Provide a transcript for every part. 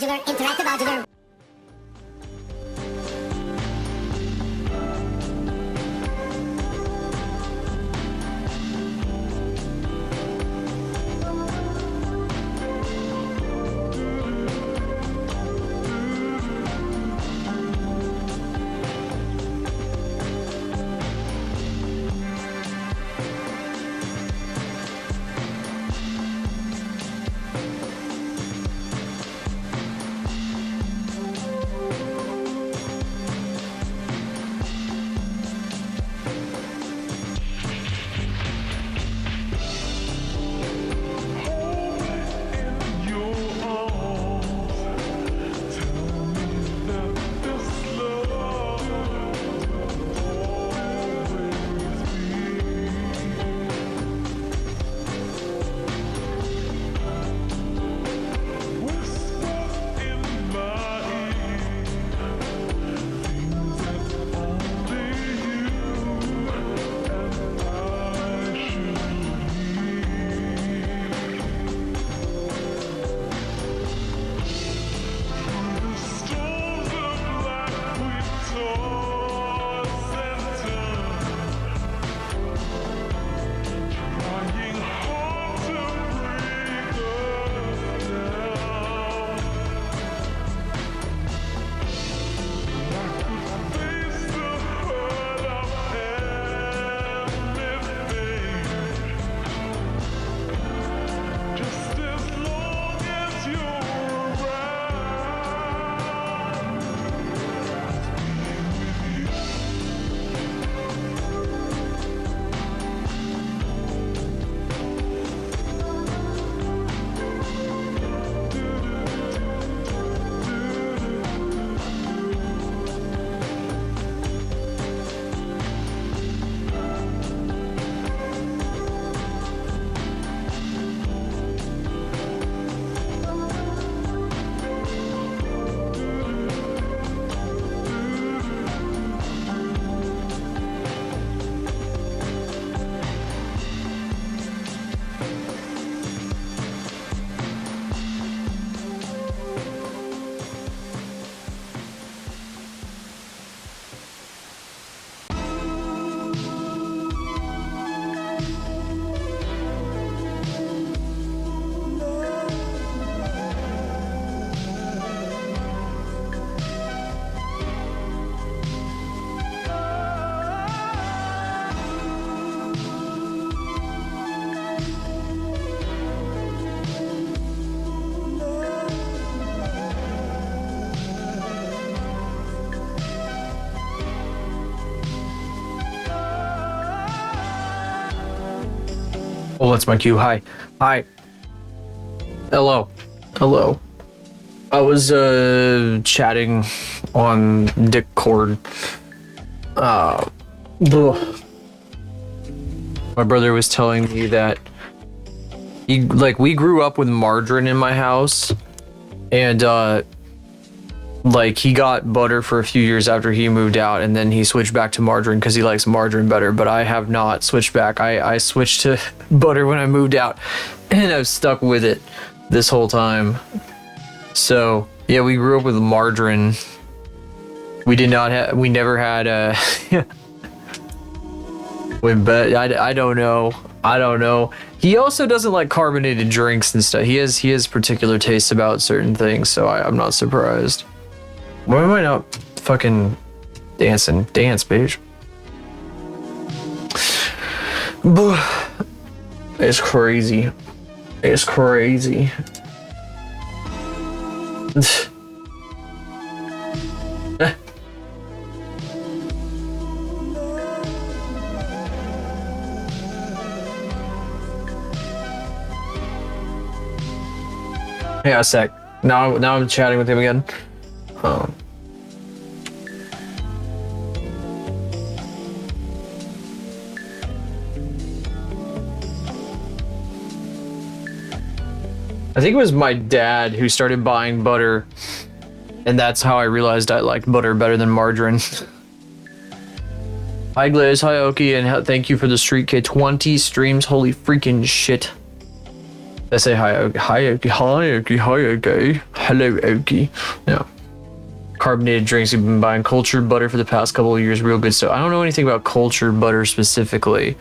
interactive modular. Oh, that's my cue. Hi. Hi. Hello. Hello. I was chatting on Discord. My brother was telling me that we grew up with margarine in my house, and he got butter for a few years after he moved out, and then he switched back to margarine because he likes margarine better. But I have not switched back. I switched to butter when I moved out, and I've stuck with it this whole time. So yeah, we grew up with margarine. We never had I don't know. He also doesn't like carbonated drinks and stuff. He has particular tastes about certain things, so I'm not surprised. Why am I not fucking dancing? Dance, bitch. It's crazy. It's crazy. Yeah, a sec. Now I'm chatting with him again. I think it was my dad who started buying butter, and that's how I realized I liked butter better than margarine. Hi Glaze, hi Oki, and thank you for the Street K 20 streams. Holy freaking shit. They say hi, Oki. Hi, Oki. Hi, Oki. Hi, Oki. Hello, Oki. Yeah. Carbonated drinks. We've been buying cultured butter for the past couple of years. Real good stuff. I don't know anything about cultured butter specifically.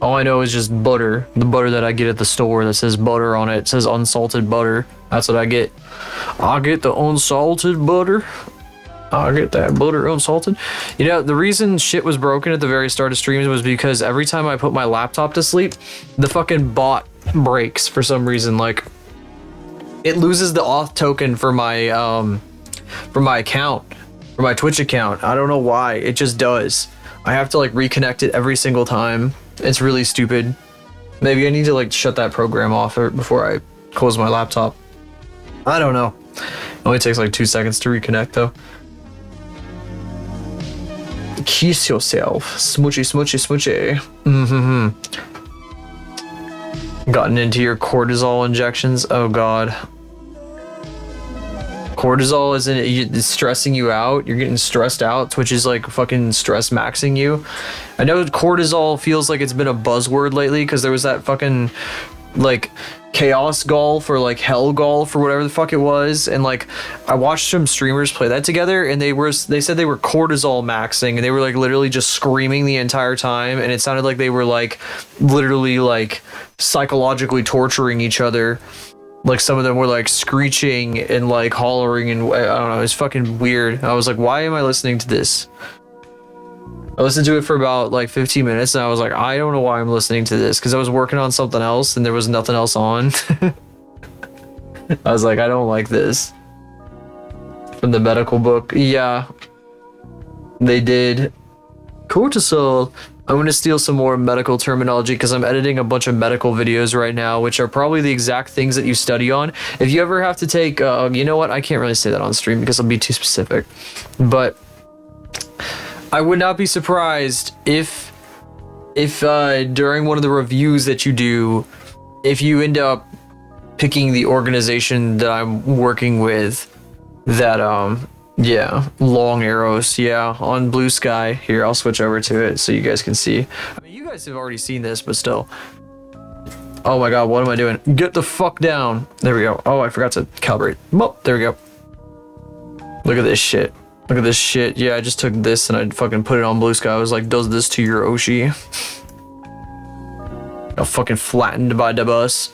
All I know is just butter. The butter that I get at the store that says butter on it. It says unsalted butter. That's what I get. I get the unsalted butter. I get that butter unsalted. You know, the reason shit was broken at the very start of streams was because every time I put my laptop to sleep, the fucking bot breaks for some reason. Like, it loses the auth token for my account, for my Twitch account. I don't know why. It just does. I have to like reconnect it every single time. It's really stupid. Maybe I need to like shut that program off before I close my laptop. I don't know. It only takes like 2 seconds to reconnect though. Kiss yourself. Smoochy, smoochy, smoochy. Gotten into your cortisol injections. Oh god. Cortisol isn't it's stressing you out. You're getting stressed out. Twitch is like fucking stress maxing you. I know cortisol feels like it's been a buzzword lately because there was that fucking like chaos golf or like hell golf or whatever the fuck it was, and like I watched some streamers play that together, and they said they were cortisol maxing, and they were like literally just screaming the entire time, and it sounded like they were like literally like psychologically torturing each other. Like some of them were like screeching and like hollering, and I don't know, it's fucking weird. I was like, why am I listening to this? I listened to it for about like 15 minutes and I was like, I don't know why I'm listening to this, because I was working on something else and there was nothing else on. I was like, I don't like this. From the medical book. Yeah, they did. Cortisol. I'm going to steal some more medical terminology because I'm editing a bunch of medical videos right now, which are probably the exact things that you study on. If you ever have to take, you know what? I can't really say that on stream because I'll be too specific. But I would not be surprised if during one of the reviews that you do, if you end up picking the organization that I'm working with, that, yeah, Long Arrows, yeah, on Blue Sky. Here, I'll switch over to it so you guys can see. I mean, you guys have already seen this, but still. Oh my god, what am I doing? Get the fuck down. There we go. Oh, I forgot to calibrate. Oh, there we go. Look at this shit. Look at this shit. Yeah, I just took this and I fucking put it on Blue Sky. I was like, does this to your Oshi. Got fucking flattened by the bus.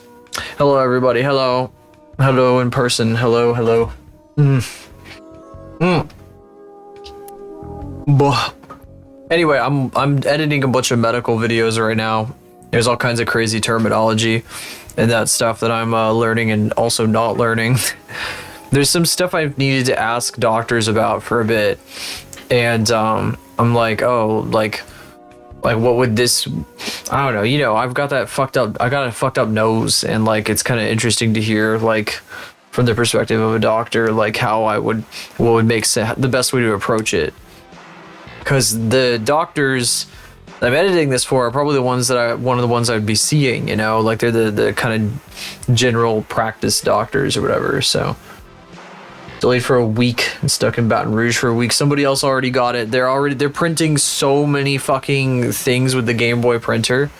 Hello, everybody. Hello. Hello in person. Hello, hello. Anyway, I'm editing a bunch of medical videos right now. There's all kinds of crazy terminology and that stuff that I'm learning and also not learning. There's some stuff I've needed to ask doctors about for a bit, and I'm like, oh, like what would this? I don't know. You know, I've got that fucked up. I got a fucked up nose, and like it's kind of interesting to hear like from the perspective of a doctor, like what would make sense, the best way to approach it. Because the doctors that I'm editing this for are probably the ones that one of the ones I'd be seeing, you know, like they're the kind of general practice doctors or whatever. So delayed for a week and stuck in Baton Rouge for a week. Somebody else already got it. They're printing so many fucking things with the Game Boy printer.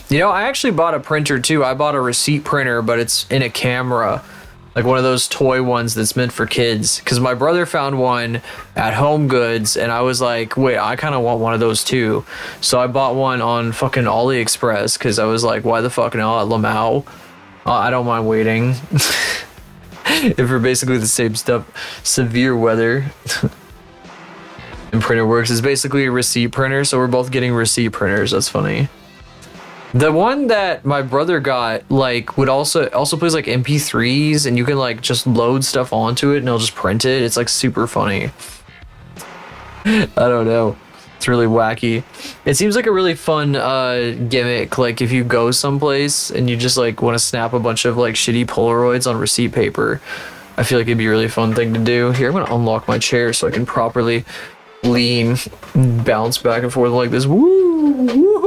You know, I actually bought a printer too. I bought a receipt printer, but it's in a camera. Like one of those toy ones that's meant for kids. Because my brother found one at Home Goods, and I was like, wait, I kind of want one of those too. So I bought one on fucking AliExpress, because I was like, why the fuck not at Lamau? I don't mind waiting. If we're basically the same stuff. Severe weather. And Printer Works is basically a receipt printer, so we're both getting receipt printers. That's funny. The one that my brother got, like, would also plays like MP3s, and you can like just load stuff onto it and it'll just print it. It's like super funny. I don't know. It's really wacky. It seems like a really fun gimmick, like if you go someplace and you just like want to snap a bunch of like shitty Polaroids on receipt paper. I feel like it'd be a really fun thing to do. Here, I'm gonna unlock my chair so I can properly lean and bounce back and forth like this. Woo! Woohoo!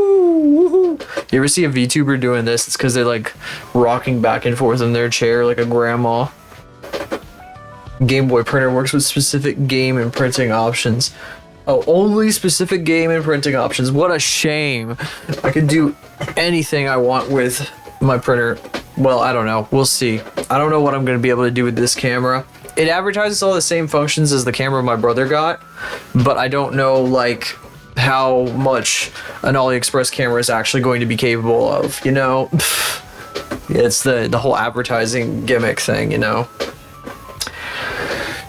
Woohoo! You ever see a VTuber doing this? It's because they're like rocking back and forth in their chair like a grandma. Game Boy printer works with specific game and printing options. Oh, only specific game and printing options. What a shame. I can do anything I want with my printer. well, I don't know. We'll see. I don't know what I'm going to be able to do with this camera. It advertises all the same functions as the camera my brother got, but I don't know like how much an AliExpress camera is actually going to be capable of, you know? It's the whole advertising gimmick thing, you know?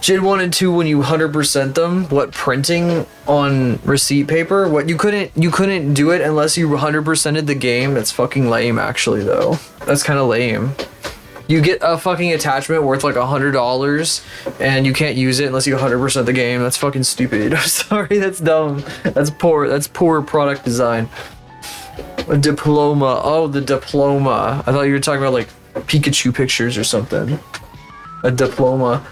JID 1 and 2, when you 100% them, what, printing on receipt paper? What, you couldn't do it unless you 100%ed the game? That's fucking lame, actually, though. That's kind of lame. You get a fucking attachment worth like $100 and you can't use it unless you 100% the game. That's fucking stupid. I'm sorry, that's dumb. That's poor product design. A diploma. Oh, the diploma. I thought you were talking about like Pikachu pictures or something. A diploma.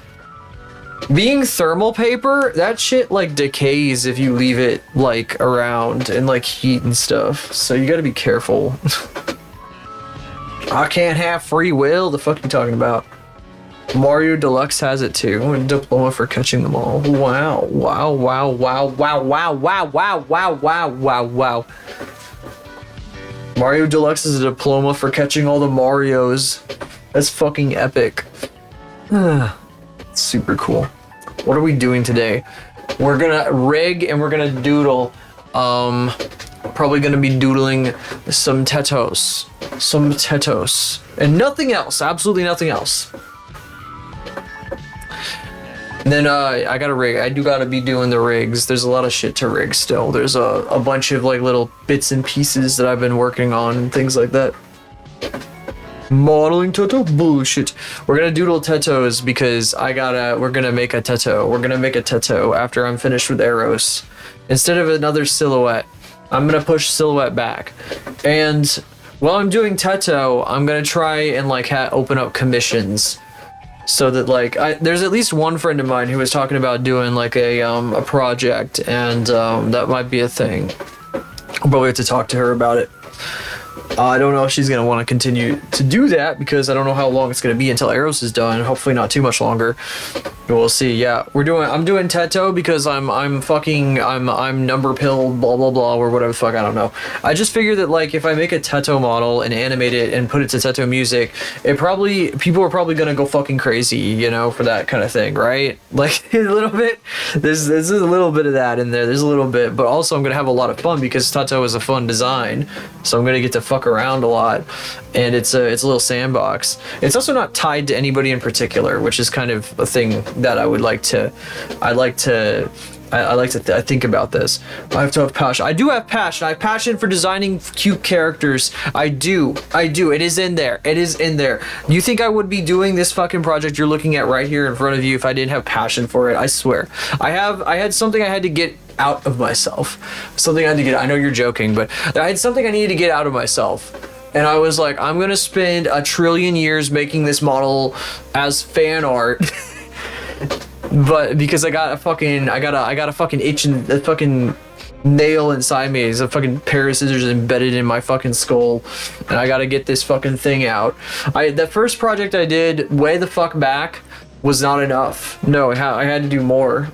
Being thermal paper, that shit like decays if you leave it like around in like heat and stuff. So you gotta be careful. I can't have free will. The fuck are you talking about? Mario Deluxe has it too. A diploma for catching them all. Wow. Wow, wow, wow, wow, wow, wow, wow, wow, wow, wow, wow. Mario Deluxe is a diploma for catching all the Marios. That's fucking epic. Super cool. What are we doing today? We're gonna rig and we're gonna doodle. Probably gonna be doodling some tetos. Some tetos. And nothing else. Absolutely nothing else. And then I gotta rig. I do gotta be doing the rigs. There's a lot of shit to rig still. There's a bunch of like little bits and pieces that I've been working on and things like that. Modeling Teto bullshit. We're gonna doodle tetos because we're gonna make a teto. We're gonna make a teto after I'm finished with Eros. Instead of another silhouette, I'm gonna push silhouette back. And while I'm doing teto, I'm gonna try and like open up commissions. So that like, there's at least one friend of mine who was talking about doing like a project, and that might be a thing. I'll probably have to talk to her about it. I don't know if she's gonna want to continue to do that because I don't know how long it's gonna be until Eros is done. Hopefully not too much longer. But we'll see. Yeah, I'm doing teto because I'm number pilled, blah blah blah, or whatever the fuck, I don't know. I just figured that like if I make a teto model and animate it and put it to teto music, people are probably gonna go fucking crazy, you know, for that kind of thing, right? Like a little bit. There's a little bit of that in there. There's a little bit, but also I'm gonna have a lot of fun because teto is a fun design, so I'm gonna get to fuck around a lot, and it's a little sandbox. It's also not tied to anybody in particular, which is kind of a thing that I like to think about this. I have to have passion. I do have passion. I have passion for designing cute characters. I do. It is in there. It is in there. You think I would be doing this fucking project you're looking at right here in front of you if I didn't have passion for it? I swear. I had something I had to get out of myself. Something I had to get. I know you're joking, but I had something I needed to get out of myself. And I was like, I'm gonna spend 1 trillion years making this model as fan art. But because I got a fucking itch and a fucking nail inside me. There's a fucking pair of scissors embedded in my fucking skull, and I gotta get this fucking thing out. That first project I did way the fuck back was not enough. No, I had to do more.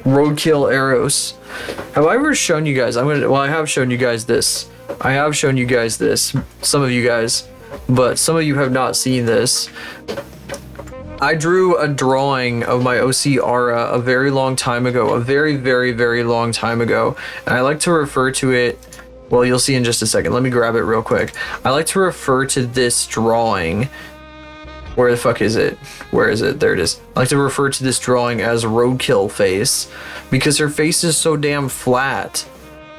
Roadkill Eros. Have I ever shown you guys? I have shown you guys this. I have shown you guys this. Some of you guys, but some of you have not seen this. I drew a drawing of my OC Aura a very long time ago, a very, very, very long time ago. And I like to refer to it, well, you'll see in just a second. Let me grab it real quick. I like to refer to this drawing. Where the fuck is it? Where is it? There it is. I like to refer to this drawing as Roadkill Face because her face is so damn flat.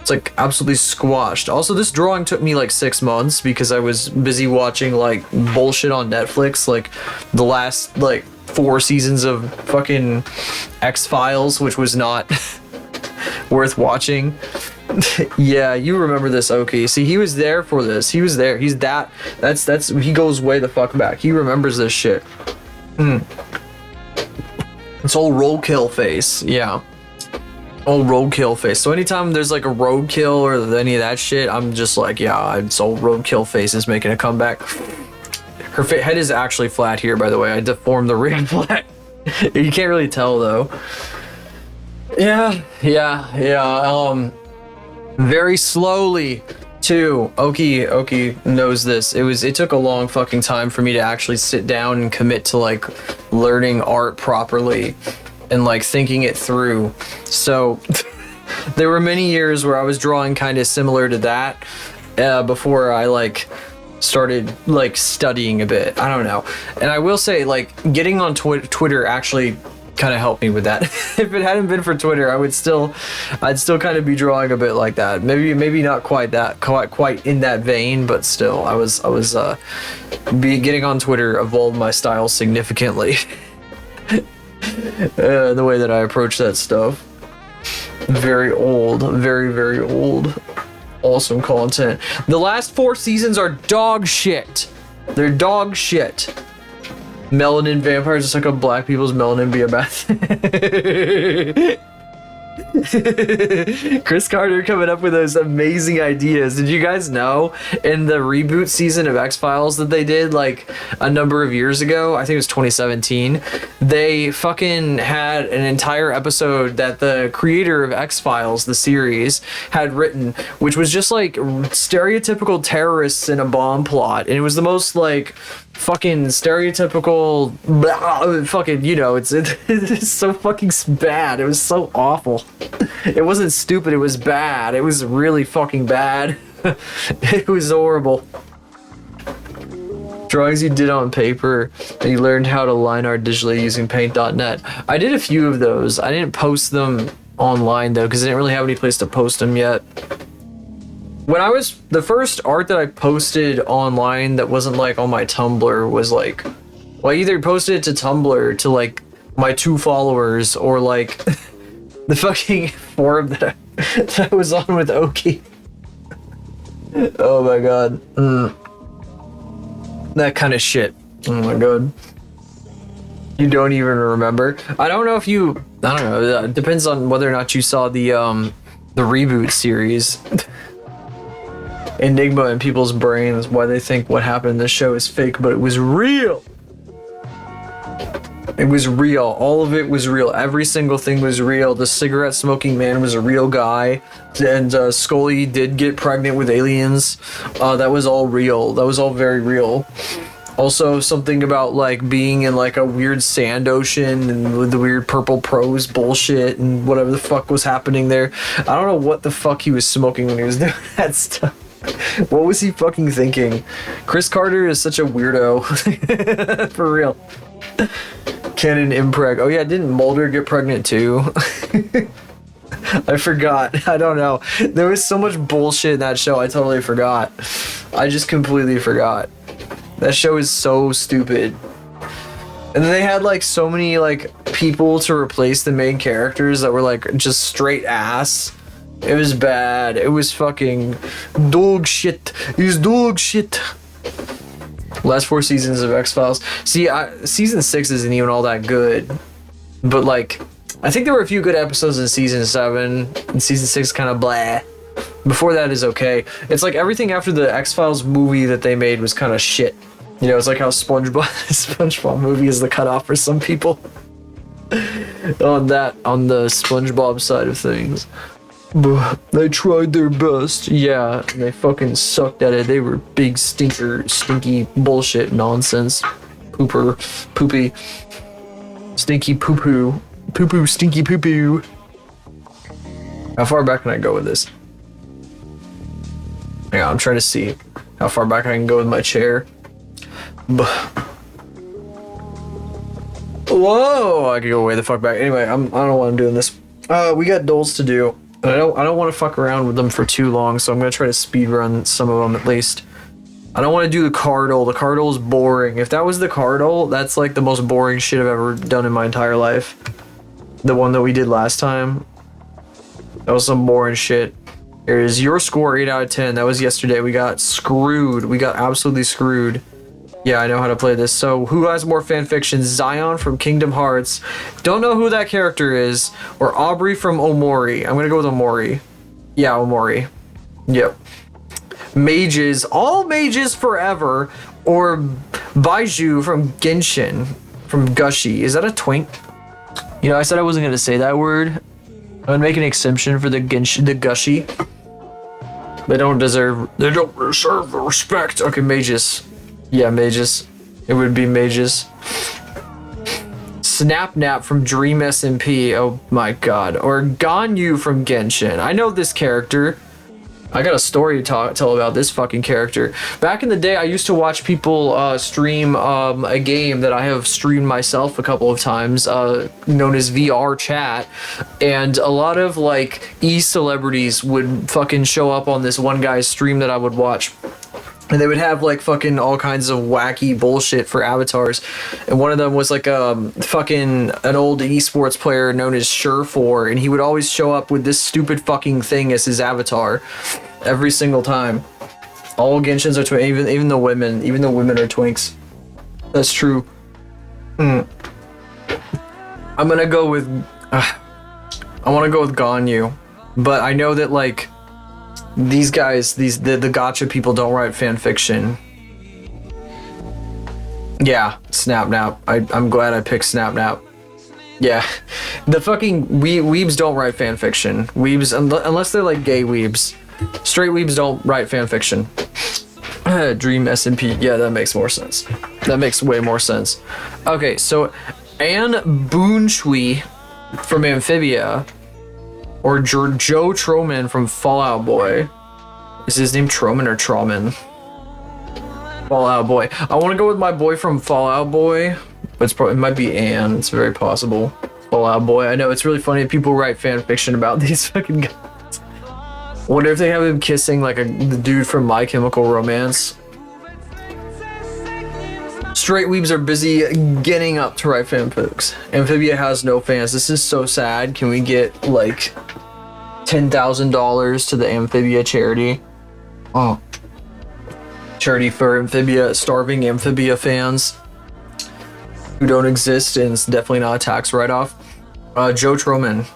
It's like absolutely squashed. Also, this drawing took me like 6 months because I was busy watching like bullshit on Netflix, like the last like 4 seasons of fucking X-Files, which was not worth watching. Yeah, you remember this, Oki. See, he was there for this. He was there. He goes way the fuck back. He remembers this shit. It's old Roadkill Face. Yeah. Old Roadkill Face. So anytime there's like a roadkill or any of that shit, I'm just like, yeah, it's old Roadkill Face is making a comeback. Her head is actually flat here, by the way. I deformed the ring flat. You can't really tell though. Yeah. Very slowly Two, Oki knows this. It took a long fucking time for me to actually sit down and commit to like learning art properly and like thinking it through. So there were many years where I was drawing kind of similar to that before I like started like studying a bit. I don't know. And I will say like getting on Twitter actually kind of helped me with that. If it hadn't been for Twitter, I'd still kind of be drawing a bit like that. Maybe not quite in that vein, but still I was getting on Twitter evolved my style significantly. The way that I approach that stuff. Very old, very old. Awesome content. The last 4 seasons are dog shit. They're dog shit. Melanin vampires, just like a black people's melanin be a bad thing. Chris Carter coming up with those amazing ideas. Did you guys know in the reboot season of X-Files that they did like a number of years ago, I think it was 2017, they fucking had an entire episode that the creator of X-Files, the series, had written, which was just like stereotypical terrorists in a bomb plot. And it was the most like fucking stereotypical fucking, you know, it's so fucking bad. It was so awful. It wasn't stupid, it was bad. It was really fucking bad. It was horrible. Drawings you did on paper, and you learned how to line art digitally using paint.net. I did a few of those. I didn't post them online though, because I didn't really have any place to post them yet. When I was, the first art that I posted online that wasn't like on my Tumblr was like, well, I either posted it to Tumblr to like my 2 followers or like the fucking forum that I was on with Oki. Oh my god. That kind of shit. Oh my god. You don't even remember? I don't know if you, I don't know, it depends on whether or not you saw the reboot series. Enigma in people's brains, why they think what happened in this show is fake, but it was real. It was real. All of it was real. Every single thing was real. The cigarette smoking man was a real guy, and Scully did get pregnant with aliens. That was all real. That was all very real. Also, something about like being in like a weird sand ocean and with the weird purple prose bullshit and whatever the fuck was happening there. I don't know what the fuck he was smoking when he was doing that stuff. What was he fucking thinking? Chris Carter is such a weirdo. For real. Canon impreg. Oh yeah, didn't Mulder get pregnant too? I forgot. I don't know. There was so much bullshit in that show, I totally forgot. I just completely forgot. That show is so stupid. And then they had like so many like people to replace the main characters that were like just straight ass. It was bad. It was fucking dog shit. It was dog shit. Last 4 seasons of X-Files. See, season 6 isn't even all that good. But like, I think there were a few good episodes in season 7. And season 6 kind of blah. Before that is okay. It's like everything after the X-Files movie that they made was kind of shit. You know, it's like how SpongeBob movie is the cutoff for some people. On the SpongeBob side of things. They tried their best. Yeah, they fucking sucked at it. They were big stinky bullshit nonsense. Poopy. Stinky poo-poo. Poo-poo, stinky poo-poo. How far back can I go with this? Yeah, I'm trying to see how far back I can go with my chair. Whoa, I could go way the fuck back. Anyway, I don't know why I'm doing this. We got dolls to do. And I don't want to fuck around with them for too long, so I'm gonna try to speed run some of them at least. I don't want to do the Cardle. The Cardle is boring. If that was the Cardle, that's like the most boring shit I've ever done in my entire life. The one that we did last time. That was some boring shit. Here's your score, 8 out of 10. That was yesterday. We got screwed. We got absolutely screwed. Yeah, I know how to play this. So, who has more fanfiction? Zion from Kingdom Hearts. Don't know who that character is. Or Aubrey from Omori. I'm gonna go with Omori. Yeah, Omori. Yep. Mages. All mages forever. Or Baiju from Genshin. From Gushi. Is that a twink? You know, I said I wasn't gonna say that word. I'm gonna make an exception for the Gushi. They don't deserve the respect. Okay, mages. Yeah, mages. It would be mages. Snapnap from Dream SMP. Oh my god. Or Ganyu from Genshin. I know this character. I got a story to tell about this fucking character. Back in the day, I used to watch people stream a game that I have streamed myself a couple of times, known as VR Chat, and a lot of like e-celebrities would fucking show up on this one guy's stream that I would watch. And they would have like fucking all kinds of wacky bullshit for avatars. And one of them was like fucking an old esports player known as Sure4, and he would always show up with this stupid fucking thing as his avatar every single time. All Genshins are twinks, even the women are twinks. That's true. I'm gonna go with I want to go with Ganyu, but I know that like these guys, the gacha people don't write fan fiction. Yeah, Snapnap. I'm glad I picked Snapnap. Yeah, the fucking weebs don't write fan fiction. Weebs, unless they're like gay weebs. Straight weebs don't write fan fiction. Dream SMP. Yeah, that makes more sense. That makes way more sense. Okay, so Anne Boonshui from Amphibia, or Joe Troman from Fallout Boy. Is his name Troman or Troman? Fallout Boy. I want to go with my boy from Fallout Boy, but it might be Anne. It's very possible. Fallout Boy. I know it's really funny. People write fan fiction about these fucking guys. Wonder if they have him kissing like the dude from My Chemical Romance. Straight weebs are busy getting up to write fanfics. Amphibia has no fans. This is so sad. Can we get like $10,000 to the Amphibia charity? Oh, charity for Amphibia, starving Amphibia fans who don't exist, and it's definitely not a tax write-off. Joe Troman.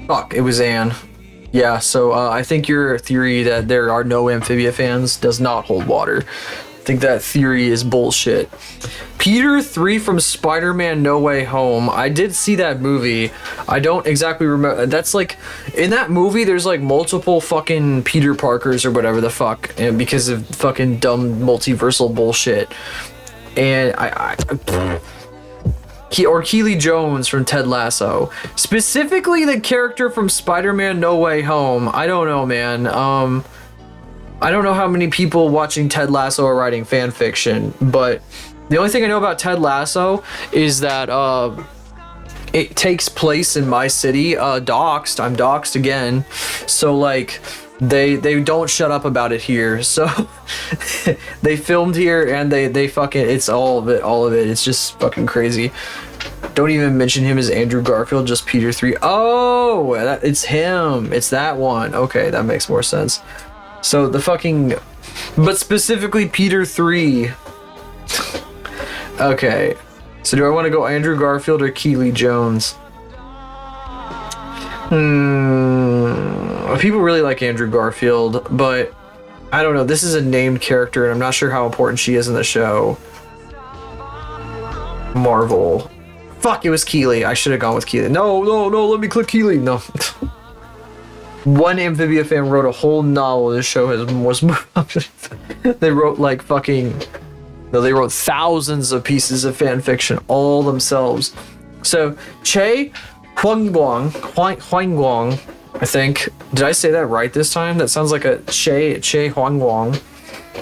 Fuck, it was Anne. Yeah, so I think your theory that there are no Amphibia fans does not hold water. I think that theory is bullshit. Peter 3 from Spider-Man No Way Home. I did see that movie. I don't exactly remember. That's like, in that movie, there's like multiple fucking Peter Parkers or whatever the fuck, and because of fucking dumb multiversal bullshit. And Keely Jones from Ted Lasso. Specifically the character from Spider-Man No Way Home. I don't know, man. I don't know how many people watching Ted Lasso are writing fan fiction, but the only thing I know about Ted Lasso is that it takes place in my city. Doxed. I'm doxed again. So like they don't shut up about it here. So they filmed here and they fucking, it's all of it. It's just fucking crazy. Don't even mention him as Andrew Garfield, just Peter 3. Oh, it's him. It's that one. Okay, that makes more sense. So the fucking, but specifically Peter 3. Okay, so do I want to go Andrew Garfield or Keely Jones? People really like Andrew Garfield, but I don't know. This is a named character, and I'm not sure how important she is in the show. Marvel. Fuck, it was Keely. I should have gone with Keely. No, let me click Keely. No. One Amphibia fan wrote a whole novel. This show was more popular. They wrote like fucking, no, they wrote thousands of pieces of fan fiction all themselves. So Che Huangguang, I think. Did I say that right this time? That sounds like a Che Huangguang.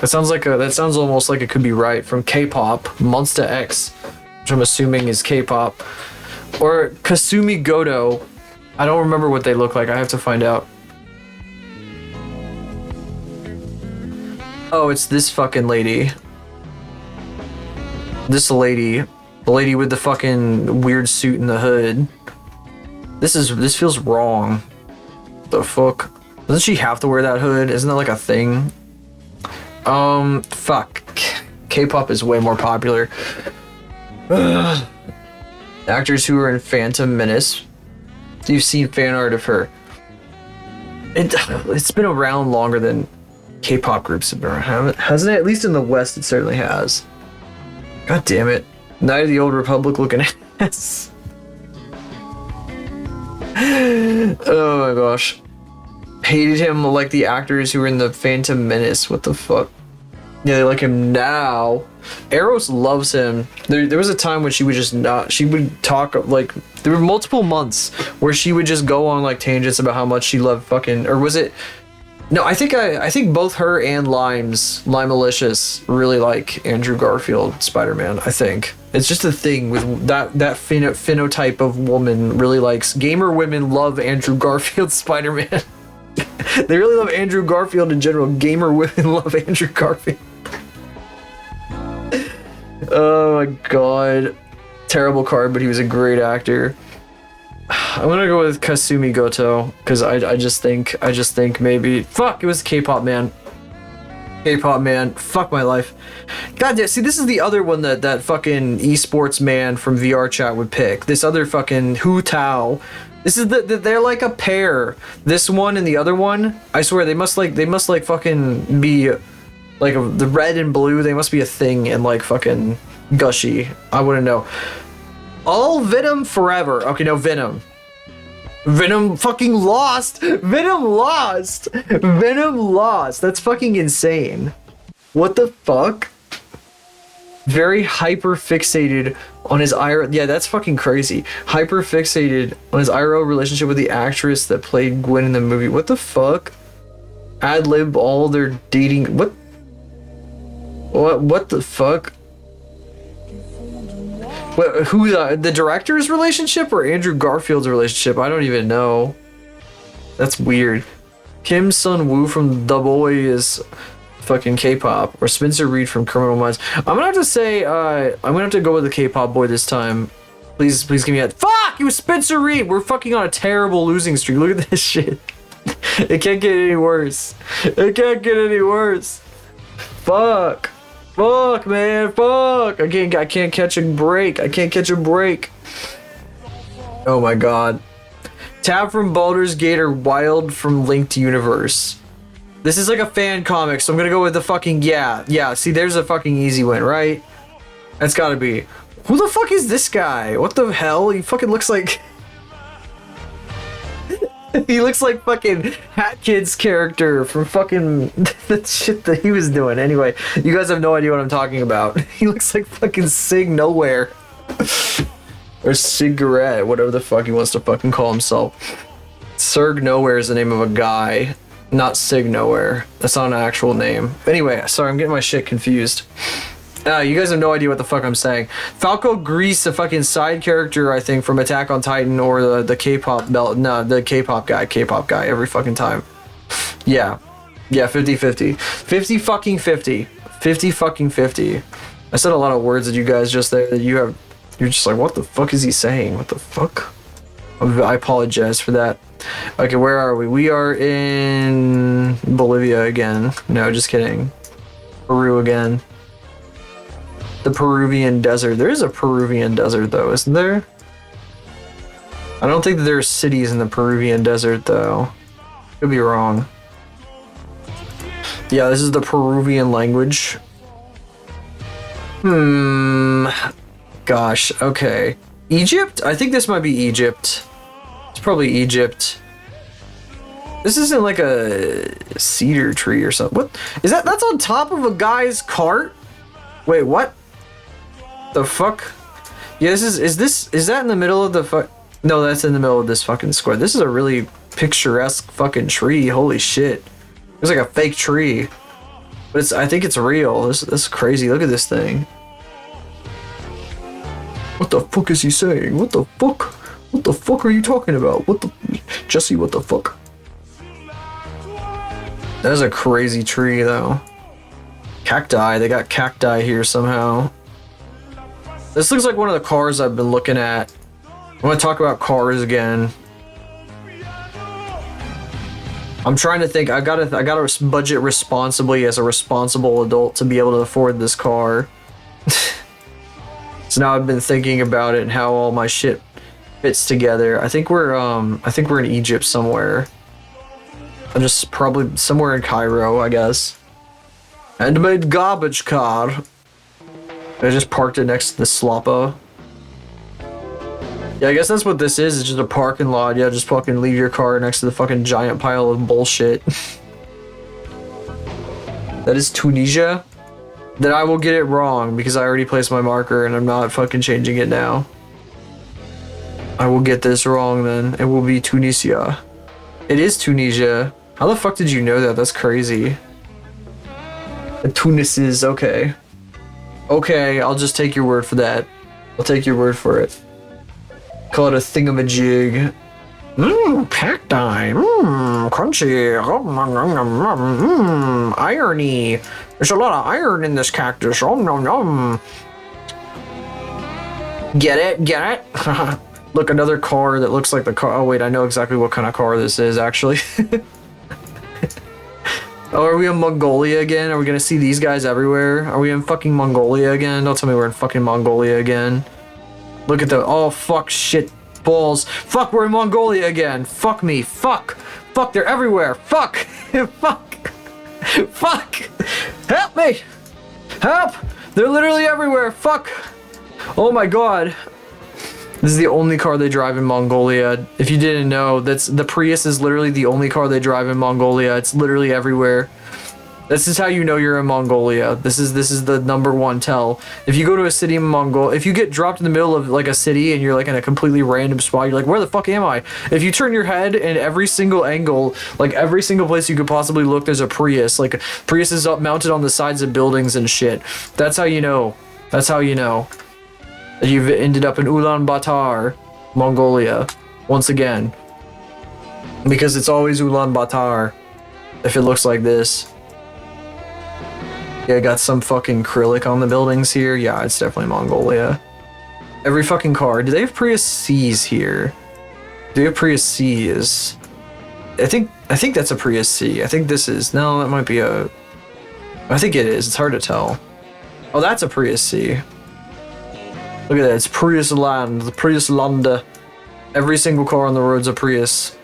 That sounds almost like it could be right, from K-pop, Monsta X, which I'm assuming is K-pop, or Kasumi Goto. I don't remember what they look like. I have to find out. Oh, it's this fucking lady. This lady. The lady with the fucking weird suit and the hood. This feels wrong. The fuck? Doesn't she have to wear that hood? Isn't that like a thing? Fuck. K-pop is way more popular. Ugh. Actors who are in Phantom Menace. You've seen fan art of her. It's been around longer than K-pop groups have been around, hasn't it? At least in the West, it certainly has. God damn it. Night of the Old Republic looking ass. Oh my gosh. hated him like the actors who were in the Phantom Menace. What the fuck? Yeah, they like him now. Eros loves him. There was a time when she would just not. She would talk like there were multiple months where she would just go on like tangents about how much she loved fucking. Or was it? No, I think both her and Limelicious really like Andrew Garfield Spider-Man. I think it's just a thing with that phenotype of woman really likes. Gamer women love Andrew Garfield Spider-Man. They really love Andrew Garfield in general. Gamer women love Andrew Garfield. Oh my god. Terrible card, but he was a great actor. I'm gonna go with Kasumi Goto, because I just think maybe... Fuck, it was K-pop man. K-pop man. Fuck my life. God damn, see, this is the other one that fucking esports man from VR chat would pick. This other fucking Hu Tao. This is they're like a pair. This one and the other one, I swear they must like fucking be like the red and blue. They must be a thing in like fucking Gushy. I wouldn't know. All Venom forever. Okay, no, Venom. Venom fucking lost. Venom lost. Venom lost. That's fucking insane. What the fuck? Very hyper fixated on his IRL. Yeah, that's fucking crazy. Hyper fixated on his IRL relationship with the actress that played Gwen in the movie. What the fuck? Ad lib all their dating. What? What the fuck? What, who the director's relationship or Andrew Garfield's relationship? I don't even know. That's weird. Kim Sun-woo from The Boy is fucking K-pop, or Spencer Reed from Criminal Minds. I'm gonna have to say, I'm gonna have to go with the K-pop boy this time. Please give me a fuck. It was Spencer Reed. We're fucking on a terrible losing streak. Look at this shit. It can't get any worse. It can't get any worse. Fuck. Fuck, man. Fuck. I can't catch a break. I can't catch a break. Oh my god. Tab from Baldur's Gate or Wild from Linked Universe. This is like a fan comic, so I'm gonna go with the fucking yeah. See, there's a fucking easy win, right? That's gotta be. Who the fuck is this guy? What the hell? He fucking looks like... He looks like fucking Hat Kid's character from fucking the shit that he was doing. Anyway, you guys have no idea what I'm talking about. He looks like fucking Sig Nowhere. Or Cigarette, whatever the fuck he wants to fucking call himself. Serg Nowhere is the name of a guy. Not Sig Nowhere. That's not an actual name. Anyway, sorry, I'm getting my shit confused. You guys have no idea what the fuck I'm saying. Falco Grease, a fucking side character, I think, from Attack on Titan or the K-pop belt. No, the K-pop guy, every fucking time. Yeah. Yeah, 50-50. 50 fucking 50. 50 fucking 50. I said a lot of words that you guys just there that you're just like, what the fuck is he saying? What the fuck? I apologize for that. Okay, where are we? We are in Bolivia again. No, just kidding. Peru again. The Peruvian desert. There is a Peruvian desert though, isn't there? I don't think that there are cities in the Peruvian desert though. Could be wrong. Yeah, this is the Peruvian language. Gosh, okay. Egypt? I think this might be Egypt. It's probably Egypt. This isn't like a cedar tree or something. What is that? That's on top of a guy's cart? Wait, what? The fuck? Yeah, is that in the middle of the fuck? No, that's in the middle of this fucking square. This is a really picturesque fucking tree. Holy shit. It's like a fake tree. But I think it's real. This is crazy. Look at this thing. What the fuck is he saying? What the fuck? What the fuck are you talking about? What the... Jesse, what the fuck? That is a crazy tree, though. Cacti. They got cacti here somehow. This looks like one of the cars I've been looking at. I want to talk about cars again. I'm trying to think. I gotta budget responsibly as a responsible adult to be able to afford this car. So now I've been thinking about it and how all my shit fits together. I think we're in Egypt somewhere. I'm just probably somewhere in Cairo, I guess. And made garbage car. I just parked it next to the Sloppa. Yeah, I guess that's what this is. It's just a parking lot. Yeah, just fucking leave your car next to the fucking giant pile of bullshit. That is Tunisia. Then I will get it wrong because I already placed my marker and I'm not fucking changing it now. I will get this wrong then. It will be Tunisia. It is Tunisia. How the fuck did you know that? That's crazy. Tunis is okay. Okay, I'll just take your word for that. I'll take your word for it. Call it a thingamajig. Cacti. Crunchy. Irony. There's a lot of iron in this cactus. Nom nom. Get it? Get it? Look, another car that looks like the car. Oh wait, I know exactly what kind of car this is actually. Oh, are we in Mongolia again? Are we gonna see these guys everywhere? Are we in fucking Mongolia again? Don't tell me we're in fucking Mongolia again. Look at the, oh fuck, shit, balls. Fuck, we're in Mongolia again. Fuck me, fuck. Fuck, they're everywhere. Fuck, fuck, fuck. Help me, help. They're literally everywhere, fuck. Oh my god. This is the only car they drive in Mongolia. If you didn't know, that's the Prius is literally the only car they drive in Mongolia. It's literally everywhere. This is how you know you're in Mongolia. This is the #1 tell. If you go to a city in Mongolia, if you get dropped in the middle of like a city and you're like in a completely random spot, you're like, where the fuck am I? If you turn your head in every single angle, like every single place you could possibly look, there's a Prius. Like Prius is up mounted on the sides of buildings and shit. That's how you know. That's how you know. You've ended up in Ulaanbaatar, Mongolia, once again. Because it's always Ulaanbaatar, if it looks like this. Yeah, got some fucking acrylic on the buildings here. Yeah, it's definitely Mongolia. Every fucking car. Do they have Prius C's here? Do they have Prius C's? I think that's a Prius C. I think this is, no, that might be a, I think it is. It's hard to tell. Oh, that's a Prius C. Look at that, it's Prius Land, the Prius Landa. Every single car on the road's a Prius.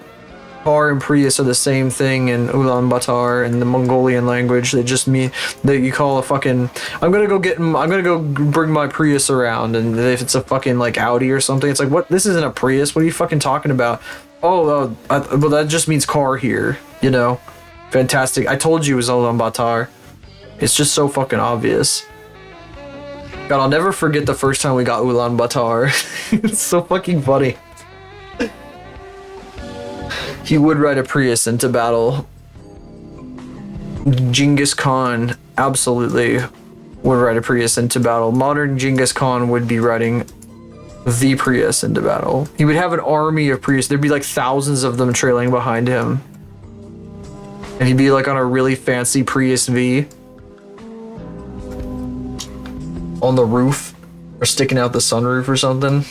Car and Prius are the same thing in Ulaanbaatar in the Mongolian language. They just mean that you call a fucking, I'm gonna go bring my Prius around, and if it's a fucking like Audi or something, it's like, what, this isn't a Prius, what are you fucking talking about? Oh, well that just means car here, you know? Fantastic, I told you it was Ulaanbaatar. It's just so fucking obvious. God, I'll never forget the first time we got Ulaanbaatar. It's so fucking funny. He would ride a Prius into battle. Genghis Khan absolutely would ride a Prius into battle. Modern Genghis Khan would be riding the Prius into battle. He would have an army of Prius. There'd be like thousands of them trailing behind him. And he'd be like on a really fancy Prius V. On the roof, or sticking out the sunroof or something.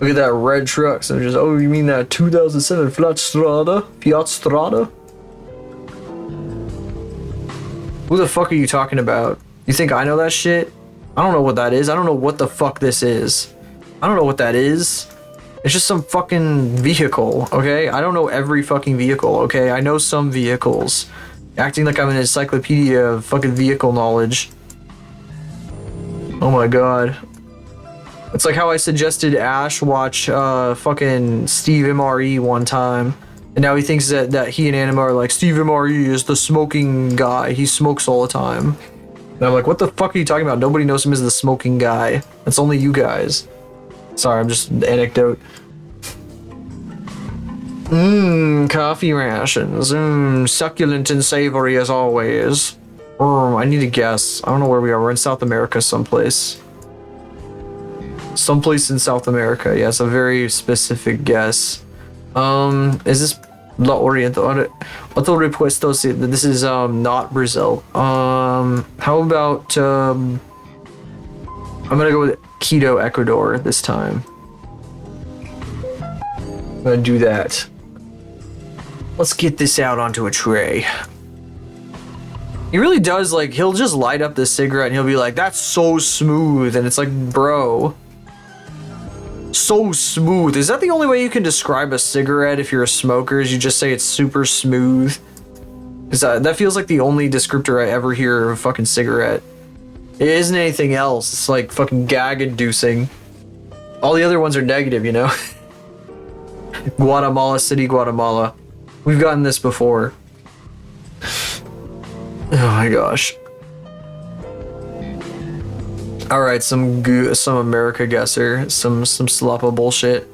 Look at that red truck. So just, oh, you mean that 2007 Fiat Strada? Fiat Strada? Who the fuck are you talking about? You think I know that shit? I don't know what that is. I don't know what the fuck this is. I don't know what that is. It's just some fucking vehicle, okay? I don't know every fucking vehicle, okay? I know some vehicles. Acting like I'm an encyclopedia of fucking vehicle knowledge. Oh my god. It's like how I suggested Ash watch fucking Steve MRE one time. And now he thinks that he and Anima are like, Steve MRE is the smoking guy. He smokes all the time. And I'm like, what the fuck are you talking about? Nobody knows him as the smoking guy. That's only you guys. Sorry, I'm just an anecdote. Coffee rations. Succulent and savory as always. I need to guess. I don't know where we are. We're in South America someplace. Someplace in South America. Yeah, it's a very specific guess. Is this La Oriental? Otro repuesto. This is not Brazil. How about I'm gonna go with Quito, Ecuador this time. I'm gonna do that. Let's get this out onto a tray. He really does, like, he'll just light up this cigarette and he'll be like, that's so smooth. And it's like, bro, so smooth. Is that the only way you can describe a cigarette if you're a smoker, is you just say it's super smooth? Because that feels like the only descriptor I ever hear of a fucking cigarette. It isn't anything else. It's like fucking gag inducing. All the other ones are negative, you know? Guatemala City, Guatemala. We've gotten this before. Oh my gosh. All right, some America guesser, some slappa bullshit.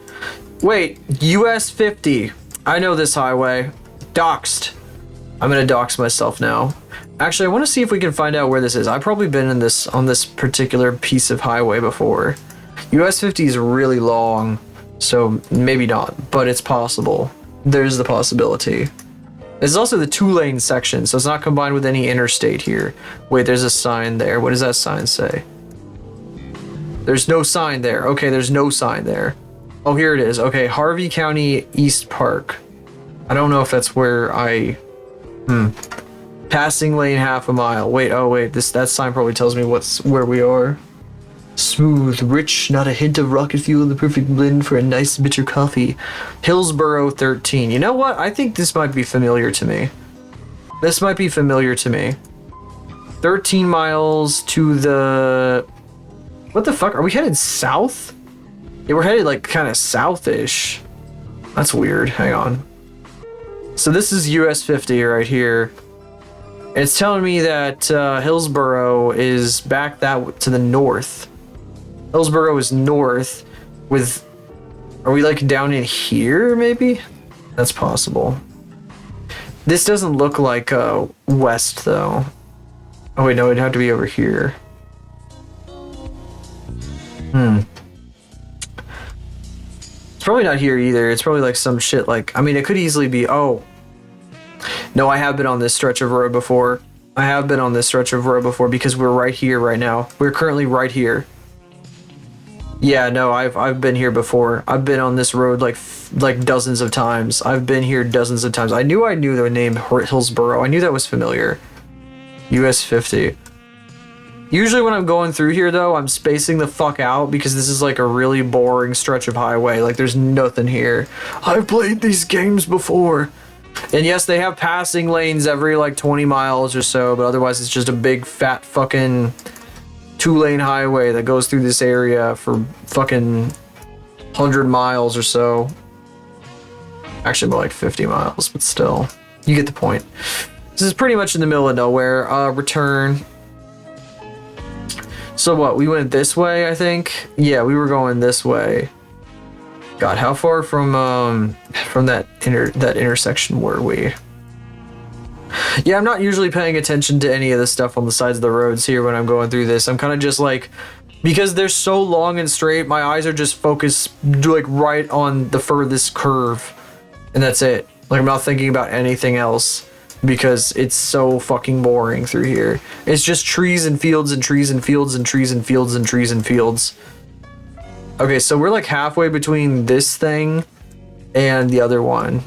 Wait, US 50. I know this highway. Doxed. I'm gonna dox myself now. Actually, I want to see if we can find out where this is. I've probably been in this on this particular piece of highway before. US 50 is really long, so maybe not, but it's possible. There's the possibility. There's also the 2-lane section, so it's not combined with any interstate here. Wait, there's a sign there. What does that sign say? There's no sign there. Okay, there's no sign there. Oh, here it is. Okay, Harvey County East Park. I don't know if that's where I... Passing lane half a mile. Wait, oh wait, that sign probably tells me where we are. Smooth, rich, not a hint of rocket fuel, the perfect blend for a nice bitter coffee. Hillsboro 13. You know what? I think this might be familiar to me. This might be familiar to me. 13 miles to the... What the fuck? Are we headed south? Yeah, we're headed like kind of south-ish. That's weird. Hang on. So this is US 50 right here. It's telling me that Hillsboro is back to the north. Hillsboro is north with... Are we like down in here maybe? That's possible. This doesn't look like west though. Oh wait, no, it'd have to be over here. It's probably not here either. It's probably like some shit like... I mean, it could easily be... Oh. No, I have been on this stretch of road before. I have been on this stretch of road before because we're right here right now. We're currently right here. Yeah, no, I've been here before. I've been on this road like dozens of times. I've been here dozens of times. I knew the name Hillsboro. I knew that was familiar. US 50. Usually when I'm going through here though, I'm spacing the fuck out because this is like a really boring stretch of highway. Like there's nothing here. I've played these games before. And yes, they have passing lanes every like 20 miles or so, but otherwise it's just a big fat fucking 2-lane highway that goes through this area for fucking 100 miles or so. Actually more like 50 miles, but still. You get the point. This is pretty much in the middle of nowhere. Return. So what, we went this way, I think? Yeah, we were going this way. God, how far from that intersection were we? Yeah, I'm not usually paying attention to any of the stuff on the sides of the roads here when I'm going through this. I'm kind of just like, because they're so long and straight, my eyes are just focused like right on the furthest curve. And that's it. Like I'm not thinking about anything else because it's so fucking boring through here. It's just trees and fields and trees and fields and trees and fields and trees and fields. Okay, so we're like halfway between this thing and the other one.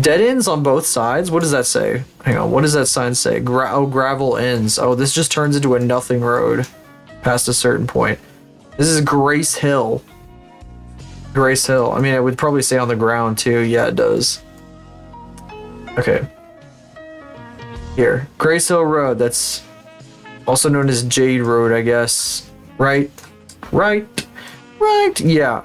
Dead ends on both sides? What does that say? Hang on, what does that sign say? Gravel ends. Oh, this just turns into a nothing road past a certain point. This is Grace Hill. Grace Hill. I mean, it would probably say on the ground too. Yeah, it does. Okay. Here. Grace Hill Road. That's also known as Jade Road, I guess. Right? Right. Yeah.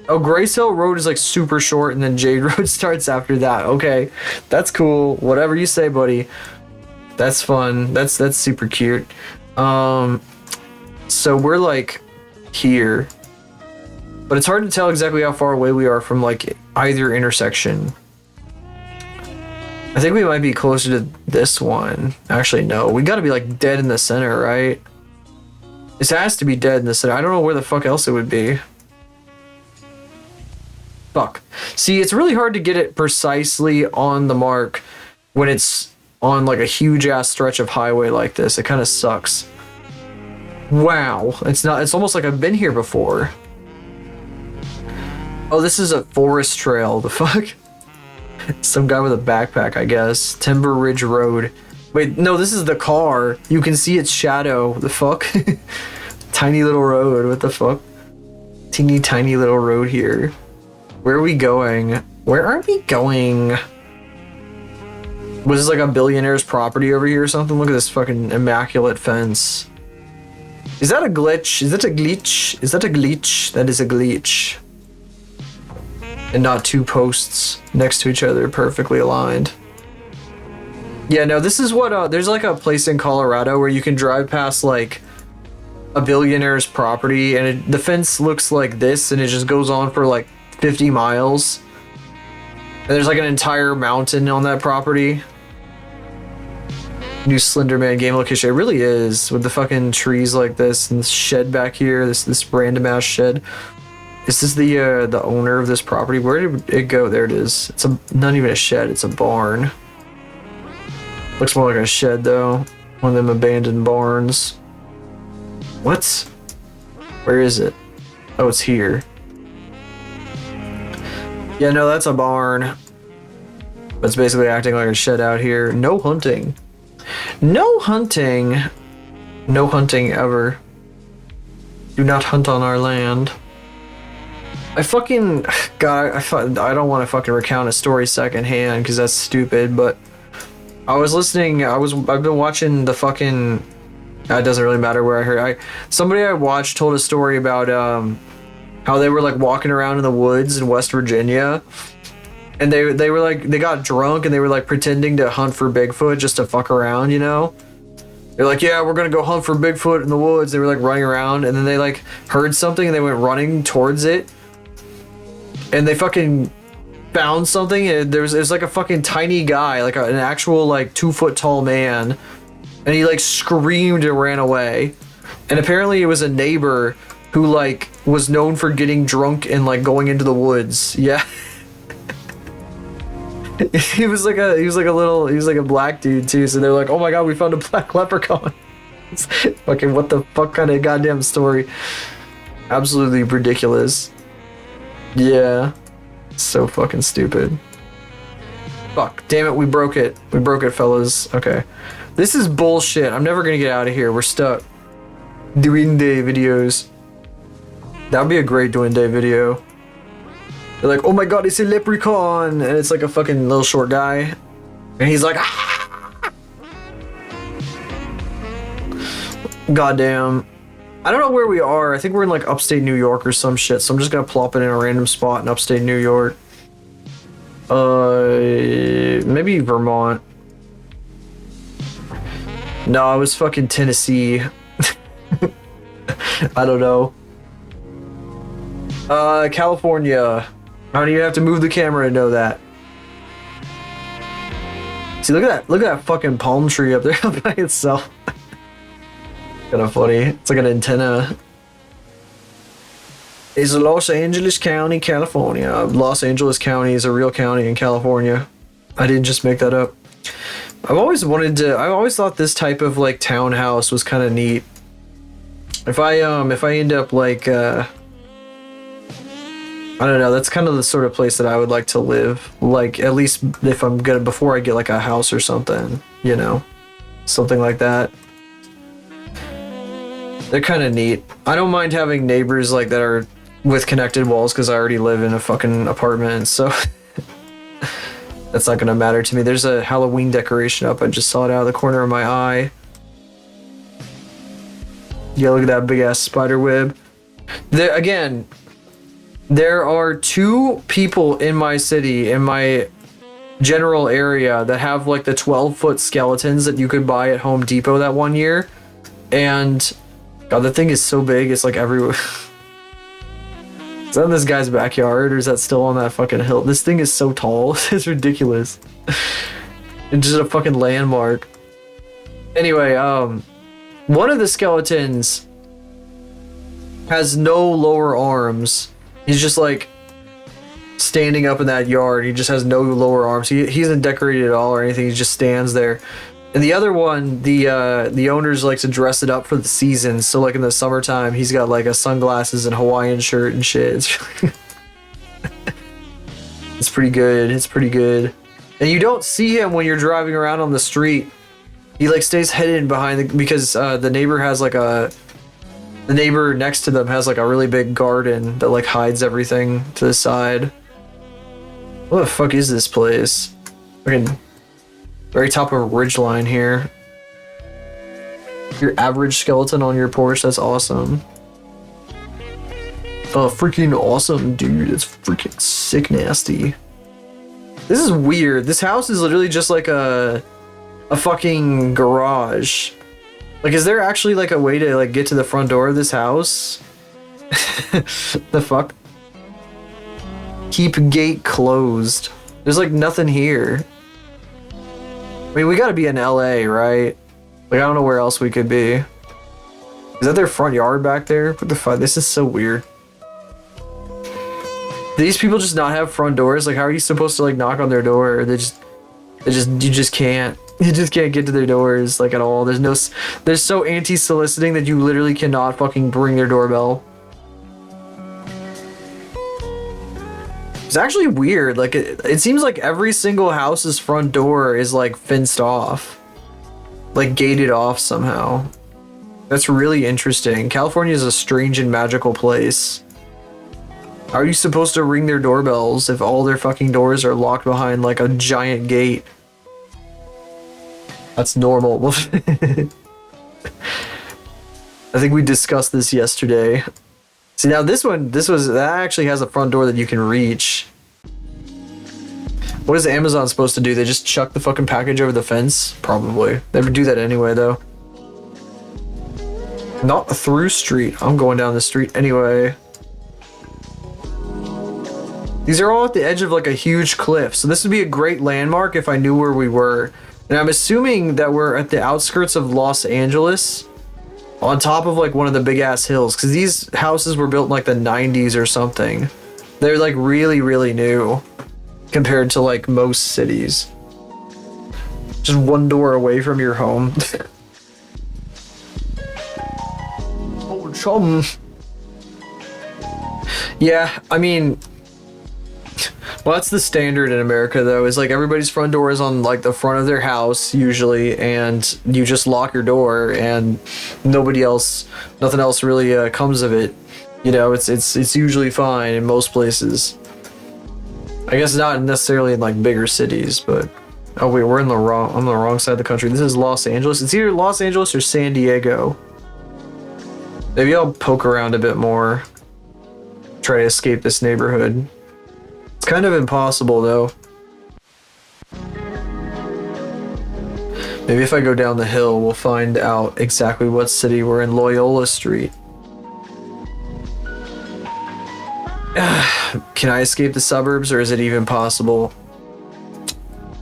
Oh, Grace Hill Road is like super short and then Jade Road starts after that. Okay. That's cool. Whatever you say, buddy. That's fun. That's super cute. So we're like here. But it's hard to tell exactly how far away we are from like either intersection. I think we might be closer to this one. Actually, no. We gotta be like dead in the center, right? This has to be dead in the center. I don't know where the fuck else it would be. Fuck. See, it's really hard to get it precisely on the mark when it's on like a huge ass stretch of highway like this. It kind of sucks. Wow. It's almost like I've been here before. Oh, this is a forest trail. The fuck? Some guy with a backpack, I guess. Timber Ridge Road. Wait, no, this is the car. You can see its shadow. The fuck? Tiny little road. What the fuck? Teeny tiny little road here. Where are we going? Where are we going? Was this like a billionaire's property over here or something? Look at this fucking immaculate fence. Is that a glitch? Is that a glitch? Is that a glitch? That is a glitch. And not two posts next to each other perfectly aligned. Yeah, no, this is what, there's like a place in Colorado where you can drive past like a billionaire's property and the fence looks like this and it just goes on for like 50 miles. And there's like an entire mountain on that property. New Slender Man game location. It really is, with the fucking trees like this and this shed back here, this random ass shed. Is this the owner of this property? Where did it go? There it is. It's not even a shed, it's a barn. Looks more like a shed though. One of them abandoned barns. What? Where is it? Oh, it's here. Yeah, no, that's a barn. But it's basically acting like a shed out here. No hunting. No hunting. No hunting ever. Do not hunt on our land. I fucking... God, I don't want to fucking recount a story secondhand because that's stupid, but... I was listening, I've been watching the fucking... It doesn't really matter where I heard. Somebody I watched told a story about how they were like walking around in the woods in West Virginia, and they were like, they got drunk and they were like pretending to hunt for Bigfoot just to fuck around, you know? They're like, yeah, we're gonna go hunt for Bigfoot in the woods. They were like running around, and then they like heard something and they went running towards it, and they fucking found something. And there's like a fucking tiny guy, like an actual like 2 foot tall man. And he like screamed and ran away. And apparently it was a neighbor who like was known for getting drunk and like going into the woods. Yeah. he was like a black dude too. So they're like, oh my god, we found a black leprechaun. Fucking what the fuck kind of goddamn story? Absolutely ridiculous. Yeah. So fucking stupid. Fuck. Damn it, we broke it. We broke it, fellas. Okay. This is bullshit. I'm never gonna get out of here. We're stuck. Duende videos. That would be a great Duende video. They're like, oh my god, it's a leprechaun! And it's like a fucking little short guy. And he's like, ah! Goddamn. I don't know where we are. I think we're in like upstate New York or some shit. So I'm just gonna plop it in a random spot in upstate New York. Maybe Vermont. No, I was fucking Tennessee. I don't know. California. I don't even have to move the camera to know that. See, look at that. Look at that fucking palm tree up there by itself. Kind of funny. It's like an antenna. It's Los Angeles County, California. Los Angeles County is a real county in California. I didn't just make that up. I've always thought this type of like townhouse was kind of neat. If I end up like I don't know, that's kind of the sort of place that I would like to live. Like at least if I'm gonna, before I get like a house or something, you know, something like that. They're kind of neat. I don't mind having neighbors like that are with connected walls because I already live in a fucking apartment, so that's not gonna matter to me. There's a Halloween decoration up. I just saw it out of the corner of my eye. Yeah, look at that big ass spider web. Again, there are 2 people in my city, in my general area, that have like the 12-foot skeletons that you could buy at Home Depot that one year. And god, the thing is so big, it's like everywhere. Is that in this guy's backyard, or is that still on that fucking hill? This thing is so tall. It's ridiculous. It's just a fucking landmark. Anyway, one of the skeletons has no lower arms. He's just like standing up in that yard. He just has no lower arms. He isn't decorated at all or anything. He just stands there. And the other one, the owners like to dress it up for the season. So like in the summertime, he's got like a sunglasses and Hawaiian shirt and shit. It's pretty good. It's pretty good. And you don't see him when you're driving around on the street. He like stays hidden behind because the neighbor has like the neighbor next to them has like a really big garden that like hides everything to the side. What the fuck is this place? Fucking very top of a ridgeline here. Your average skeleton on your porch, that's awesome. Freaking awesome, dude. It's freaking sick nasty. This is weird. This house is literally just like a fucking garage. Like, is there actually like a way to like get to the front door of this house? The fuck? Keep gate closed. There's like nothing here. I mean, we gotta be in LA, right? Like, I don't know where else we could be. Is that their front yard back there? What the fuck? This is so weird. Do these people just not have front doors? Like, how are you supposed to like knock on their door? You just can't. You just can't get to their doors like at all. They're so anti-soliciting that you literally cannot fucking ring their doorbell. It's actually weird. Like, it seems like every single house's front door is like fenced off, like gated off somehow. That's really interesting. California is a strange and magical place. How are you supposed to ring their doorbells if all their fucking doors are locked behind like a giant gate? That's normal. I think we discussed this yesterday. See, now that actually has a front door that you can reach. What is Amazon supposed to do? They just chuck the fucking package over the fence? Probably. They would do that anyway, though. Not through street. I'm going down the street anyway. These are all at the edge of like a huge cliff, so this would be a great landmark if I knew where we were. And I'm assuming that we're at the outskirts of Los Angeles, on top of like one of the big ass hills, because these houses were built in like the 90s or something. They're like really, really new compared to like most cities. Just one door away from your home. Oh, chum. Yeah, I mean, well, that's the standard in America, though, is like everybody's front door is on like the front of their house usually, and you just lock your door and nothing else really comes of it. You know, it's usually fine in most places. I guess not necessarily in like bigger cities, but oh wait, we're on the wrong side of the country. This is Los Angeles. It's either Los Angeles or San Diego. Maybe I'll poke around a bit more, try to escape this neighborhood. It's kind of impossible, though. Maybe if I go down the hill, we'll find out exactly what city we're in. Loyola Street. Can I escape the suburbs, or is it even possible?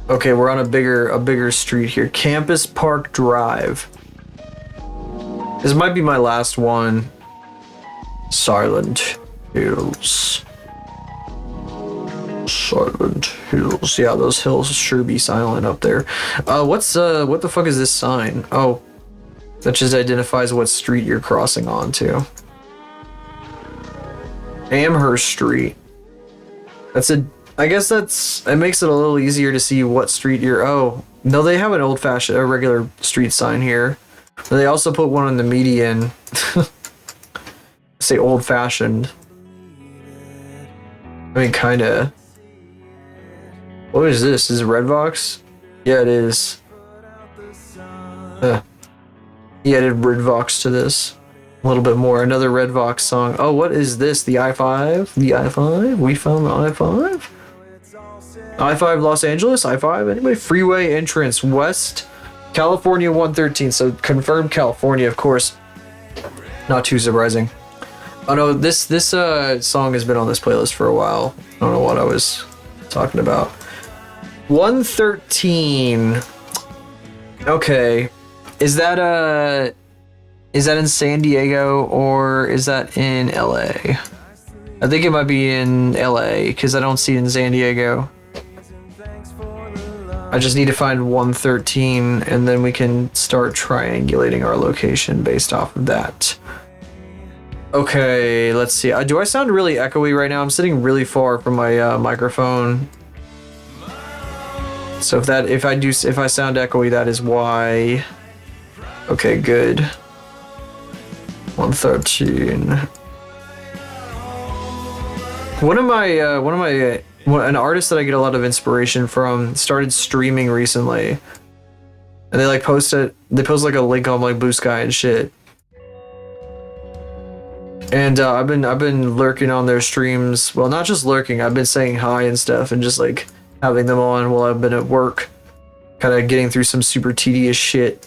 Okay, we're on a bigger street here. Campus Park Drive. This might be my last one. Silent Hills. Silent Hills. Yeah, those hills sure be silent up there. What the fuck is this sign? Oh, that just identifies what street you're crossing onto. Amherst Street. I guess it makes it a little easier to see what street you're. Oh, no, they have a regular street sign here. They also put one on the median. Say old fashioned. I mean, kinda. What is this? Is it Redvox? Yeah, it is. He added Redvox to this. A little bit more. Another Redvox song. Oh, what is this? The I-5? The I-5? We found the I-5? I-5 Los Angeles? I-5? Anybody? Freeway entrance west. California 113. So confirmed California, of course. Not too surprising. Oh no, this song has been on this playlist for a while. I don't know what I was talking about. 113. Okay. Is that in San Diego or is that in LA? I think it might be in LA because I don't see it in San Diego. I just need to find 113 and then we can start triangulating our location based off of that. Okay, let's see. Do I sound really echoey right now? I'm sitting really far from my microphone. So if I sound echoey, that is why. Okay, good. 113. An artist that I get a lot of inspiration from started streaming recently. And they like post it. They post like a link on like Blue Sky and shit. And I've been lurking on their streams. Well, not just lurking. I've been saying hi and stuff, and just like having them on while I've been at work, kind of getting through some super tedious shit.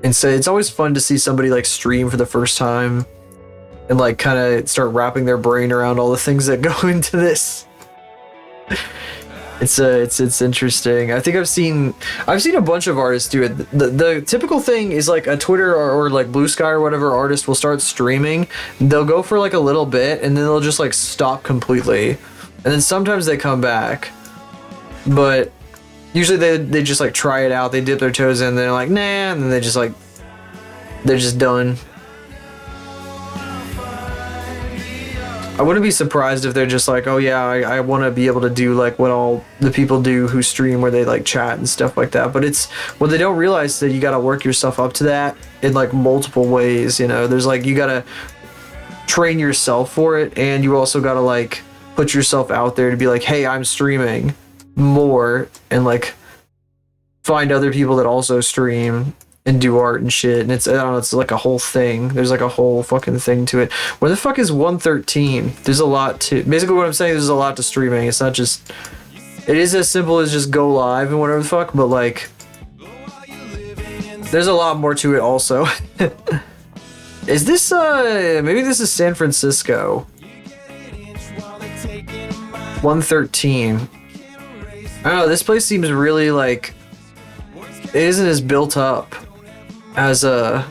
And so it's always fun to see somebody like stream for the first time, and like kind of start wrapping their brain around all the things that go into this. It's interesting. I think I've seen a bunch of artists do it. The typical thing is like a Twitter or like Blue Sky or whatever artist will start streaming. They'll go for like a little bit and then they'll just like stop completely. And then sometimes they come back. But usually they just like try it out. They dip their toes in and they're like, nah, and then they're just done. I wouldn't be surprised if they're just like, oh yeah, I want to be able to do like what all the people do who stream where they like chat and stuff like that. But it's what they don't realize is that you got to work yourself up to that in like multiple ways. You know, there's like, you got to train yourself for it, and you also got to like put yourself out there to be like, hey, I'm streaming more, and like find other people that also stream and do art and shit. And it's, I don't know, it's like a whole thing. There's like a whole fucking thing to it. Where the fuck is 113? There's a lot to, basically what I'm saying is there's a lot to streaming. It's not just, it is as simple as just go live and whatever the fuck, but like there's a lot more to it also. Is this maybe this is San Francisco? 113. I don't know, this place seems really like, it isn't as built up as LA.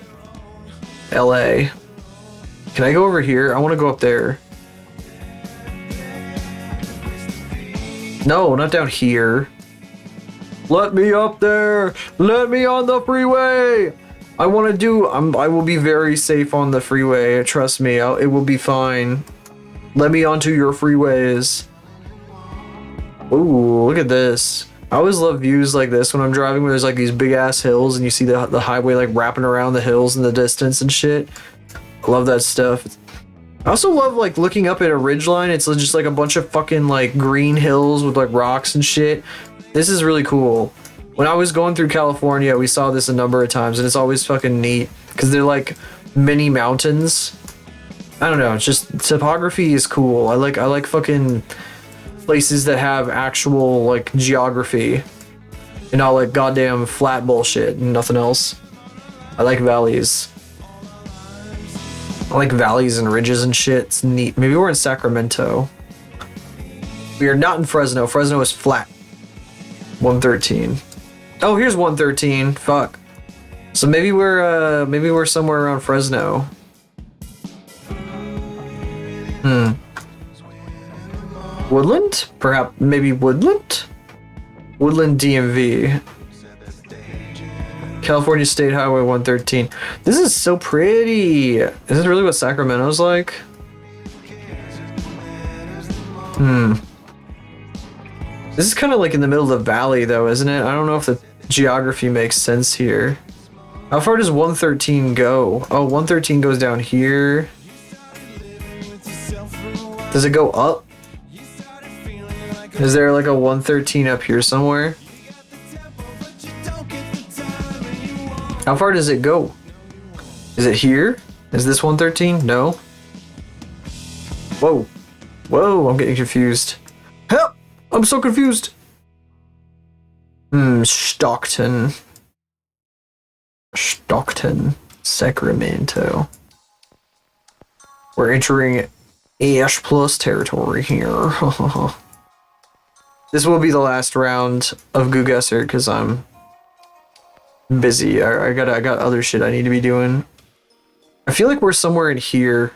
Can I go over here? I want to go up there. No, not down here. Let me up there. Let me on the freeway. I want to do, I will be very safe on the freeway. Trust me, it will be fine. Let me onto your freeways. Ooh, look at this. I always love views like this when I'm driving, where there's like these big ass hills and you see the highway like wrapping around the hills in the distance and shit. I love that stuff. I also love like looking up at a ridgeline. It's just like a bunch of fucking like green hills with like rocks and shit. This is really cool. When I was going through California, we saw this a number of times, and it's always fucking neat because they're like mini mountains. I don't know, it's just topography is cool. I like fucking places that have actual like geography and not like goddamn flat bullshit and nothing else. I like valleys. I like valleys and ridges and shit. It's neat. Maybe we're in Sacramento. We are not in Fresno. Fresno is flat. 113. Oh, here's 113. Fuck. So maybe we're somewhere around Fresno. Woodland? Perhaps, maybe Woodland? Woodland DMV. California State Highway 113. This is so pretty. Is this really what Sacramento's like? This is kind of like in the middle of the valley though, isn't it? I don't know if the geography makes sense here. How far does 113 go? Oh, 113 goes down here. Does it go up? Is there like a 113 up here somewhere? How far does it go? Is it here? Is this 113? No. Whoa. Whoa, I'm getting confused. Help! I'm so confused. Stockton. Stockton, Sacramento. We're entering AS Plus territory here. This will be the last round of Gugasser because I'm busy. I got other shit I need to be doing. I feel like we're somewhere in here.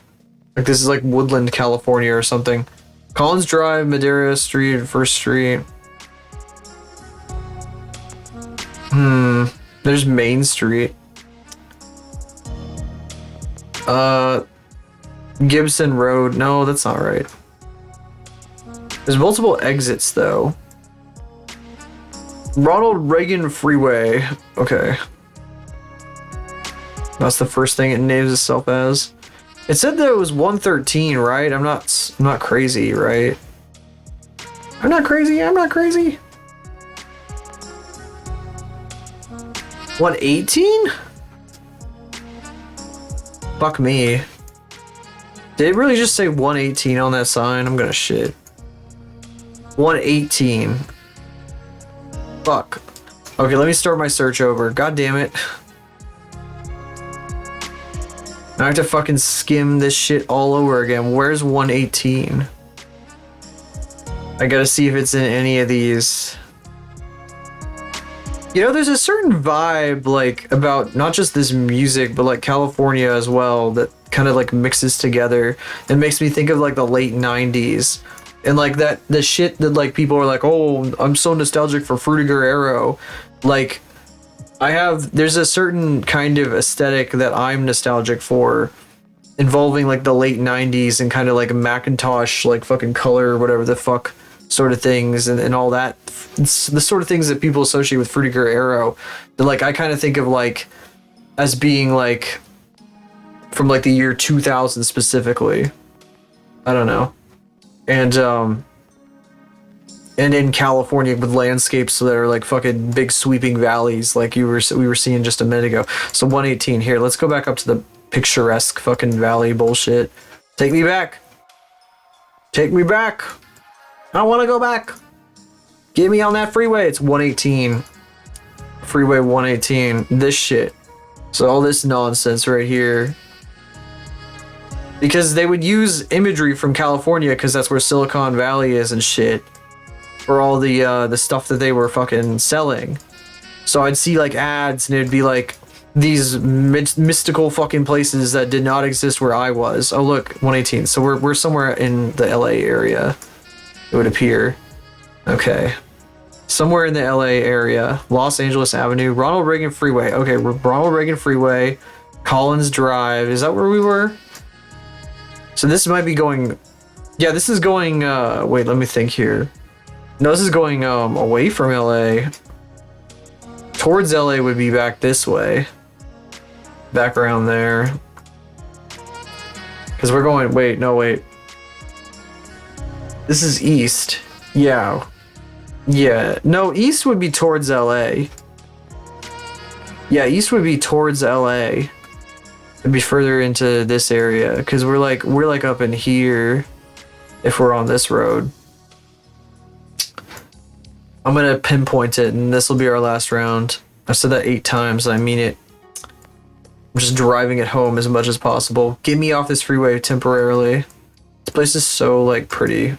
Like this is like Woodland, California or something. Collins Drive, Madera Street, First Street. There's Main Street. Gibson Road. No, that's not right. There's multiple exits though. Ronald Reagan Freeway. Okay. That's the first thing it names itself as. It said that it was 113, right? I'm not crazy, right? I'm not crazy. 118? Fuck me. Did it really just say 118 on that sign? I'm gonna shit. 118. Fuck. Okay, let me start my search over. God damn it. I have to fucking skim this shit all over again. Where's 118? I gotta see if it's in any of these. You know, there's a certain vibe, like, about not just this music, but like California as well, that kind of like mixes together and makes me think of like the late 90s. And like that, the shit that like people are like, oh, I'm so nostalgic for Fruity Guerrero. Like, there's a certain kind of aesthetic that I'm nostalgic for, involving like the late 90s and kind of like Macintosh, like fucking color or whatever the fuck sort of things and all that. It's the sort of things that people associate with Fruity Guerrero that like I kind of think of like as being like from like the year 2000 specifically. I don't know. And in California with landscapes that are like fucking big sweeping valleys like we were seeing just a minute ago. So 118 here. Let's go back up to the picturesque fucking valley bullshit. Take me back. Take me back. I want to go back. Get me on that freeway. It's 118. Freeway 118. This shit. So all this nonsense right here. Because they would use imagery from California because that's where Silicon Valley is and shit. For all the stuff that they were fucking selling. So I'd see like ads and it'd be like these mystical fucking places that did not exist where I was. Oh look, 118. So we're somewhere in the LA area. It would appear. Okay. Somewhere in the LA area. Los Angeles Avenue. Ronald Reagan Freeway. Okay, Ronald Reagan Freeway. Collins Drive. Is that where we were? So this might be going... Yeah, this is going... wait, let me think here. No, this is going away from LA. Towards LA would be back this way. Back around there. Because we're going... Wait, no, wait. This is east. Yeah. Yeah. No, east would be towards LA. Yeah, east would be towards LA. It'd be further into this area. Because we're like up in here. If we're on this road. I'm gonna pinpoint it, and this will be our last round. I've said that 8 times, and I mean it. I'm just driving it home as much as possible. Get me off this freeway temporarily. This place is so, like, pretty.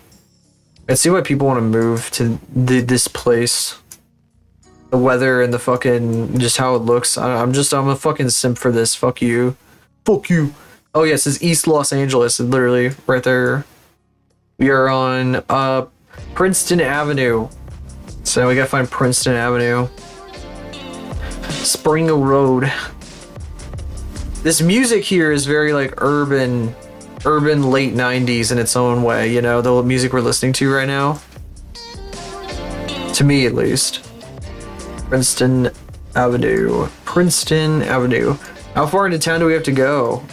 I see why people want to move to this place. The weather and the fucking... just how it looks. I'm a fucking simp for this. Fuck you. Fuck you. Oh, yeah, it says East Los Angeles. Literally, right there. We are on, Princeton Avenue. So we gotta find Princeton Avenue. Spring Road. This music here is very like urban late 90s in its own way, you know, the music we're listening to right now. To me at least. Princeton Avenue. Princeton Avenue. How far into town do we have to go?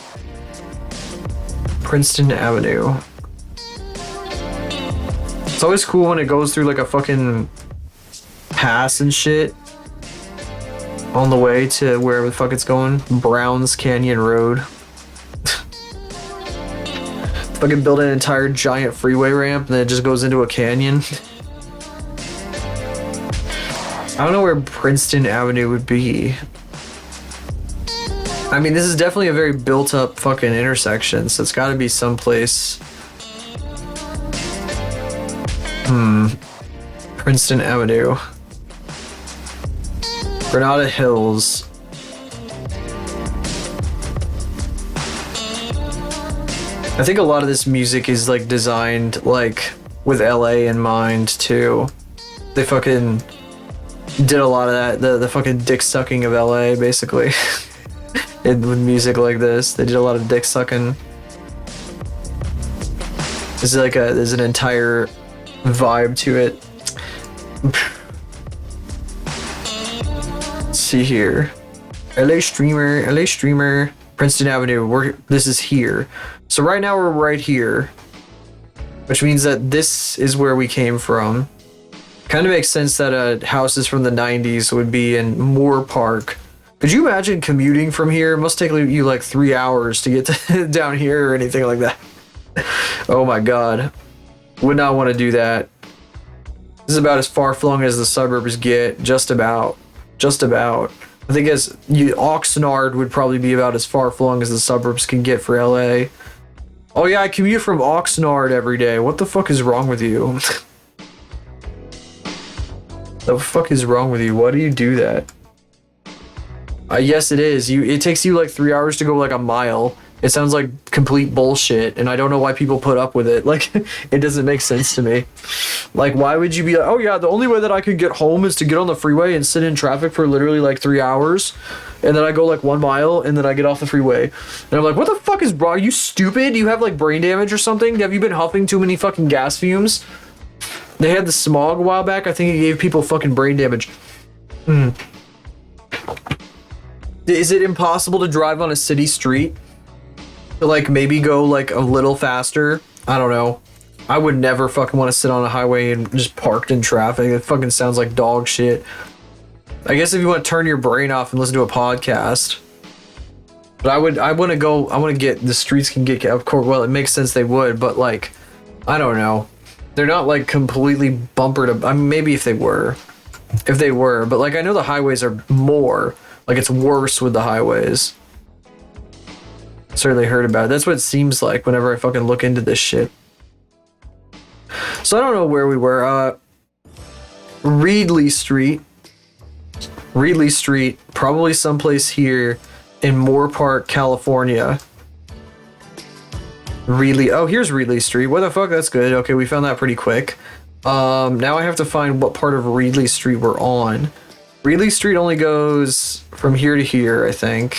Princeton Avenue. It's always cool when it goes through like a fucking pass and shit on the way to wherever the fuck it's going. Browns Canyon Road. Fucking build an entire giant freeway ramp and then it just goes into a canyon. I don't know where Princeton Avenue would be. I mean, this is definitely a very built up fucking intersection, so it's gotta be someplace. Princeton Avenue. Granada Hills. I think a lot of this music is like designed like with LA in mind too. They fucking did a lot of that, the fucking dick sucking of LA basically. With music like this, they did a lot of dick sucking. There's an entire vibe to it. Let's see here. LA Streamer, Princeton Avenue. This is here. So right now we're right here, which means that this is where we came from. Kind of makes sense that houses from the 90s would be in Moore Park, Could you imagine commuting from here? It must take you like 3 hours to get to down here or anything like that. Oh my god. Would not want to do that. This is about as far flung as the suburbs get. Just about. Just about. I think Oxnard would probably be about as far flung as the suburbs can get for LA. Oh yeah, I commute from Oxnard every day. What the fuck is wrong with you? The fuck is wrong with you? Why do you do that? Yes, it is. It takes you like 3 hours to go like a mile. It sounds like complete bullshit, and I don't know why people put up with it. Like, it doesn't make sense to me. Like, why would you be like, oh yeah, the only way that I could get home is to get on the freeway and sit in traffic for literally like 3 hours, and then I go like 1 mile, and then I get off the freeway. And I'm like, what the fuck is wrong? Are you stupid? Do you have like brain damage or something? Have you been huffing too many fucking gas fumes? They had the smog a while back. I think it gave people fucking brain damage. Is it impossible to drive on a city street? To like maybe go like a little faster? I don't know. I would never fucking want to sit on a highway and just parked in traffic. It fucking sounds like dog shit. I guess if you want to turn your brain off and listen to a podcast. But I want to get, the streets can get, of course, well, it makes sense they would, but like, I don't know. They're not like completely bumper to, I mean, maybe if they were, but like, I know the highways are more, like it's worse with the highways. Certainly heard about it. That's what it seems like whenever I fucking look into this shit. So I don't know where we were. Reedley Street, probably someplace here in Moore Park, California. Oh, here's Reedley Street. What the fuck? That's good. Okay, we found that pretty quick. Now I have to find what part of Reedley Street we're on. Reedley Street only goes from here to here, I think.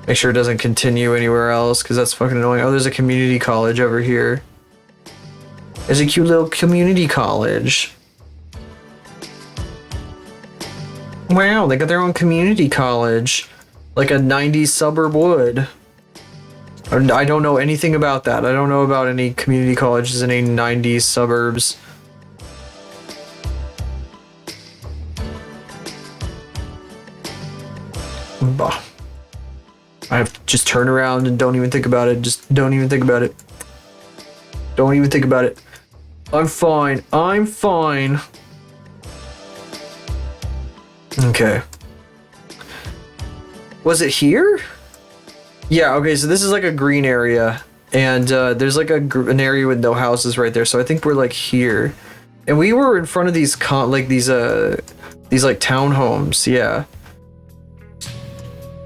Make sure it doesn't continue anywhere else, because that's fucking annoying. Oh, there's a community college over here. There's a cute little community college. Wow, they got their own community college. Like a 90s suburb would. I don't know anything about that. I don't know about any community colleges in any 90s suburbs. Bah. I have to just turn around and don't even think about it. Just don't even think about it. Don't even think about it. I'm fine. I'm fine. Okay. Was it here? Yeah, okay, so this is like a green area. And there's like an area with no houses right there. So I think we're like here. And we were in front of these these like townhomes, yeah.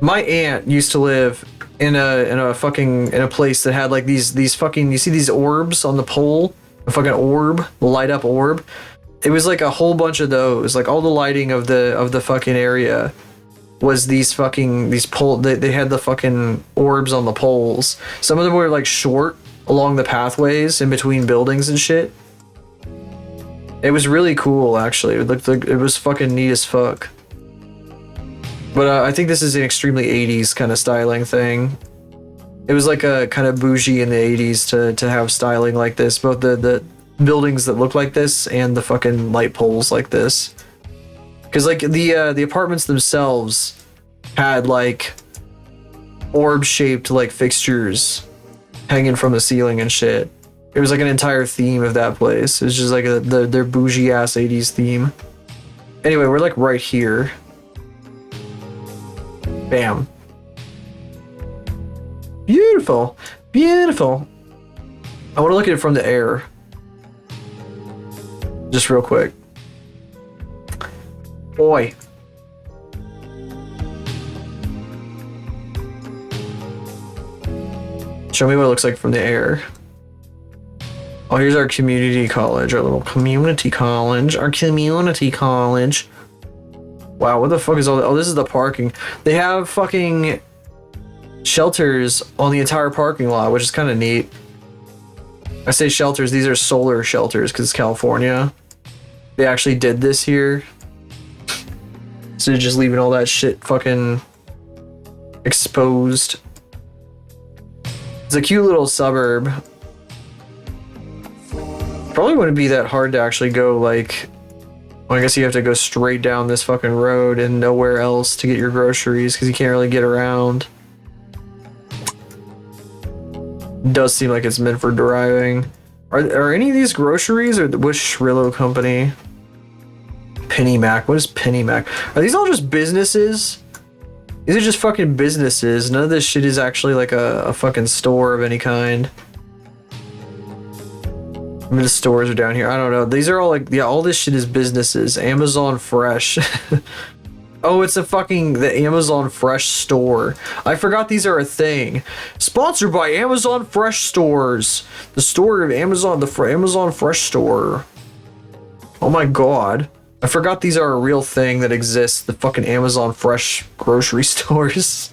My aunt used to live in a place that had like these fucking, you see these orbs on the pole? A fucking orb, light up orb. It was like a whole bunch of those, like all the lighting of the fucking area was these pole, they had the fucking orbs on the poles. Some of them were like short along the pathways in between buildings and shit. It was really cool, actually. It looked like it was fucking neat as fuck. But I think this is an extremely 80s kind of styling thing. It was like a kind of bougie in the 80s to have styling like this. Both the buildings that look like this and the fucking light poles like this. Because like the apartments themselves had like orb-shaped like fixtures hanging from the ceiling and shit. It was like an entire theme of that place. It was just like their bougie ass 80s theme. Anyway, we're like right here. Bam. Beautiful. Beautiful. I want to look at it from the air. Just real quick. Boy. Show me what it looks like from the air. Oh, here's our community college. Our little community college. Our community college. Wow, what the fuck is all that? Oh, this is the parking. They have fucking shelters on the entire parking lot, which is kind of neat. I say shelters, these are solar shelters because it's California. They actually did this here. So just leaving all that shit fucking exposed. It's a cute little suburb. Probably wouldn't be that hard to actually go like Well, I guess you have to go straight down this fucking road and nowhere else to get your groceries because you can't really get around. Does seem like it's meant for driving. Are any of these groceries or which Shrillo company? Penny Mac. What is Penny Mac? Are these all just businesses? These are just fucking businesses. None of this shit is actually like a fucking store of any kind. I mean, the stores are down here. I don't know. These are all like, yeah, all this shit is businesses. Amazon Fresh. Oh, it's the Amazon Fresh store. I forgot these are a thing. Sponsored by Amazon Fresh Stores. The store of Amazon, Amazon Fresh Store. Oh my god. I forgot these are a real thing that exists. The fucking Amazon Fresh grocery stores.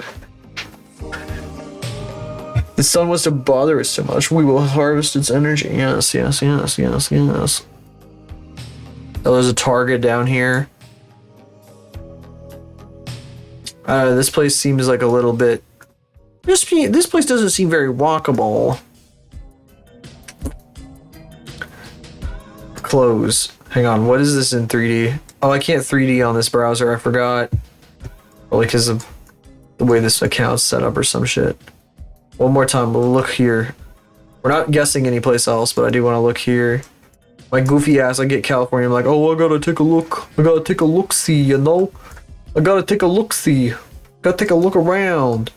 The sun wants to bother us so much. We will harvest its energy. Yes, yes, yes, yes, yes. Oh, there's a Target down here. This place seems like a little bit... This place doesn't seem very walkable. Close. Hang on, what is this in 3D? Oh, I can't 3D on this browser, I forgot. Probably because of the way this account's set up or some shit. One more time, we'll look here. We're not guessing any place else, but I do want to look here. My goofy ass, I get California, I'm like, oh, I gotta take a look. I gotta take a look-see, you know? I gotta take a look-see. Gotta take a look around.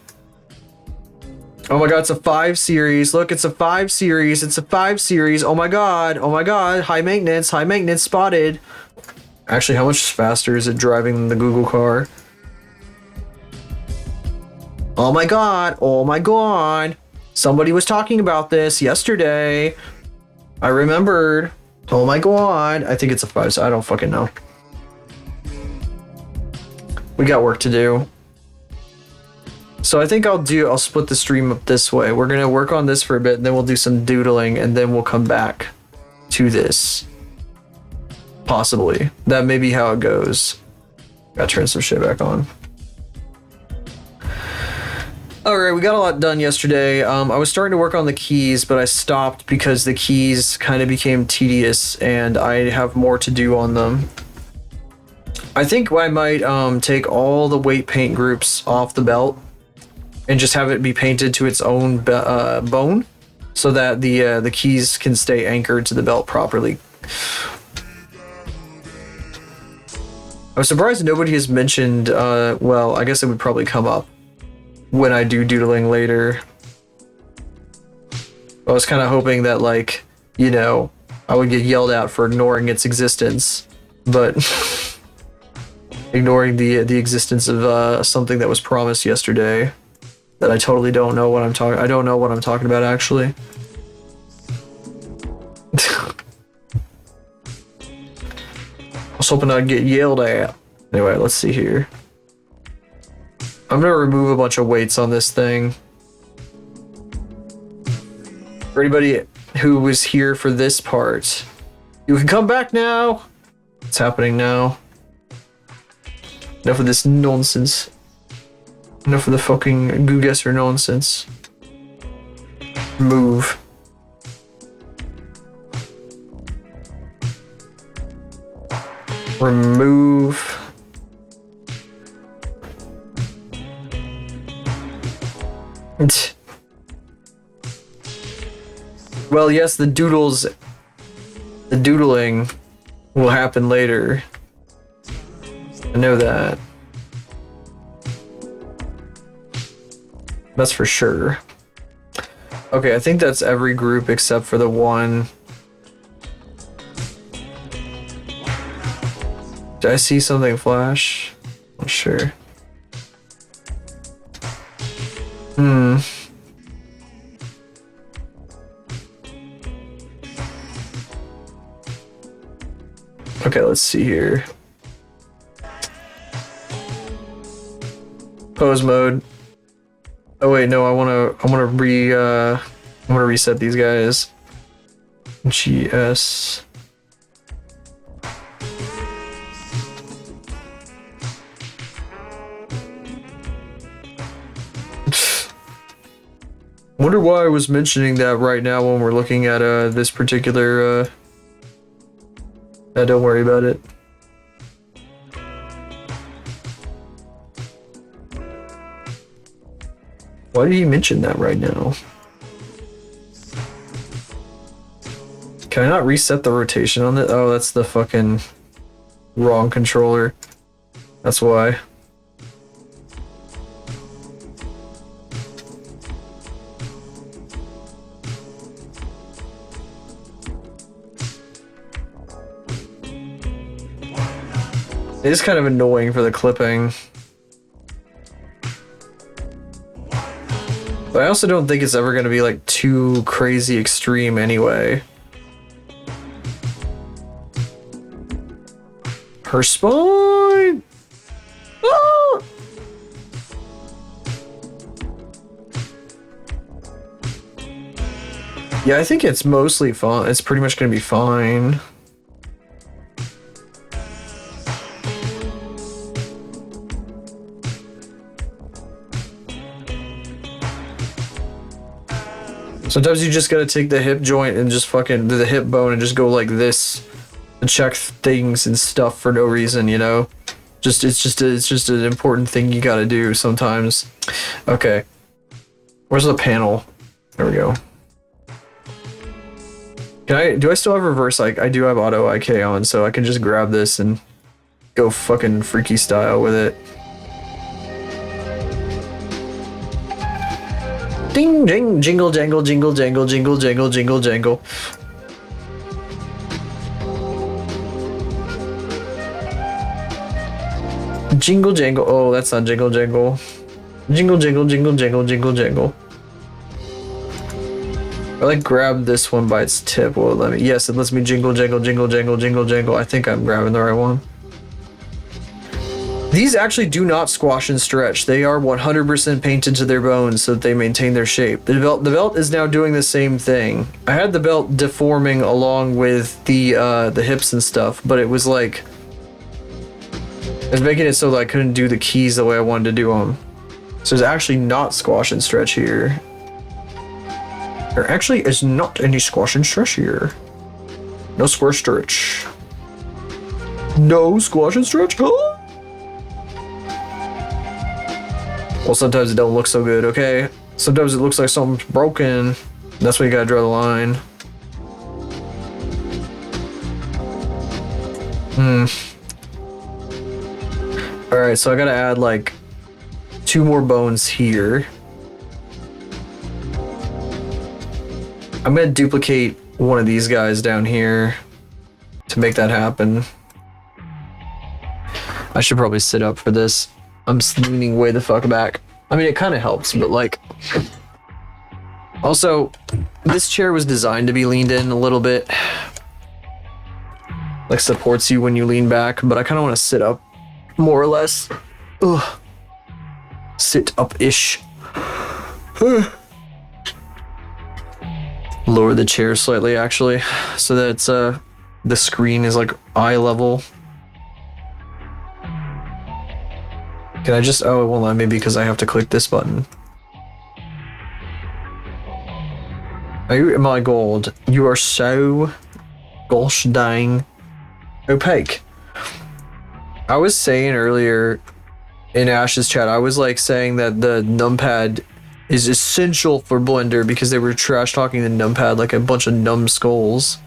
Oh my god, it's a 5 series. Look, it's a 5 series. It's a 5 series. Oh my god. Oh my god. High maintenance. High maintenance spotted. Actually, how much faster is it driving than the Google car? Oh my god. Oh my god. Somebody was talking about this yesterday. I remembered. Oh my god. I think it's a 5. So I don't fucking know. We got work to do. So I think I'll split the stream up this way. We're gonna work on this for a bit, and then we'll do some doodling, and then we'll come back to this. Possibly. That may be how it goes. Gotta turn some shit back on. Alright, we got a lot done yesterday. I was starting to work on the keys, but I stopped because the keys kind of became tedious, and I have more to do on them. I think I might take all the weight paint groups off the belt and just have it be painted to its own bone so that the keys can stay anchored to the belt properly. I was surprised nobody has mentioned, well, I guess it would probably come up when I do doodling later. I was kind of hoping that, like, you know, I would get yelled at for ignoring its existence, but ignoring the existence of something that was promised yesterday that I totally don't know what I'm talking. I don't know what I'm talking about, actually. I was hoping I'd get yelled at. Anyway, let's see here. I'm gonna remove a bunch of weights on this thing. For anybody who was here for this part, you can come back now. It's happening now. Enough of this nonsense. Enough of the fucking GooGuessr nonsense. Move. Remove. Well, yes, the doodling will happen later. I know that. That's for sure. Okay, I think that's every group except for the one. Did I see something flash? I'm sure. Okay, let's see here. Pose mode. Oh wait, no, I wanna reset these guys. GS. Wonder why I was mentioning that right now when we're looking at this particular don't worry about it. Why did he mention that right now? Can I not reset the rotation on it? Oh, that's the fucking wrong controller. That's why. It is kind of annoying for the clipping. But I also don't think it's ever going to be like too crazy extreme anyway. Her spine! Ah! Yeah, I think it's mostly fine. It's pretty much going to be fine. Sometimes you just gotta take the hip joint and just fucking the hip bone and just go like this to check things and stuff for no reason, you know? It's just an important thing you gotta do sometimes. Okay. Where's the panel? There we go. Do I still have reverse? Like, I do have auto IK on, so I can just grab this and go fucking freaky style with it. Ding ding, jingle jangle, jingle jangle, jingle jangle, jingle jangle. Jingle jangle. Oh, that's not jingle jangle. Jingle jangle, jingle jangle, jingle jangle. I like grab this one by its tip. Well, let me. Yes, it lets me jingle jangle, jingle jangle, jingle jangle. I think I'm grabbing the right one. These actually do not squash and stretch. They are 100% painted to their bones so that they maintain their shape. The belt is now doing the same thing. I had the belt deforming along with the hips and stuff, but it was like, it was making it so that I couldn't do the keys the way I wanted to do them. So there's actually not squash and stretch here. There actually is not any squash and stretch here. No squash stretch. No squash and stretch. Oh! Well, sometimes it don't look so good, okay? Sometimes it looks like something's broken. That's when you gotta draw the line. Alright, so I gotta add like 2 more bones here. I'm gonna duplicate one of these guys down here to make that happen. I should probably sit up for this. I'm leaning way the fuck back. I mean, it kind of helps, but like... Also, this chair was designed to be leaned in a little bit. Like, supports you when you lean back, but I kind of want to sit up, more or less. Ugh. Sit up-ish. Lower the chair slightly, actually, so that it's, the screen is like eye level. Can I just, oh, it won't let me because I have to click this button. Oh my god, you are so gosh dang opaque. I was saying earlier in Ash's chat, I was like saying that the numpad is essential for Blender because they were trash talking the numpad like a bunch of numbskulls.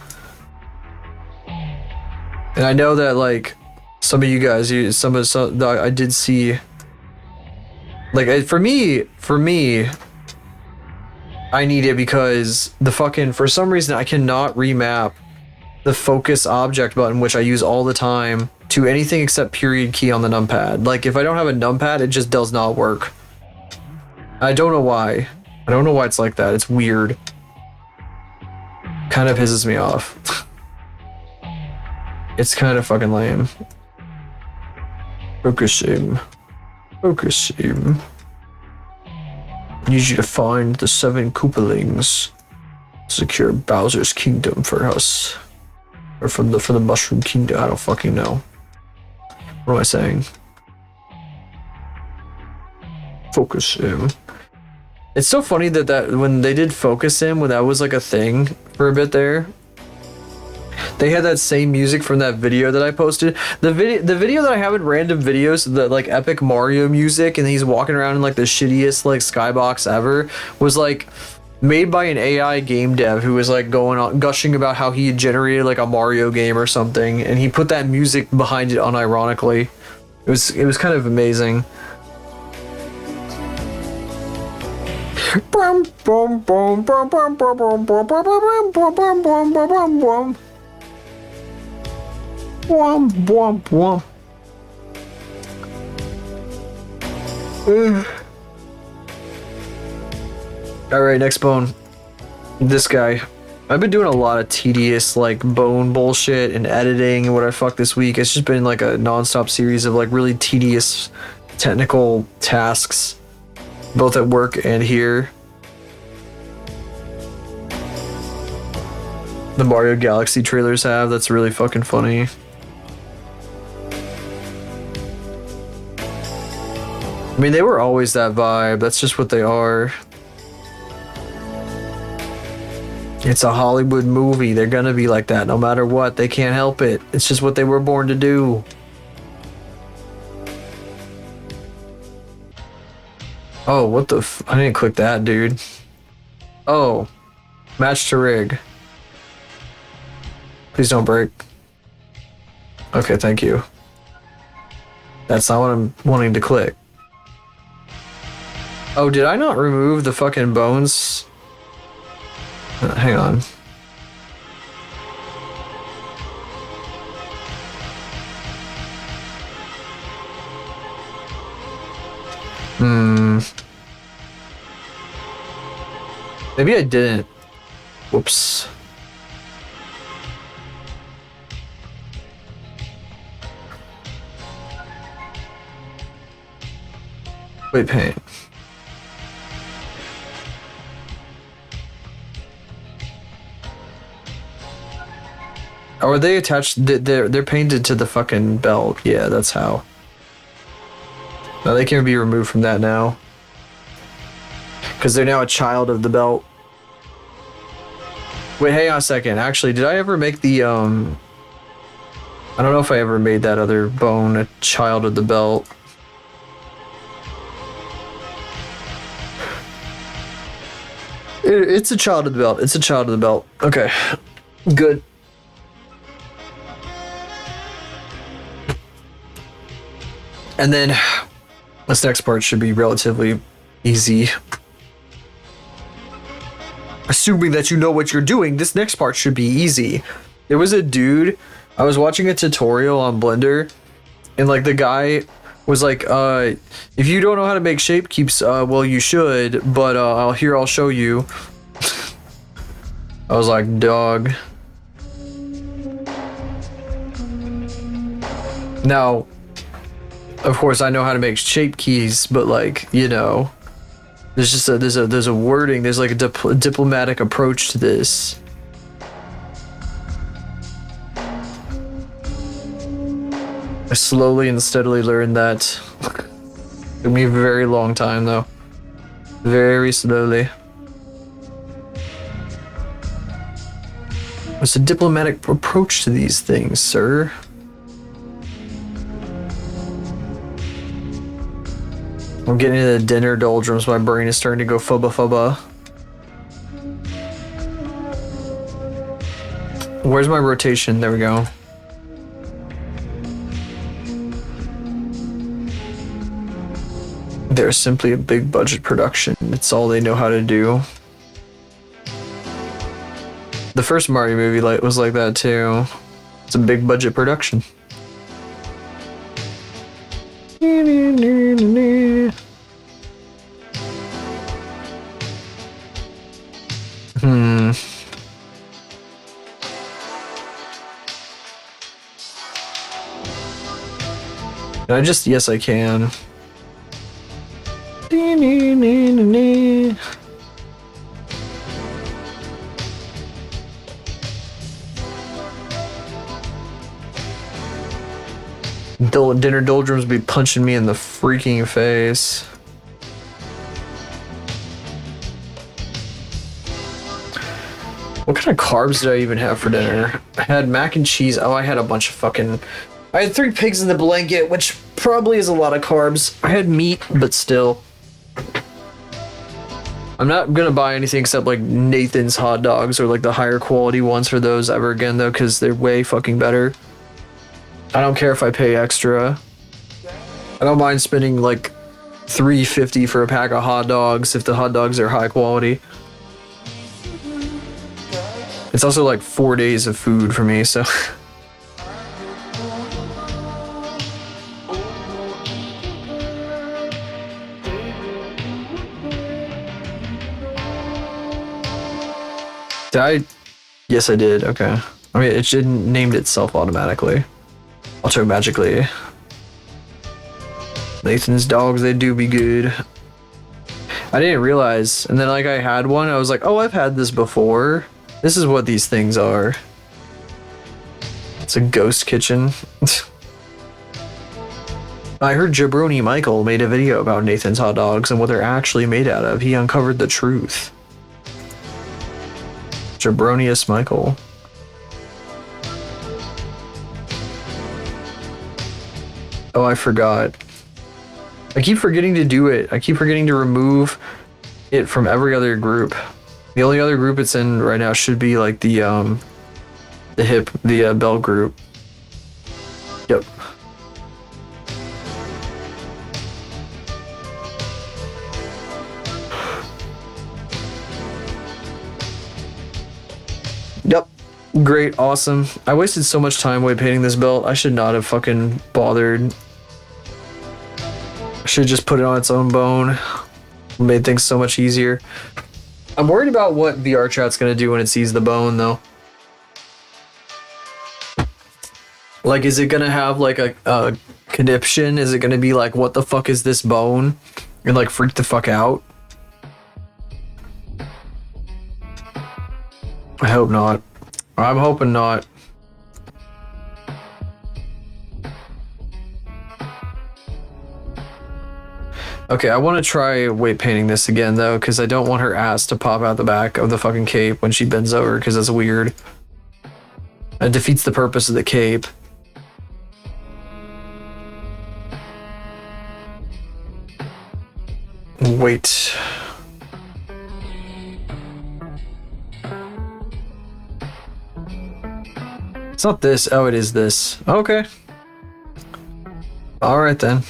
And I know that like some of you guys, I did see, like, for me, I need it because the fucking, for some reason, I cannot remap the focus object button, which I use all the time, to anything except period key on the numpad. Like, if I don't have a numpad, it just does not work. I don't know why. I don't know why it's like that. It's weird. Kind of pisses me off. It's kind of fucking lame. Focusing. Focusing. Need you to find the 7 Koopalings. Secure Bowser's kingdom for us. Or for the Mushroom Kingdom. I don't fucking know. What am I saying? Focus him. It's so funny that when they did focus him, when that was like a thing for a bit there, They had that same music from that video that I posted. The video that I have in random videos, the like epic Mario music, and he's walking around in like the shittiest like skybox ever, was like made by an AI game dev who was like going on gushing about how he had generated like a Mario game or something, and he put that music behind it unironically. It was kind of amazing. Alright, next bone. This guy. I've been doing a lot of tedious like bone bullshit and editing and what I fucked this week. It's just been like a non-stop series of like really tedious technical tasks, both at work and here. The Mario Galaxy trailers have, that's really fucking funny. I mean, they were always that vibe. That's just what they are. It's a Hollywood movie. They're gonna be like that no matter what. They can't help it. It's just what they were born to do. Oh, what the f- I didn't click that, dude. Oh. Match to rig. Please don't break. Okay, thank you. That's not what I'm wanting to click. Oh, did I not remove the fucking bones? Hang on. Maybe I didn't. Whoops. Wait, paint. Oh, are they attached? They're painted to the fucking belt. Yeah, that's how. No, they can be removed from that now. Because they're now a child of the belt. Wait, hang on a second. Actually, did I ever make the, I don't know if I ever made that other bone a child of the belt. It's a child of the belt. It's a child of the belt. Okay. Good. And then this next part should be relatively easy. Assuming that you know what you're doing, this next part should be easy. There was a dude, I was watching a tutorial on Blender, and like the guy was like, if you don't know how to make shape keeps, well you should, but I'll show you. I was like, dog. Now, of course I know how to make shape keys, but like, you know, there's just there's a wording, there's like a diplomatic approach to this. I slowly and steadily learned that. It took me a very long time though. Very slowly. What's a diplomatic approach to these things, sir? I'm getting into the dinner doldrums. My brain is starting to go fubba fubba. Where's my rotation? There we go. They're simply a big budget production. It's all they know how to do. The first Mario movie was like that too. It's a big budget production. Can I just, yes I can. Dinner doldrums be punching me in the freaking face. What kind of carbs did I even have for dinner? I had mac and cheese. Oh, I had a bunch of fucking... I had 3 pigs in the blanket, which probably is a lot of carbs. I had meat, but still. I'm not gonna buy anything except like Nathan's hot dogs or like the higher quality ones for those ever again though, because they're way fucking better. I don't care if I pay extra. I don't mind spending like $3.50 for a pack of hot dogs if the hot dogs are high quality. It's also like 4 days of food for me, so... Did I? Yes, I did. Okay. I mean, it didn't named itself automatically. Automagically. Nathan's dogs, they do be good. I didn't realize, and then like I had one, I was like, oh, I've had this before. This is what these things are. It's a ghost kitchen. I heard Jabroni Michael made a video about Nathan's hot dogs and what they're actually made out of. He uncovered the truth. Jabronius Michael. Oh, I forgot. I keep forgetting to do it. I keep forgetting to remove it from every other group. The only other group it's in right now should be like the Bell group. Yep. Yep. Great, awesome. I wasted so much time weight painting this belt. I should not have fucking bothered. I should just put it on its own bone. Made things so much easier. I'm worried about what VR chat's gonna do when it sees the bone though. Like, is it gonna have like a conniption? Is it gonna be like, what the fuck is this bone? And like freak the fuck out? I hope not. I'm hoping not. Okay, I want to try weight painting this again though, because I don't want her ass to pop out the back of the fucking cape when she bends over, because that's weird. It defeats the purpose of the cape. Wait. It's not this. Oh, it is this. Okay. All right then.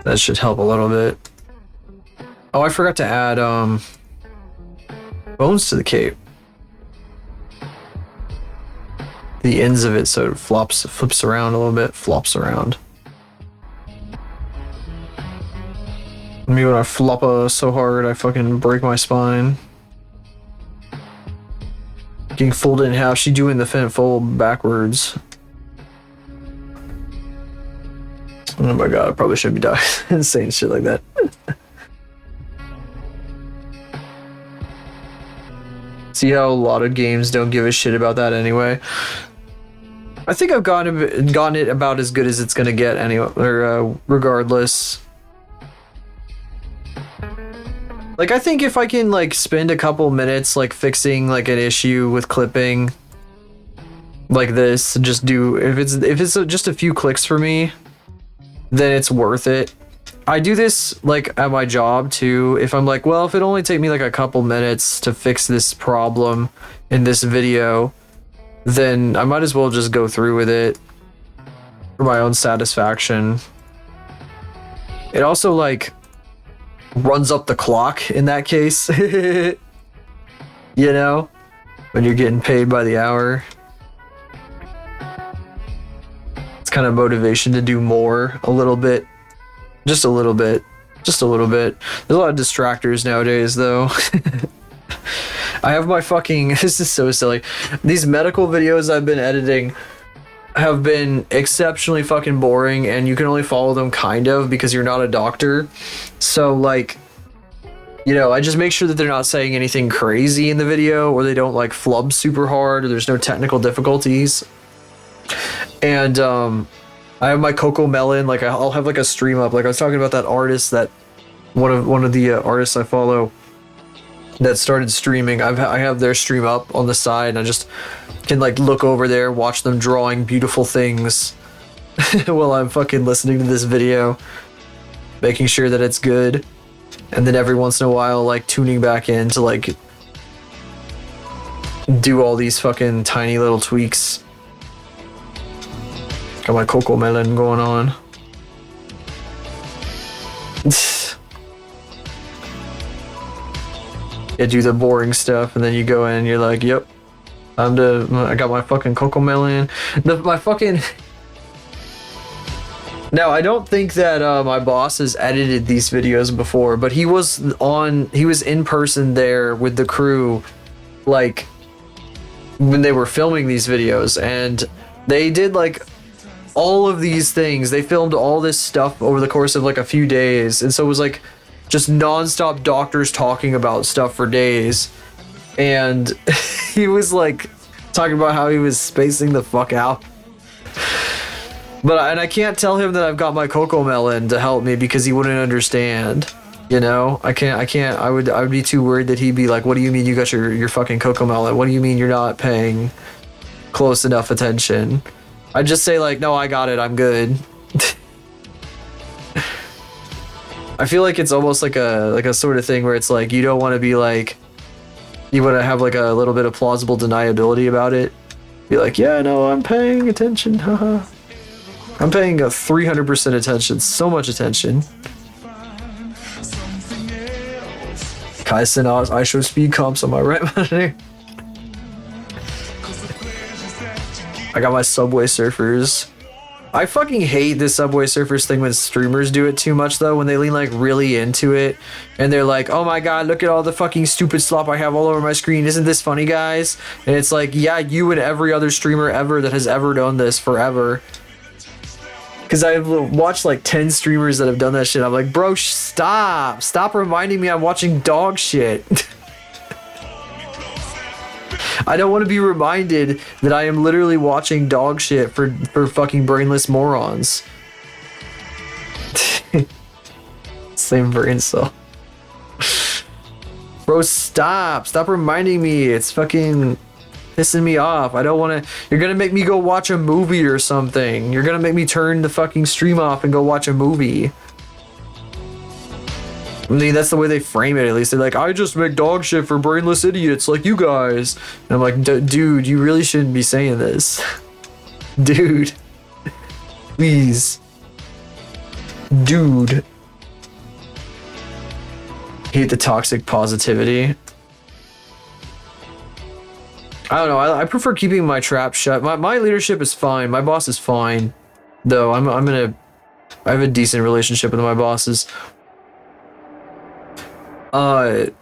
That should help a little bit. Oh, I forgot to add bones to the cape. The ends of it so it flips around a little bit, flops around. Me when I flop so hard I fucking break my spine. Getting folded in half, she doing the fin fold backwards. Oh my god, I probably shouldn't be saying shit like that. See how a lot of games don't give a shit about that anyway? I think I've gotten it about as good as it's gonna get anyway, or regardless. Like, I think if I can like spend a couple minutes like fixing like an issue with clipping like this, just do if it's just a few clicks for me, then it's worth it. I do this like at my job too. If I'm like, well, if it only take me like a couple minutes to fix this problem in this video, then I might as well just go through with it for my own satisfaction. It also like runs up the clock in that case. You know, when you're getting paid by the hour. It's kind of motivation to do more a little bit. Just a little bit. Just a little bit. There's a lot of distractors nowadays though. I have my fucking, this is so silly. These medical videos I've been editing have been exceptionally fucking boring, and you can only follow them kind of because you're not a doctor. So like, you know, I just make sure that they're not saying anything crazy in the video, or they don't like flub super hard, or there's no technical difficulties. And I have my Coco Melon. Like I'll have like a stream up. Like I was talking about that artist that one of the artists I follow that started streaming. I have their stream up on the side, and I just can like look over there, watch them drawing beautiful things while I'm fucking listening to this video, making sure that it's good, and then every once in a while like tuning back in to like do all these fucking tiny little tweaks. Got my Coco Melon going on. You do the boring stuff, and then you go in and you're like, yep, I got my fucking Coco Melon. My fucking... Now, I don't think that my boss has edited these videos before, but he was in person there with the crew, like, when they were filming these videos, and they did, like, all of these things. They filmed all this stuff over the course of, like, a few days, and so it was, like, just non-stop doctors talking about stuff for days, and he was like talking about how he was spacing the fuck out. And I can't tell him that I've got my Coco Melon to help me because he wouldn't understand. You know, I can't. I would be too worried that he'd be like, "What do you mean you got your fucking Coco Melon? What do you mean you're not paying close enough attention?" I'd just say like, "No, I got it. I'm good." I feel like it's almost like a sort of thing where it's like you don't want to be like, you want to have like a little bit of plausible deniability about it. Be like, yeah, no, I'm paying attention. Haha. I'm paying a 300% attention. So much attention. Kaisen, I show speed comps on my right monitor. I got my Subway Surfers. I fucking hate this Subway Surfers thing when streamers do it too much though, when they lean like really into it and they're like, oh my god, look at all the fucking stupid slop I have all over my screen, isn't this funny, guys? And it's like, yeah, you and every other streamer ever that has ever done this forever. Because I've watched like 10 streamers that have done that shit. I'm like, bro, stop reminding me I'm watching dog shit. I don't want to be reminded that I am literally watching dog shit for fucking brainless morons. Same brain cell. Bro, stop reminding me. It's fucking pissing me off. I don't want to. You're gonna make me go watch a movie or something. You're gonna make me turn the fucking stream off and go watch a movie. I mean, that's the way they frame it, at least. They're like, I just make dog shit for brainless idiots like you guys. And I'm like, dude, you really shouldn't be saying this. Dude. Please. Dude. Hate the toxic positivity. I don't know, I prefer keeping my trap shut. My leadership is fine. My boss is fine. Though, I have a decent relationship with my bosses. The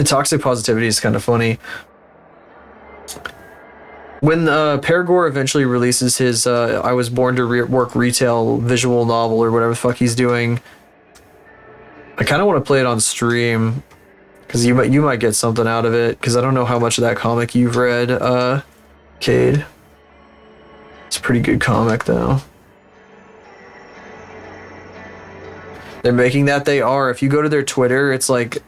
toxic positivity is kind of funny. When Paragore eventually releases his I Was Born to Work Retail visual novel or whatever the fuck he's doing, I kind of want to play it on stream because you might get something out of it, because I don't know how much of that comic you've read, Cade. It's a pretty good comic though. They're making that. They are. If you go to their Twitter, it's like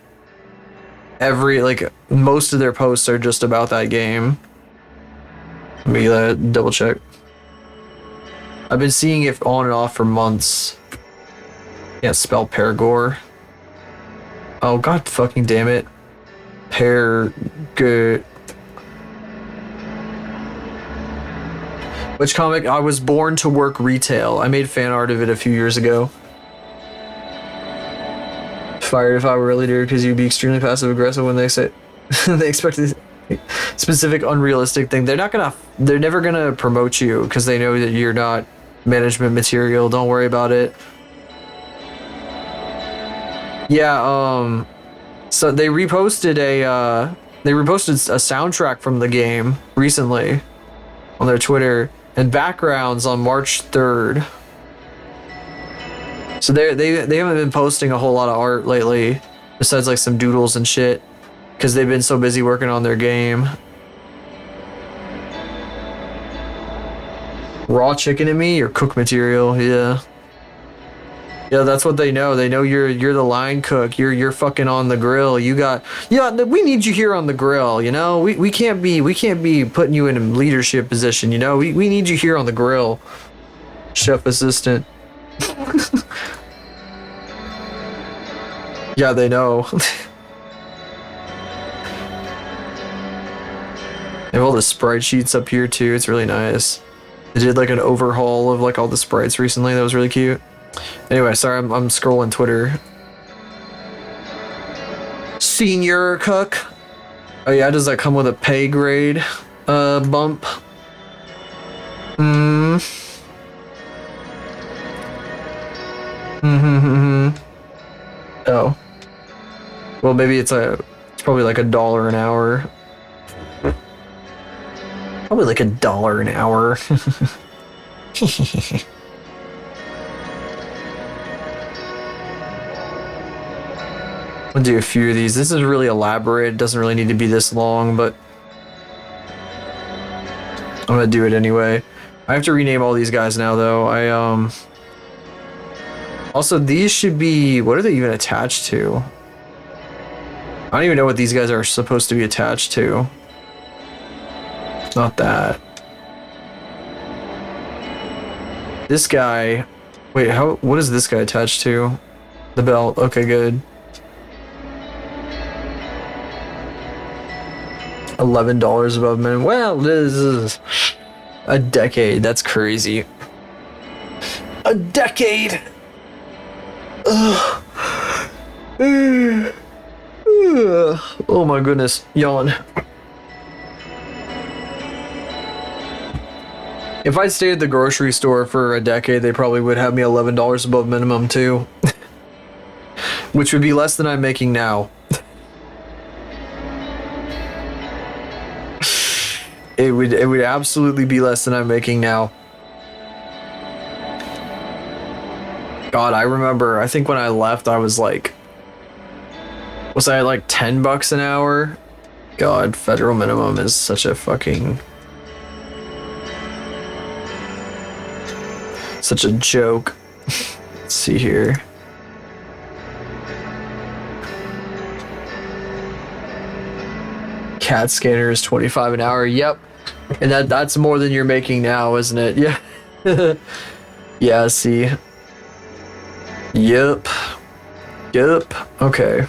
most of their posts are just about that game. Let me double check. I've been seeing it on and off for months. Can't spell Paragore. Oh god fucking damn it. Good. Which comic? I Was Born to Work Retail. I made fan art of it a few years ago. Fired if I were a leader, because you'd be extremely passive aggressive when they say they expect a specific unrealistic thing. They're never gonna promote you because they know that you're not management material. Don't worry about it. Yeah, so they reposted a soundtrack from the game recently on their Twitter, and backgrounds on March 3rd. So they haven't been posting a whole lot of art lately, besides like some doodles and shit, because they've been so busy working on their game. Raw chicken at me or cook material? Yeah. Yeah, that's what they know. They know you're the line cook. You're fucking on the grill. You got we need you here on the grill, you know? We can't be putting you in a leadership position, you know? We need you here on the grill. Chef assistant. Yeah, they know. They have all the sprite sheets up here too. It's really nice. They did like an overhaul of like all the sprites recently. That was really cute. Anyway, sorry, I'm scrolling Twitter. Senior cook. Oh yeah, does that come with a pay grade bump? Oh. Well, maybe it's probably like $1 an hour. Probably like $1 an hour. I'll do a few of these. This is really elaborate. It doesn't really need to be this long, but I'm gonna do it anyway. I have to rename all these guys now, though. Also, these should be... What are they even attached to? I don't even know what these guys are supposed to be attached to. It's not that. This guy... Wait, what is this guy attached to? The belt. Okay, good. $11 above minimum. Well, this is a decade. That's crazy. A decade. Ugh. Oh my goodness. Yawn. If I stayed at the grocery store for a decade, they probably would have me $11 above minimum too. Which would be less than I'm making now. It would absolutely be less than I'm making now. God, I remember, I think when I left, I was like, was I like $10 an hour? God, federal minimum is such a fucking, such a joke. Let's see here. CAT scanner is $25 an hour. Yep. And that's more than you're making now, isn't it? Yeah. Yeah, see. Yep. Okay.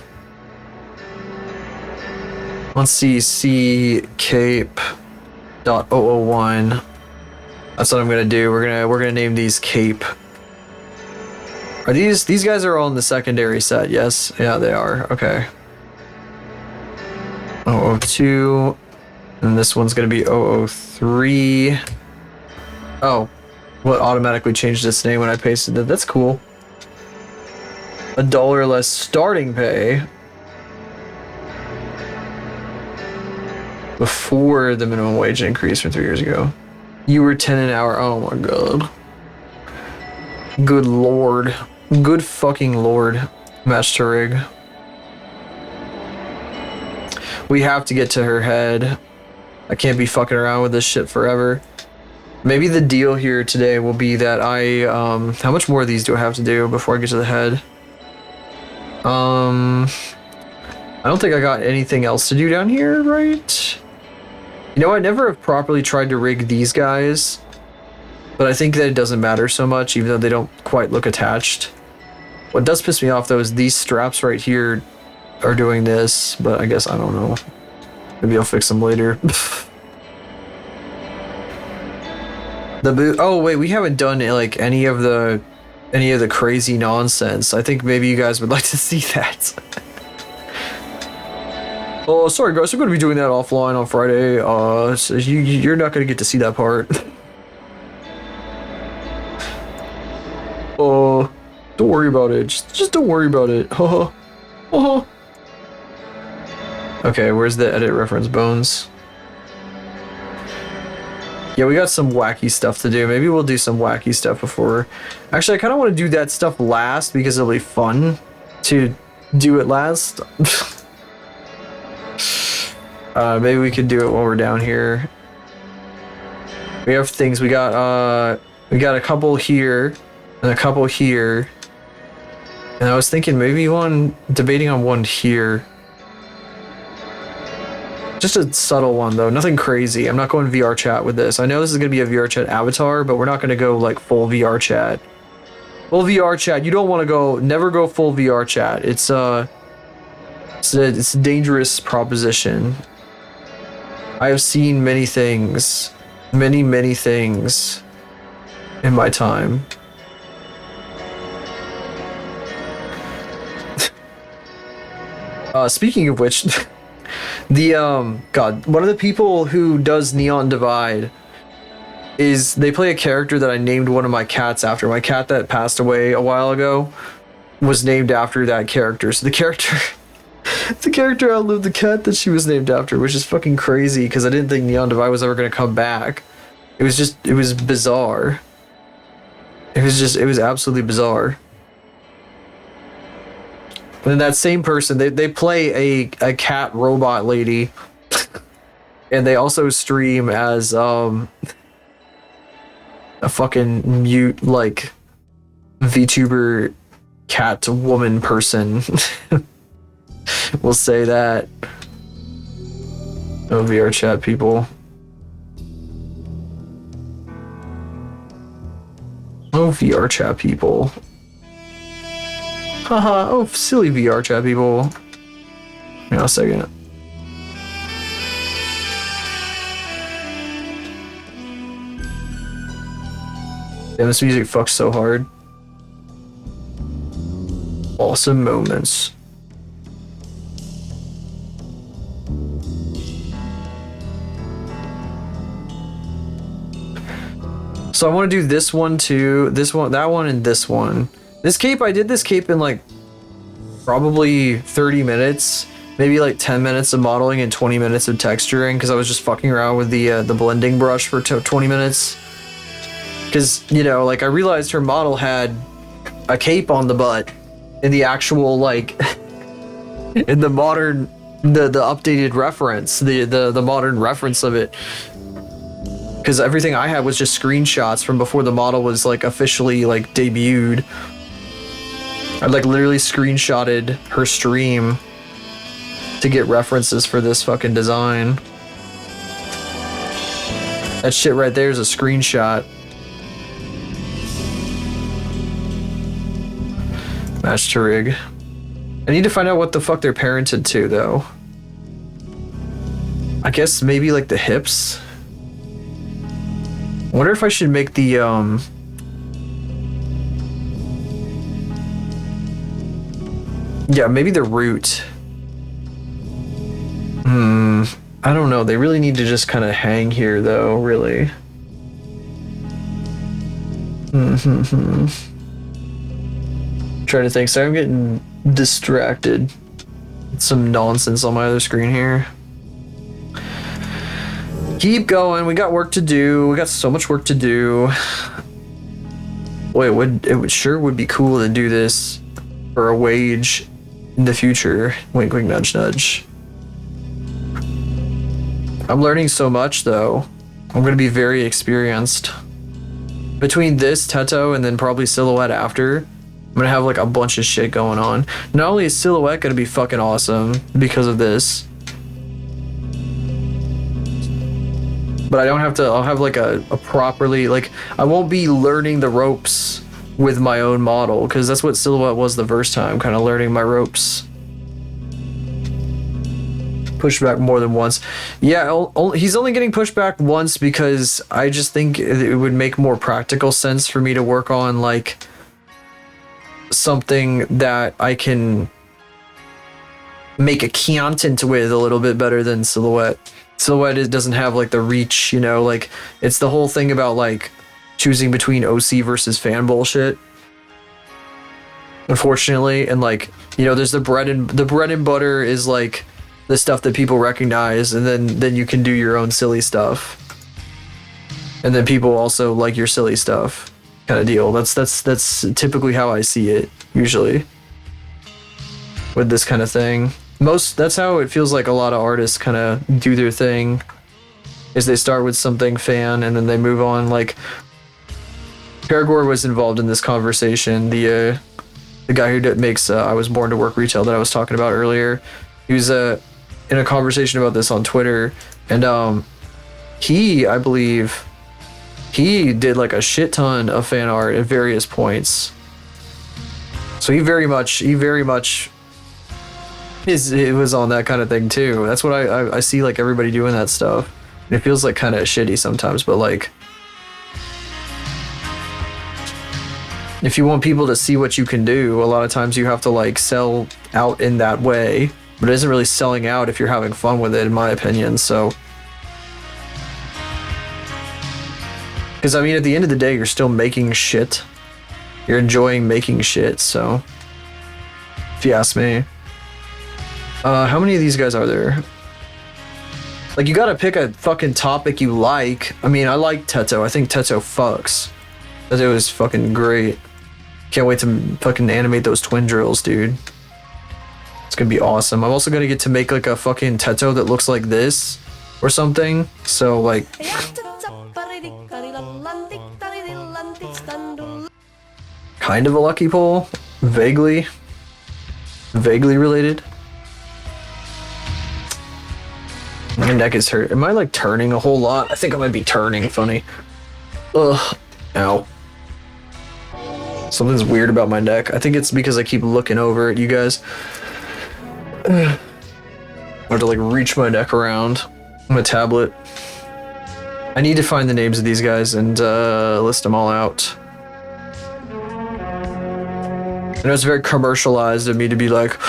Let's see. C Cape .001. That's what I'm gonna do. We're gonna name these Cape. Are these guys are all in the secondary set? Yes. Yeah, they are. Okay. 002, and this one's gonna be 003. Oh, what automatically changed its name when I pasted it? That's cool. $1 less starting pay before the minimum wage increase from 3 years ago. You were 10 an hour. Oh my god. Good lord. Good fucking lord. Match to rig. We have to get to her head. I can't be fucking around with this shit forever. Maybe the deal here today will be that how much more of these do I have to do before I get to the head? I don't think I got anything else to do down here, right? You know, I never have properly tried to rig these guys, but I think that it doesn't matter so much, even though they don't quite look attached. What does piss me off, though, is these straps right here are doing this, but I guess I don't know. Maybe I'll fix them later. The boot. Oh wait, we haven't done like any of the crazy nonsense. I think maybe you guys would like to see that. Oh, sorry guys, I'm gonna be doing that offline on Friday. So you're not gonna get to see that part. Oh, don't worry about it. Just don't worry about it. Haha. Haha. Okay, where's the edit reference bones? Yeah, we got some wacky stuff to do. Maybe we'll do some wacky stuff before. Actually, I kind of want to do that stuff last because it'll be fun to do it last. Maybe we could do it while we're down here. We have things. We got a couple here and a couple here. And I was thinking maybe debating on one here. Just a subtle one though, nothing crazy. I'm not going VR chat with this. I know this is gonna be a VR chat avatar, but we're not gonna go like full VR chat. Full VR chat, you don't want to go. Never go full VR chat. It's a dangerous proposition. I have seen many things, many things in my time. Speaking of which, one of the people who does Neon Divide they play a character that I named one of my cats after. My cat that passed away a while ago was named after that character. So the character outlived the cat that she was named after, which is fucking crazy because I didn't think Neon Divide was ever going to come back. It was bizarre. It was absolutely bizarre. And then that same person, they play a cat robot lady. And they also stream as a fucking mute like VTuber cat woman person. We'll say that. Oh, VR chat people. Oh, VR chat people. Haha, oh, silly VR chat people. Hang on a second. Damn, this music fucks so hard. Awesome moments. So I want to do this one too, this one, that one, and this one. This cape, I did this cape in like probably 30 minutes, maybe like 10 minutes of modeling and 20 minutes of texturing because I was just fucking around with the blending brush for 20 minutes. Because, you know, like I realized her model had a cape on the butt in the actual like in the modern the updated reference, the modern reference of it. Because everything I had was just screenshots from before the model was like officially like debuted. I like literally screenshotted her stream to get references for this fucking design. That shit right there is a screenshot. Match to rig. I need to find out what the fuck they're parented to though. I guess maybe like the hips. I wonder if I should make the yeah, maybe the root. I don't know. They really need to just kind of hang here though, really. Trying to think. Sorry, I'm getting distracted. Some nonsense on my other screen here. Keep going. We got work to do. We got so much work to do. Boy, it sure would be cool to do this for a wage in the future. Wink, wink, nudge, nudge. I'm learning so much, though. I'm going to be very experienced. Between this, Teto, and then probably Silhouette after, I'm going to have like a bunch of shit going on. Not only is Silhouette going to be fucking awesome because of this, but I don't have to, I'll have like a properly, like, I won't be learning the ropes with my own model, because that's what Silhouette was the first time, kind of learning my ropes. Pushback more than once. Yeah, he's only getting pushback once because I just think it would make more practical sense for me to work on like something that I can make a content with a little bit better than Silhouette. Silhouette, it doesn't have like the reach, you know, like it's the whole thing about like choosing between OC versus fan bullshit, unfortunately. And like, you know, there's the bread and butter is like the stuff that people recognize, and then you can do your own silly stuff, and then people also like your silly stuff kind of deal. That's typically how I see it usually with this kind of thing. That's how it feels like a lot of artists kind of do their thing. is they start with something fan and then they move on. Like Paragore was involved in this conversation. The guy who makes I Was Born to Work Retail that I was talking about earlier. He was in a conversation about this on Twitter, and he, I believe, he did like a shit ton of fan art at various points. So he very much it was on that kind of thing too. That's what I see, like everybody doing that stuff. And it feels like kind of shitty sometimes, but like if you want people to see what you can do, a lot of times you have to like sell out in that way. But it isn't really selling out if you're having fun with it, in my opinion. So, because I mean, at the end of the day, you're still making shit. You're enjoying making shit. So, if you ask me, how many of these guys are there? Like, you gotta pick a fucking topic you like. I mean, I like Teto. I think Teto fucks. Teto is fucking great. Can't wait to fucking animate those twin drills, dude. It's gonna be awesome. I'm also gonna get to make like a fucking Teto that looks like this or something. So like kind of a lucky pull, vaguely related. My neck is hurt. Am I like turning a whole lot? I think I might be turning funny. Ugh. Ow. Something's weird about my neck. I think it's because I keep looking over at you guys. I have to like reach my neck around my tablet. I need to find the names of these guys and list them all out. I know it's very commercialized of me to be like,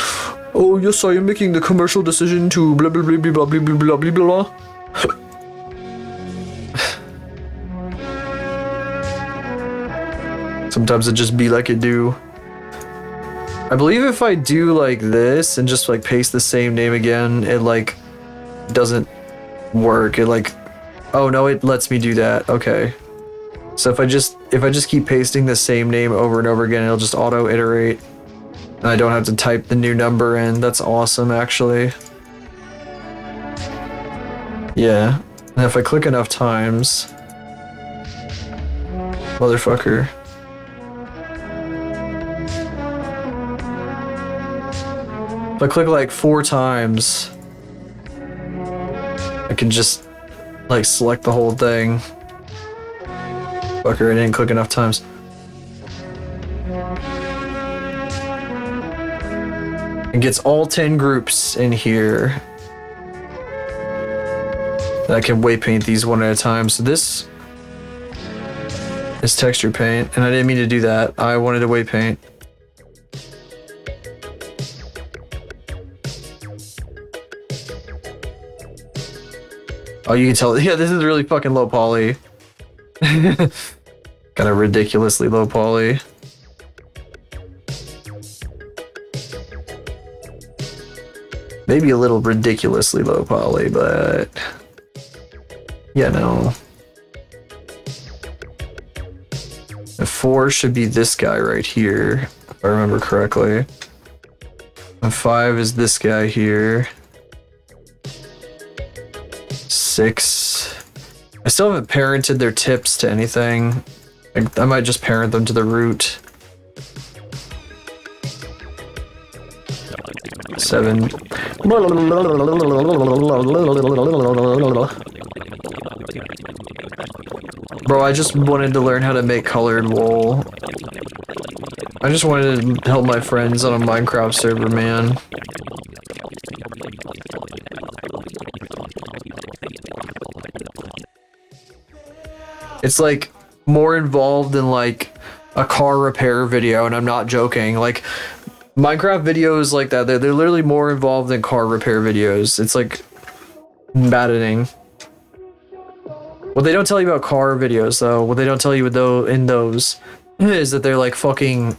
oh yes, I am making the commercial decision to blah blah blah blah blah blah blah blah blah. Sometimes it just be like it do. I believe if I do like this and just like paste the same name again, it like doesn't work. It like, oh no, it lets me do that. Okay. So if I just keep pasting the same name over and over again, it'll just auto iterate. And I don't have to type the new number in. That's awesome, actually. Yeah. And if I click enough times, motherfucker. If I click like 4 times, I can just like select the whole thing. Fucker, I didn't click enough times. It gets all 10 groups in here. I can weight paint these one at a time. So this is texture paint, and I didn't mean to do that. I wanted to weight paint. Oh, you can tell. Yeah, this is really fucking low poly. Kind of ridiculously low poly. Maybe a little ridiculously low poly, but yeah, no. The 4 should be this guy right here, if I remember correctly. And 5 is this guy here. 6. I still haven't parented their tips to anything. I might just parent them to the root. 7. Bro, I just wanted to learn how to make colored wool. I just wanted to help my friends on a Minecraft server, man. It's like more involved than like a car repair video, and I'm not joking. Like Minecraft videos like that, they're literally more involved than car repair videos. It's like maddening. What they don't tell you about car videos, though, what they don't tell you in those is that they're like fucking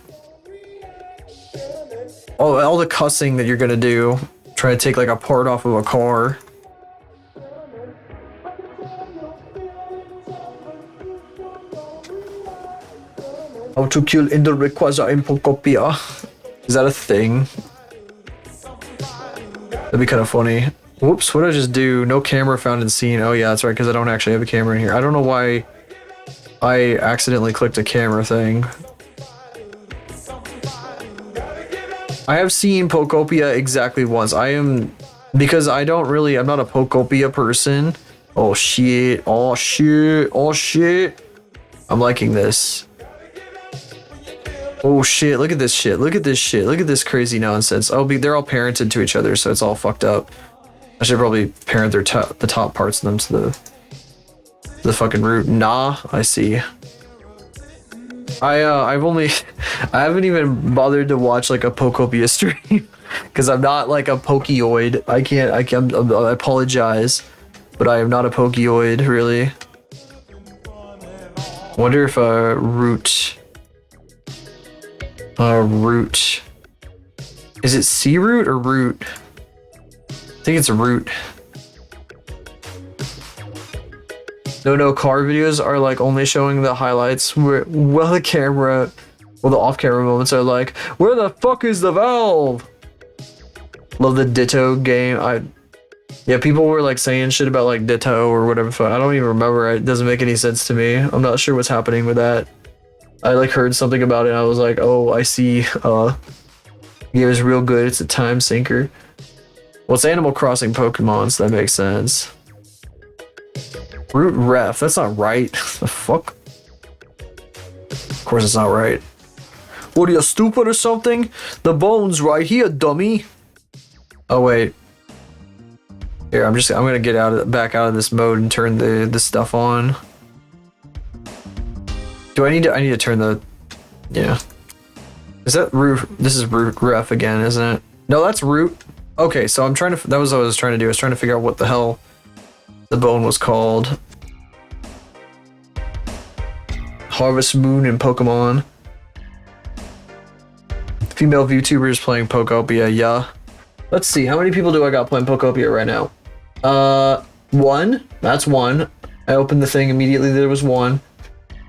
all the cussing that you're gonna do, trying to take like a part off of a car. How to kill Ender Rayquaza in Pokopia. Is that a thing? That'd be kind of funny. Whoops, what did I just do? No camera found in scene. Oh yeah, that's right, because I don't actually have a camera in here. I don't know why I accidentally clicked a camera thing. I have seen Pokopia exactly once. Because I'm not a Pokopia person. Oh shit, oh shit, oh shit. I'm liking this. Oh shit, look at this shit, look at this shit, look at this crazy nonsense. They're all parented to each other, so it's all fucked up. I should probably parent the top parts of them to the fucking root. Nah, I see. I haven't even bothered to watch like a Pokopia stream because I'm not like a Pokioid. I apologize, but I am not a Pokioid really. Wonder if root. Is it C root or root? I think it's a root. No car videos are like only showing the highlights where the off-camera moments are like, where the fuck is the valve? Love the Ditto game. Yeah, people were like saying shit about like Ditto or whatever. I don't even remember. It doesn't make any sense to me. I'm not sure what's happening with that. I like heard something about it and I was like, oh, I see. Yeah, it was real good. It's a time sinker. Well, it's Animal Crossing Pokemon, so that makes sense. Root ref, that's not right. The fuck? Of course it's not right. What are you, stupid or something? The bone's right here, dummy. Oh wait. Here, I'm gonna get back out of this mode and turn the stuff on. I need to turn the, yeah. Is that root? This is root ref again, isn't it? No, that's root. Okay, so that was what I was trying to do. I was trying to figure out what the hell the bone was called. Harvest Moon and Pokemon. Female VTubers playing Pokopia, yeah. Let's see, how many people do I got playing Pokopia right now? One. That's one. I opened the thing immediately, there was one.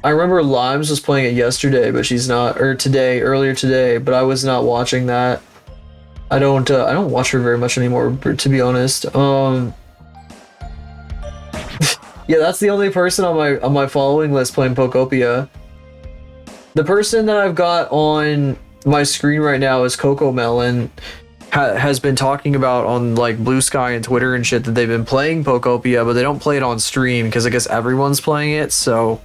I remember Limes was playing it yesterday, but she's not, or earlier today, but I was not watching that. I don't watch her very much anymore, to be honest. Yeah, that's the only person on my following list playing Pokopia. The person that I've got on my screen right now is Coco Melon. Has been talking about on like Blue Sky and Twitter and shit that they've been playing Pokopia, but they don't play it on stream because I guess everyone's playing it. So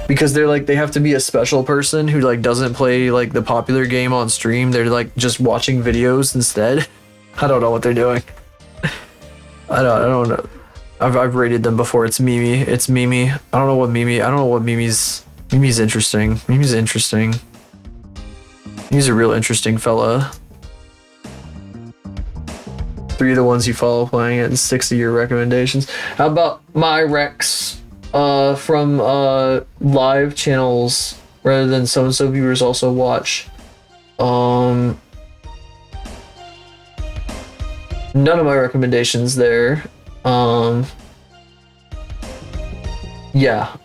because they're like, they have to be a special person who like doesn't play like the popular game on stream. They're like just watching videos instead. I don't know what they're doing. I don't know. I've rated them before. It's Mimi. It's Mimi. I don't know what Mimi's interesting. Mimi's interesting. He's a real interesting fella. 3 of the ones you follow playing it and 6 of your recommendations. How about my Rex from live channels rather than so viewers also watch? None of my recommendations there. Yeah.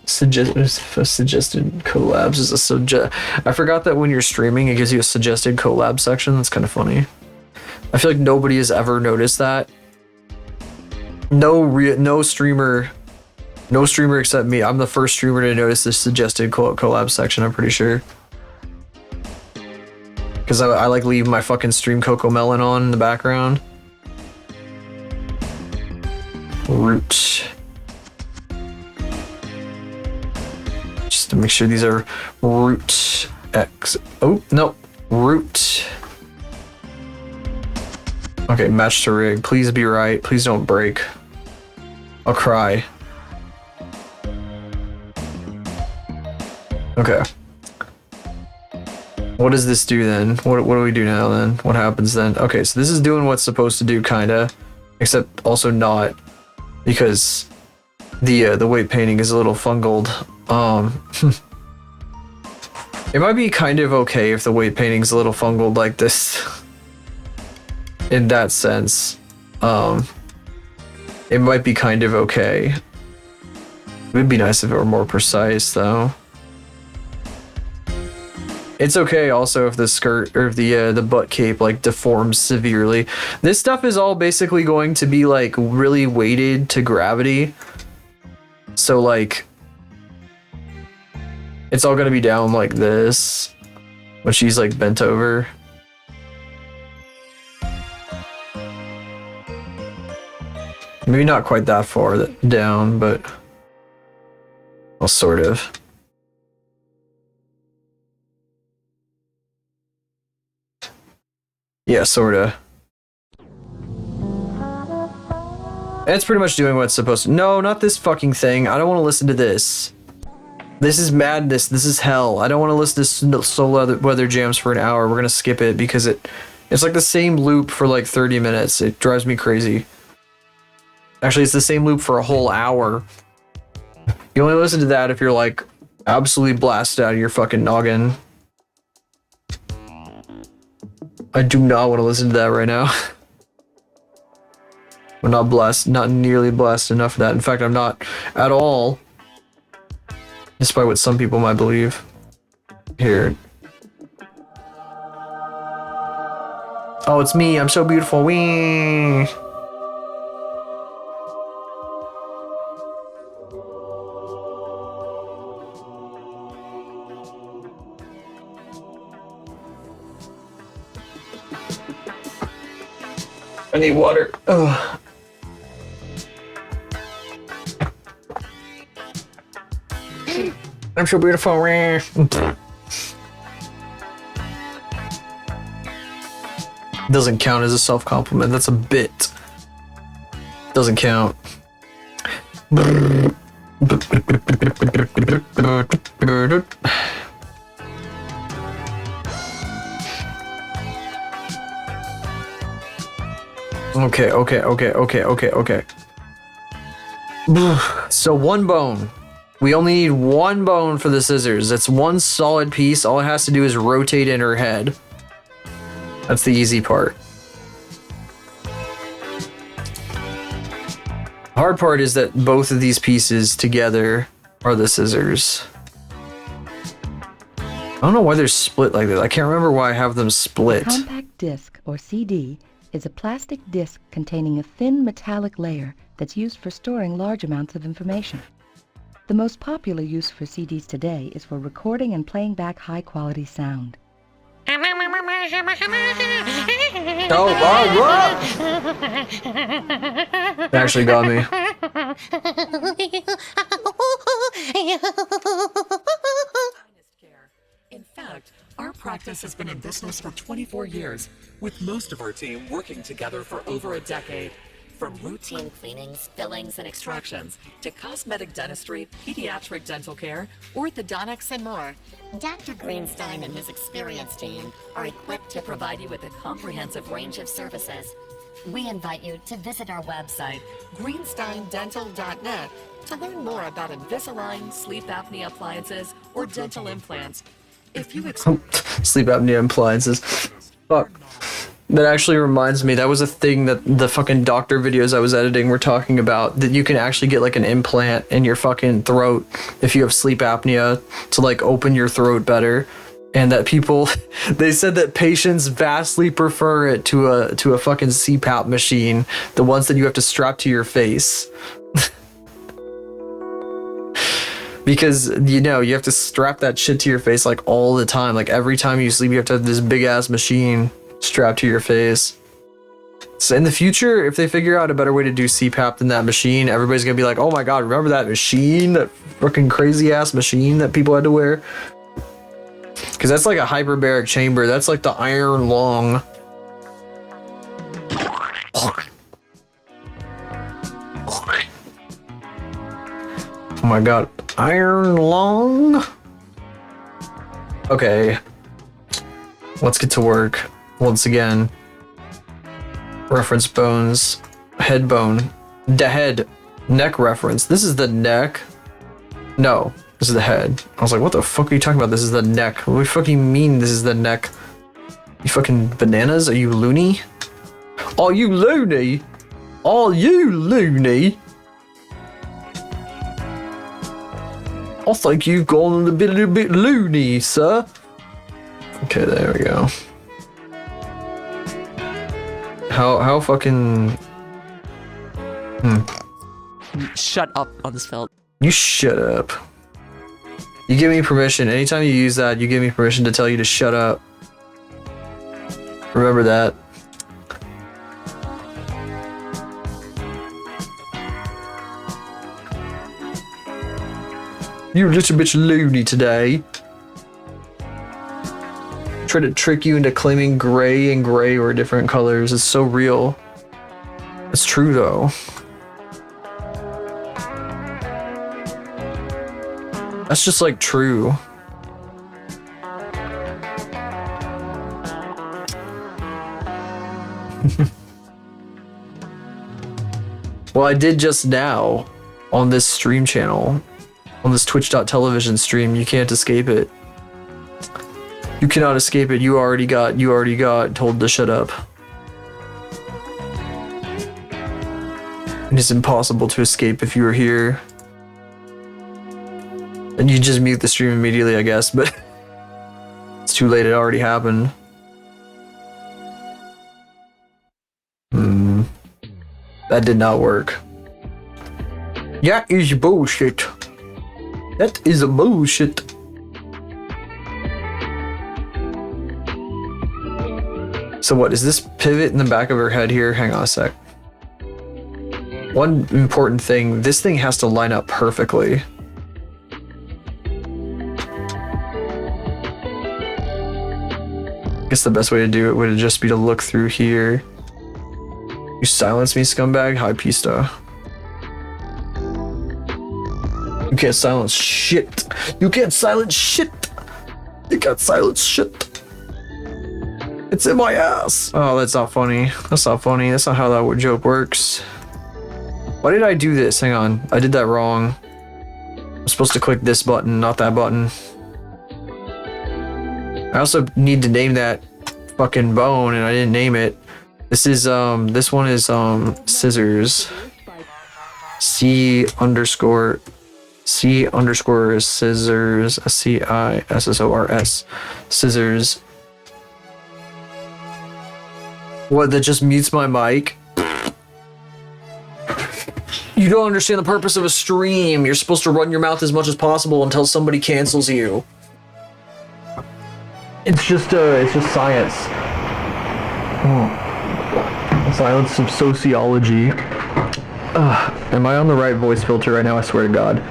Suggested collabs is I forgot that when you're streaming it gives you a suggested collab section. That's kind of funny. I feel like nobody has ever noticed that. No streamer except me. I'm the first streamer to notice this suggested collab section, I'm pretty sure. Because I like leave my fucking stream Coco Melon on in the background. Root. Just to make sure these are root X. Oh, no. Root. Okay, match to rig. Please be right. Please don't break. I'll cry. Okay. What does this do then? What do we do now then? What happens then? Okay, so this is doing what's supposed to do, kinda. Except also not. Because the weight painting is a little fungled. It might be kind of okay if the weight painting's a little fungled like this. In that sense. It might be kind of okay. It would be nice if it were more precise though. It's okay also if the skirt or if the butt cape like deforms severely. This stuff is all basically going to be like really weighted to gravity. So like it's all gonna be down like this when she's like bent over. Maybe not quite that far down, but well, sort of. Yeah, sorta. It's pretty much doing what it's supposed to. No, not this fucking thing. I don't want to listen to this. This is madness. This is hell. I don't want to listen to Soul Weather Jams for an hour. We're gonna skip it because it's like the same loop for like 30 minutes. It drives me crazy. Actually, it's the same loop for a whole hour. You only listen to that if you're like absolutely blasted out of your fucking noggin. I do not want to listen to that right now. I'm not blessed, not nearly blessed enough for that. In fact, I'm not at all. Despite what some people might believe. Here. Oh, it's me. I'm so beautiful. Wee. I need water. Ugh. I'm so beautiful. Doesn't count as a self-compliment. That's a bit. Doesn't count. Okay. So one bone. We only need one bone for the scissors. That's one solid piece. All it has to do is rotate in her head. That's the easy part. The hard part is that both of these pieces together are the scissors. I don't know why they're split like that. I can't remember why I have them split. A compact disc, or CD, is a plastic disc containing a thin metallic layer that's used for storing large amounts of information. The most popular use for CDs today is for recording and playing back high-quality sound. It actually got me. In fact, our practice has been in business for 24 years, with most of our team working together for over a decade. From routine cleanings, fillings, and extractions, to cosmetic dentistry, pediatric dental care, orthodontics, and more, Dr. Greenstein and his experienced team are equipped to provide you with a comprehensive range of services. We invite you to visit our website, greensteindental.net, to learn more about Invisalign, sleep apnea appliances, or dental implants. If you Sleep apnea appliances. Fuck. That actually reminds me, that was a thing that the fucking doctor videos I was editing were talking about, that you can actually get like an implant in your fucking throat if you have sleep apnea to like open your throat better. And that people, they said that patients vastly prefer it to a fucking CPAP machine, the ones that you have to strap to your face. Because, you know, you have to strap that shit to your face like all the time. Like every time you sleep, you have to have this big ass machine strapped to your face. So in the future, if they figure out a better way to do CPAP than that machine, everybody's gonna be like, oh my god, remember that machine? That fucking crazy ass machine that people had to wear? Because that's like a hyperbaric chamber. That's like the iron lung. Oh my god, iron lung? Okay. Let's get to work. Once again. Reference bones. Head bone. The head. Neck reference. This is the neck. No, this is the head. I was like, what the fuck are you talking about? This is the neck. What do you fucking mean this is the neck? You fucking bananas? Are you loony? Are you loony? Are you loony? I think you've gone a little bit loony, sir. Okay, there we go. How fucking... Shut up, Unsfeld. You shut up. You give me permission. Anytime you use that, you give me permission to tell you to shut up. Remember that. You're a little bit loony today. Try to trick you into claiming gray and gray were different colors. It's so real. It's true though. That's just like true. Well, I did just now on this stream channel, on this twitch.tv stream. You can't escape it. You cannot escape it. You already got told to shut up. And it's impossible to escape if you were here. And you just mute the stream immediately, I guess, but it's too late. It already happened. That did not work. That is bullshit. That is a bullshit. So what, is this pivot in the back of her head here? Hang on a sec. One important thing, this thing has to line up perfectly. I guess the best way to do it would just be to look through here. You silence me, scumbag? Hi, Pista. You can't silence shit. You can't silence shit. You can't silence shit. It's in my ass. Oh, that's not funny. That's not funny. That's not how that joke works. Why did I do this? Hang on. I did that wrong. I'm supposed to click this button, not that button. I also need to name that fucking bone, and I didn't name it. This one is scissors. C underscore scissors. CISSORS. Scissors. What, that just mutes my mic? You don't understand the purpose of a stream. You're supposed to run your mouth as much as possible until somebody cancels you. It's just science. Silence of sociology. Am I on the right voice filter right now? I swear to God.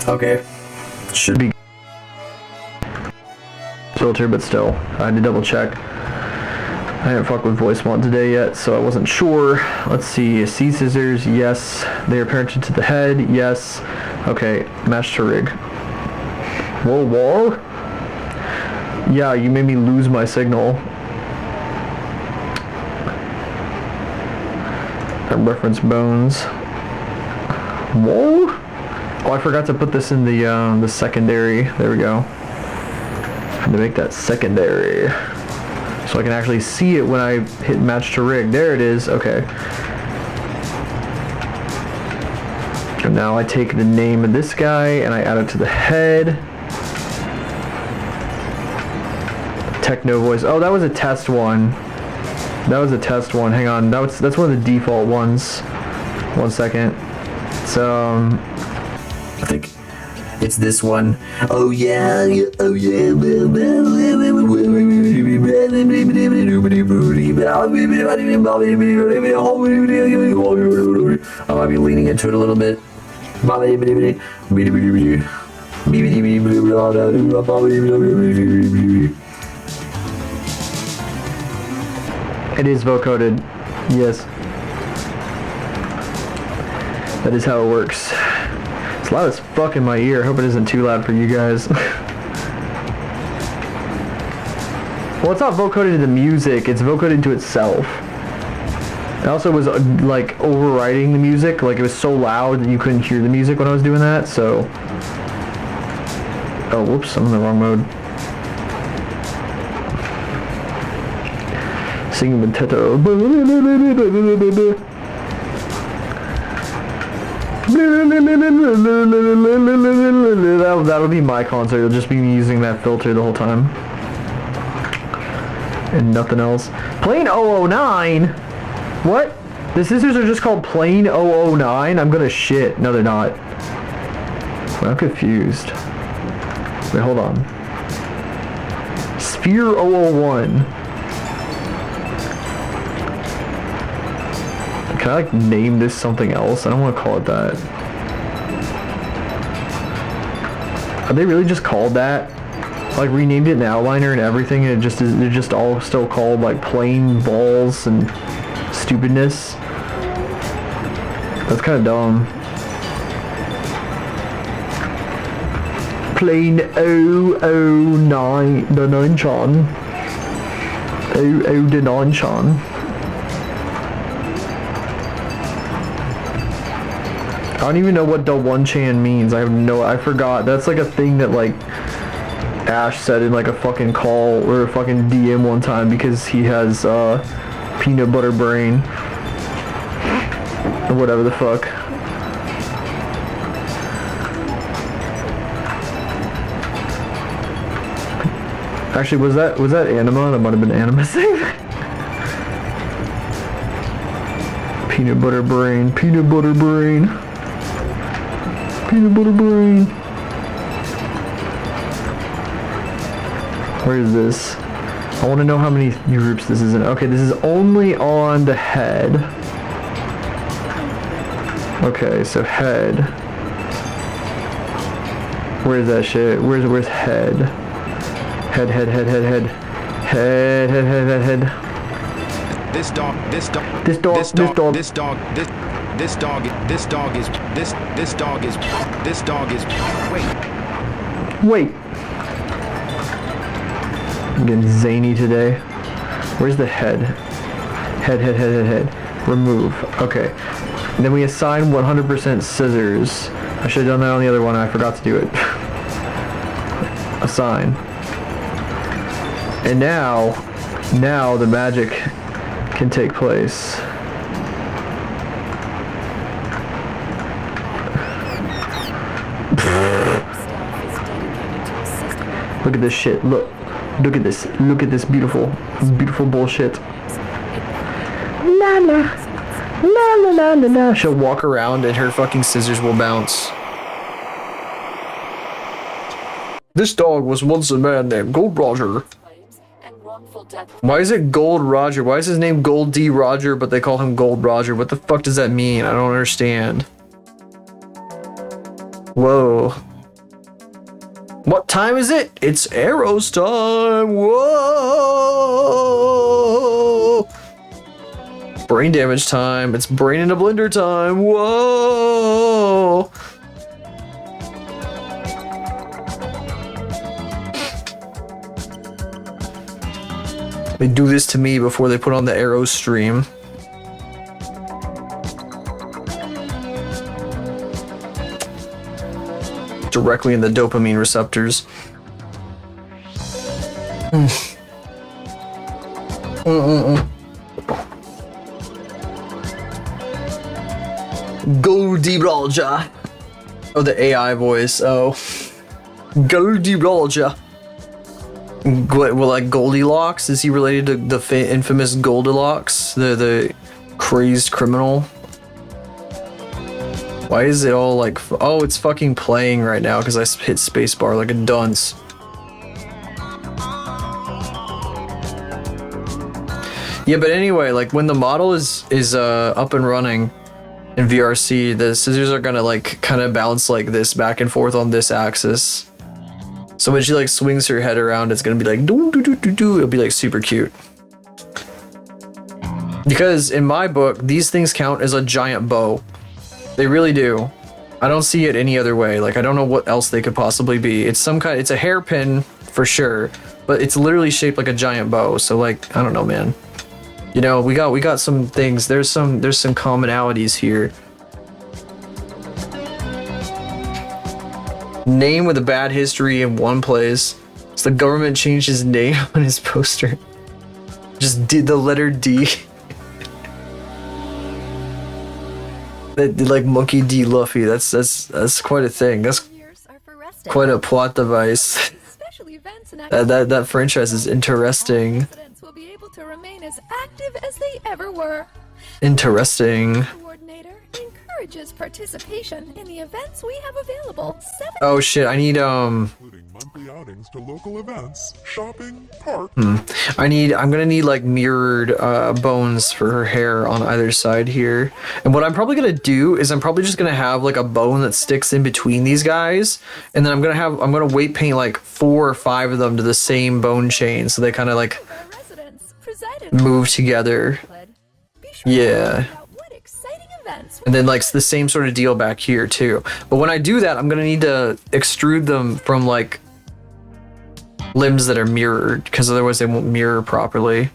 Okay. Should be filter, but still, I had to double check. I didn't fuck with voice mod today yet, so I wasn't sure. Let's see. C scissors, yes. They are parented to the head, yes. Okay, match to rig. Whoa, whoa. Yeah, you made me lose my signal. Reference bones. Whoa. Oh, I forgot to put this in the secondary. There we go. To make that secondary, so I can actually see it when I hit match to rig. There it is. Okay. And now I take the name of this guy and I add it to the head. Techno voice. Oh, that was a test one. That was a test one. Hang on. That's one of the default ones. 1 second. So I think it's this one. Oh yeah, oh yeah. I might be leaning into it a little bit. It is vocoded. Yes. That is how it works. It's loud as fuck in my ear. I hope it isn't too loud for you guys. Well, it's not vocoded to the music. It's vocoded to itself. It also was like overriding the music. Like it was so loud that you couldn't hear the music when I was doing that. So. Oh, whoops! I'm in the wrong mode. Singing with Teto. That'll be my concert. It'll just be me using that filter the whole time. And nothing else. Plane 009? What? The scissors are just called Plane 009? I'm gonna shit. No, they're not. I'm confused. Wait, hold on. Sphere 001. Can I like name this something else? I don't want to call it that. Are they really just called that? Like renamed it in Outliner and everything, and they're just all still called like plain balls and stupidness. That's kind of dumb. Plane 009, the 9chan. 00 the 9chan. I don't even know what the 1chan means. I forgot. That's like a thing that like Ash said in like a fucking call or a fucking DM one time because he has peanut butter brain or whatever the fuck. Actually, was that Anima? That might have been Anima's thing. Peanut butter brain, peanut butter brain, peanut butter brain. Where is this? I want to know how many groups this is in. Okay, this is only on the head. Okay, so head. Where's that shit? Where's head? Head. This dog is Wait. I'm getting zany today. Where's the head? Head. Remove. Okay. And then we assign 100% scissors. I should have done that on the other one. I forgot to do it. Assign. And now the magic can take place. Look at this shit. Look at this. Look at this beautiful bullshit. La la. La la la la la. She'll walk around and her fucking scissors will bounce. This dog was once a man named Gold Roger. Why is it Gold Roger? Why is his name Gold D. Roger, but they call him Gold Roger? What the fuck does that mean? I don't understand. Whoa. What time is it? It's arrows time. Whoa. Brain damage time. It's brain in a blender time. Whoa. They do this to me before they put on the arrow stream. Directly in the dopamine receptors. Goldie Roger. Oh, the AI voice. Oh. Goldie Roger. What, well, like Goldilocks? Is he related to the infamous Goldilocks? The crazed criminal? Why is it all like... Oh, it's fucking playing right now because I hit spacebar like a dunce. Yeah, but anyway, like when the model is up and running in VRC, the scissors are gonna like kind of bounce like this back and forth on this axis. So when she like swings her head around, it's gonna be like doo doo doo doo doo. It'll be like super cute. Because in my book, these things count as a giant bow. They really do. I don't see it any other way. Like I don't know what else they could possibly be. It's some kind. It's a hairpin for sure, but it's literally shaped like a giant bow. So like I don't know, man. You know, we got some things. There's some commonalities here. Name with a bad history in one place. So the government changed his name on his poster. Just did the letter D. Like Monkey D. Luffy. That's quite a thing. That's Years are for resting. quite a plot device. Special events and That franchise is interesting. residents will be able to remain as active as they ever were. Interesting. Coordinator encourages participation in the events we have available. Oh shit, I need Including monthly outings to local events, shopping, park. I'm gonna need like mirrored bones for her hair on either side here. And what I'm probably gonna do is I'm probably just gonna have like a bone that sticks in between these guys, and then I'm gonna weight paint like 4 or 5 of them to the same bone chain so they kind of like Residents presided move together. Be sure to Yeah. find out what exciting events And then like the same sort of deal back here too. But when I do that, I'm gonna need to extrude them from like limbs that are mirrored, because otherwise they won't mirror properly.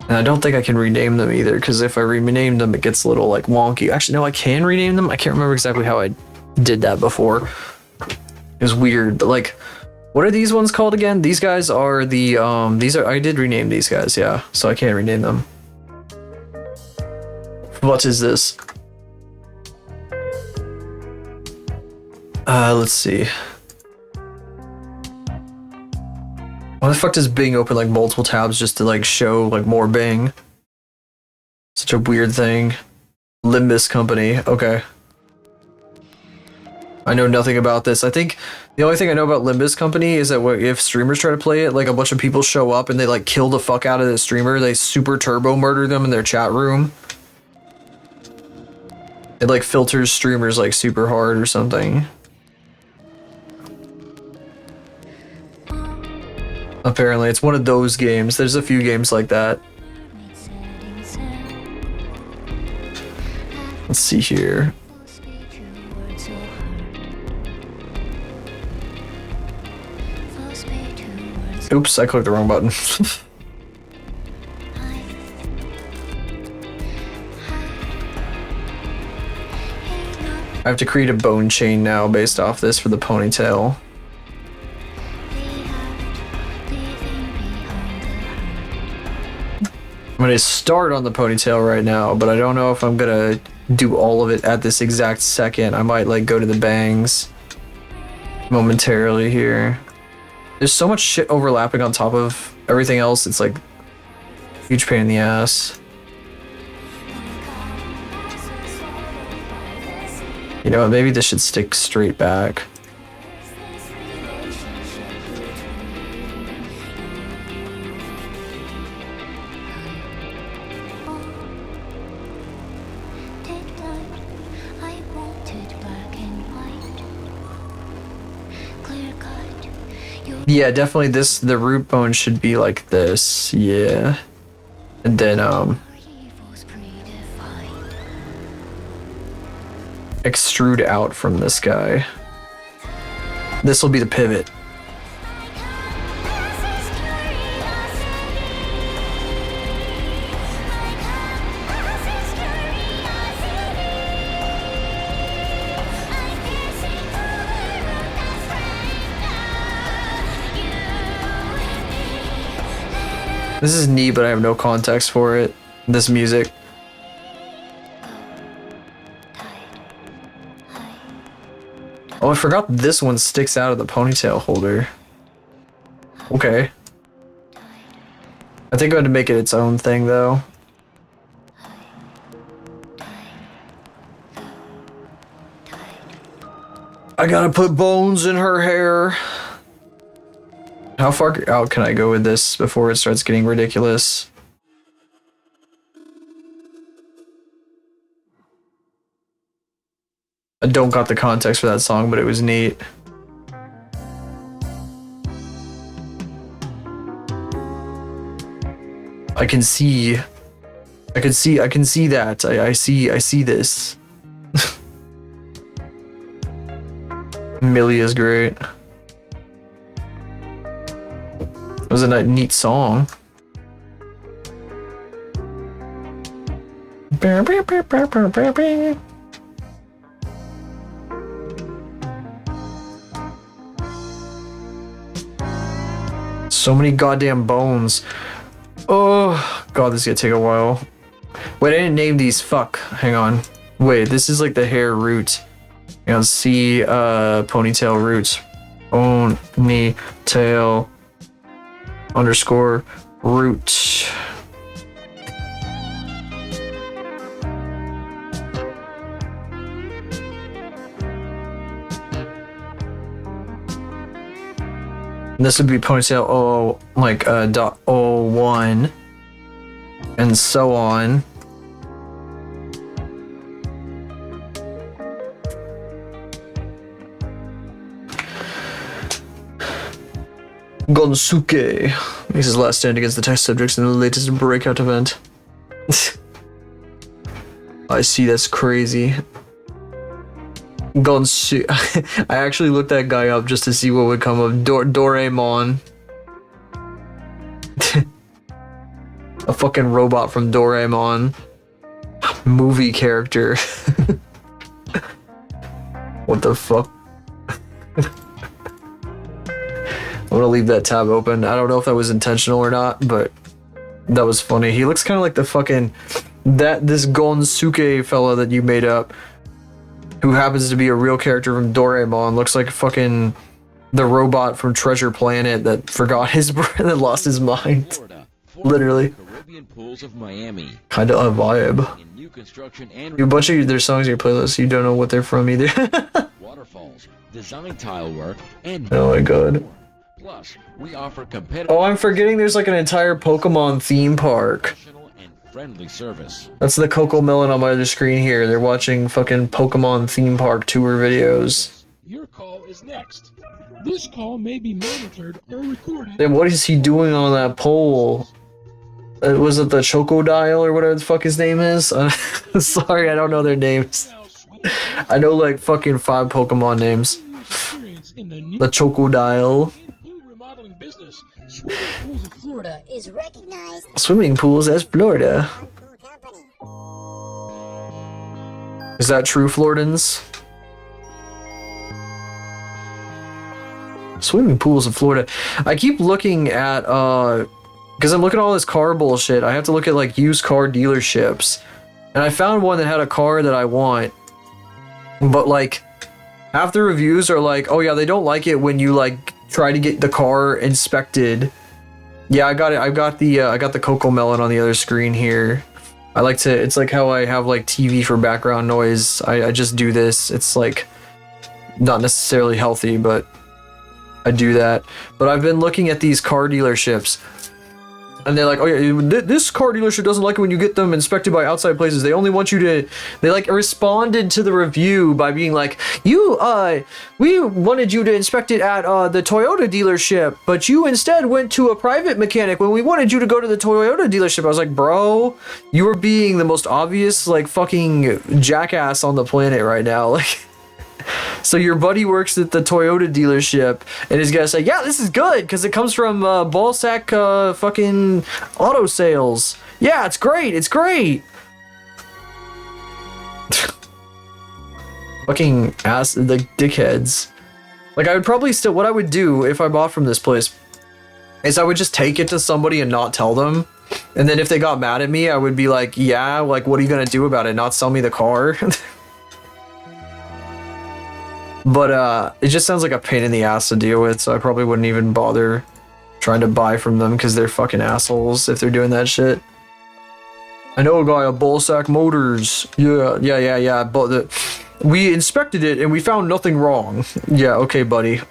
And I don't think I can rename them either, because if I rename them, it gets a little like wonky. Actually, no, I can rename them. I can't remember exactly how I did that before. It was weird, but like, what are these ones called again? These guys are the I did rename these guys, yeah. So I can't rename them. What is this? Let's see. Why the fuck does Bing open like multiple tabs just to like show like more Bing? Such a weird thing. Limbus Company, okay. I know nothing about this. I think the only thing I know about Limbus Company is that if streamers try to play it, like a bunch of people show up and they like kill the fuck out of the streamer, they super turbo murder them in their chat room. It like filters streamers like super hard or something. Apparently, it's one of those games. There's a few games like that. Let's see here. Oops, I clicked the wrong button. I have to create a bone chain now based off this for the ponytail. I'm gonna start on the ponytail right now, but I don't know if I'm gonna do all of it at this exact second. I might like go to the bangs momentarily here. There's so much shit overlapping on top of everything else. It's like huge pain in the ass. You know what, maybe this should stick straight back. Yeah, definitely the root bone should be like this, yeah. And then, extrude out from this guy. This will be the pivot. This is neat, but I have no context for it. This music. Oh, I forgot this one sticks out of the ponytail holder. Okay. I think I'm going to make it its own thing, though. I gotta put bones in her hair. How far out can I go with this before it starts getting ridiculous? I don't got the context for that song, but it was neat. I can see that. I see this. Millie is great. It was a neat song. So many goddamn bones. Oh god, this is gonna take a while. Wait, I didn't name these. Fuck. Hang on. Wait, this is like the hair root. You know, see ponytail roots. Ponytail underscore root. This would be ponytail like dot 01 and so on. Gonsuke makes his last stand against the test subjects in the latest breakout event. I see, that's crazy. Gonsu. I actually looked that guy up just to see what would come of Doraemon. A fucking robot from Doraemon. Movie character. What the fuck? I'm gonna leave that tab open. I don't know if that was intentional or not, but that was funny. He looks kind of like the fucking this Gonsuke fella that you made up, who happens to be a real character from Doraemon. Looks like fucking the robot from Treasure Planet that forgot his that lost his mind. Literally. Caribbean pools of Miami. Kinda a vibe. In new construction and You a bunch of their songs in your playlist, you don't know what they're from either. waterfalls, design tile work, and Oh my god. plus we offer competitive Oh, I'm forgetting there's like an entire Pokemon theme park. professional and friendly service. That's the Coco Melon on my other screen here. They're watching fucking Pokemon theme park tour videos. Your call is next. This call may be monitored or recorded. Then what is he doing on that pole? Was it the Chocodile or whatever the fuck his name is? Sorry, I don't know their names. I know like fucking 5 Pokemon names. Experience in the new The Chocodile. pool remodeling business. Swimming pools of Florida is recognized Swimming pools as Florida. pool company. Is that true, Floridans? Swimming pools in Florida. I keep looking at because I'm looking at all this car bullshit. I have to look at like used car dealerships, and I found one that had a car that I want, but like half the reviews are like, oh yeah, they don't like it when you like try to get the car inspected. Yeah, I got it. I got the Coco Melon on the other screen here. I like to. It's like how I have like TV for background noise. I just do this. It's like not necessarily healthy, but I do that. But I've been looking at these car dealerships, and they're like, oh yeah, this car dealership doesn't like it when you get them inspected by outside places. They only want you to, they like responded to the review by being like, we wanted you to inspect it at the Toyota dealership, but you instead went to a private mechanic when we wanted you to go to the Toyota dealership. I was like, bro, you are being the most obvious like fucking jackass on the planet right now. Like, so your buddy works at the Toyota dealership and is gonna say, yeah, this is good because it comes from ballsack fucking auto sales. Yeah, it's great. It's great. Fucking ass, like dickheads. Like I would probably still, what I would do if I bought from this place is I would just take it to somebody and not tell them. And then if they got mad at me, I would be like, yeah, like what are you gonna do about it? Not sell me the car? But it just sounds like a pain in the ass to deal with, so I probably wouldn't even bother trying to buy from them because they're fucking assholes if they're doing that shit. I know a guy at Ballsack Motors. Yeah. But we inspected it and we found nothing wrong. Yeah, okay, buddy.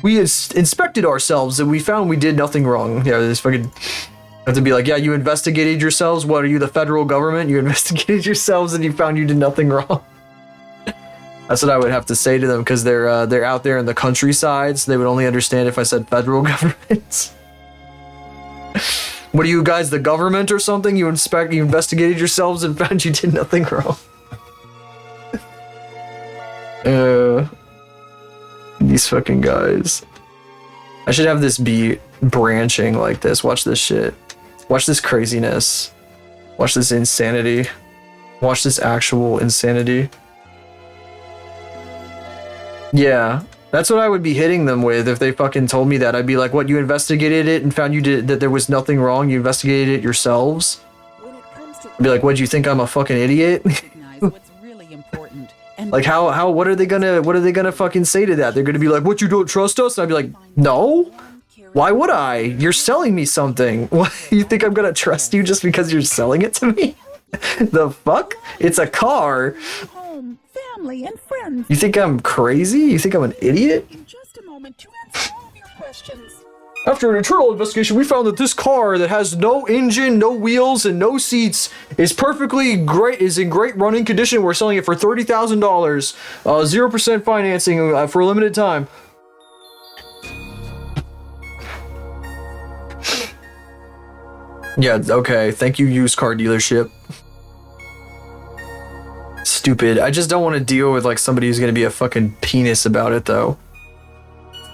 We inspected ourselves and we found we did nothing wrong. Yeah, this fucking have to be like, yeah, you investigated yourselves. What are you, the federal government? You investigated yourselves and you found you did nothing wrong. That's what I would have to say to them because they're out there in the countryside, so they would only understand if I said federal government. What are you guys, the government or something? You investigated yourselves and found you did nothing wrong. These fucking guys. I should have this be branching like this. Watch this shit. Watch this craziness. Watch this insanity. Watch this actual insanity. Yeah, that's what I would be hitting them with if they fucking told me that. I'd be like, what, you investigated it and found that there was nothing wrong? You investigated it yourselves? When it comes I'd be like, what, do you think I'm a fucking idiot? Like how what are they gonna fucking say to that? They're gonna be like, what, you don't trust us? And I'd be like, no, why would I? You're selling me something. What, you think I'm gonna trust you just because you're selling it to me? The fuck? It's a car. Home, family, and friends. You think I'm crazy? You think I'm an idiot? In just a moment to answer all of your questions. After an internal investigation, we found that this car that has no engine, no wheels, and no seats is in great running condition. We're selling it for $30,000, 0% financing for a limited time. Yeah, okay. Thank you, used car dealership. Stupid. I just don't want to deal with like somebody who's gonna be a fucking penis about it, though.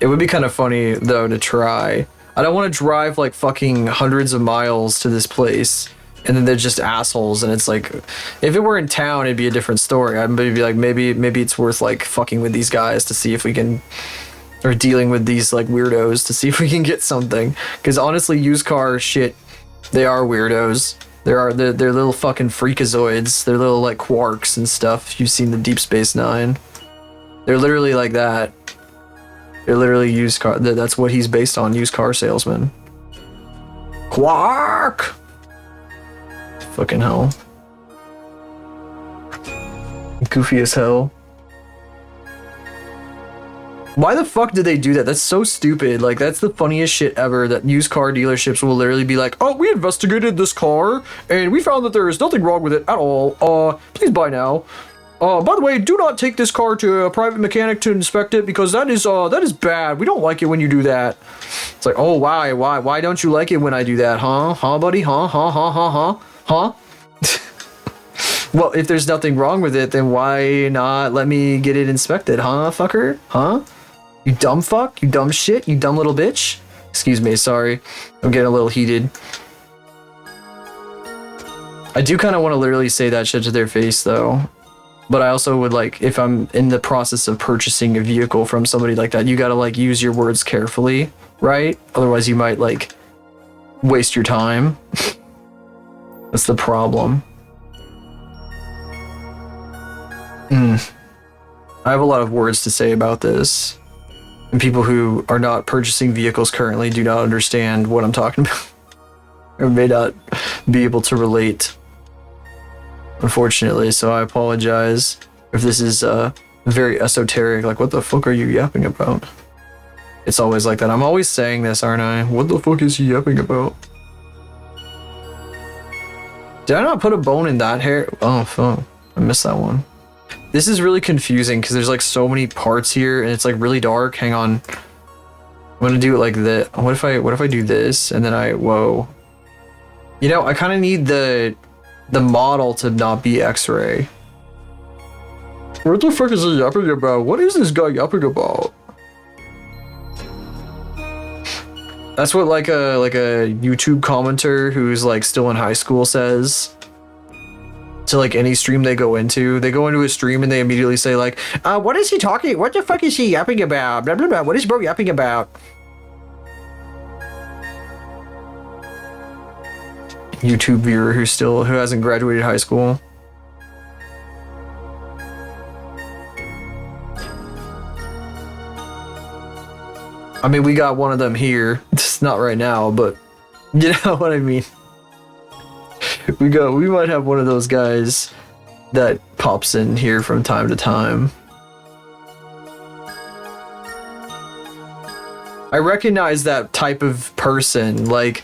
It would be kind of funny, though, to try. I don't want to drive, like, fucking hundreds of miles to this place, and then they're just assholes, and it's like, if it were in town, it'd be a different story. I'd be like, maybe it's worth, like, fucking with these guys to see if we can, or dealing with these, like, weirdos to see if we can get something. Because, honestly, used car shit, they are weirdos. They're little fucking freakazoids. They're little, like, quarks and stuff. You've seen the Deep Space Nine. They're literally like that. They're literally used car. That's what he's based on, used car salesman. Quark! Fucking hell. Goofy as hell. Why the fuck did they do that? That's so stupid. Like, that's the funniest shit ever, that used car dealerships will literally be like, oh, we investigated this car, and we found that there is nothing wrong with it at all. Please buy now. By the way, do not take this car to a private mechanic to inspect it, because that is bad. We don't like it when you do that. It's like, oh, why don't you like it when I do that, huh, buddy, huh? Well, if there's nothing wrong with it, then why not let me get it inspected, huh, fucker, huh? You dumb fuck, you dumb shit, you dumb little bitch. Excuse me, sorry, I'm getting a little heated. I do kind of want to literally say that shit to their face, though. But I also would, like, if I'm in the process of purchasing a vehicle from somebody like that, you gotta, like, use your words carefully, right? Otherwise you might, like, waste your time. That's the problem. I have a lot of words to say about this. And people who are not purchasing vehicles currently do not understand what I'm talking about. Or may not be able to relate. Unfortunately, so I apologize if this is very esoteric. Like, what the fuck are you yapping about? It's always like that. I'm always saying this, aren't I? What the fuck is he yapping about? Did I not put a bone in that hair? Oh, fuck. I missed that one. This is really confusing because there's like so many parts here and it's like really dark. Hang on. I'm gonna do it like this. What if I do this and then whoa. You know, I kind of need the model to not be X-ray. What the fuck is he yapping about? What is this guy yapping about? That's what like a YouTube commenter who's like still in high school says. To like any stream they go into a stream and they immediately say like, what is he talking? What the fuck is he yapping about? Blah blah blah. What is bro yapping about? YouTube viewer who hasn't graduated high school. I mean, we got one of them here. It's not right now, but you know what I mean. We might have one of those guys that pops in here from time to time. I recognize that type of person, like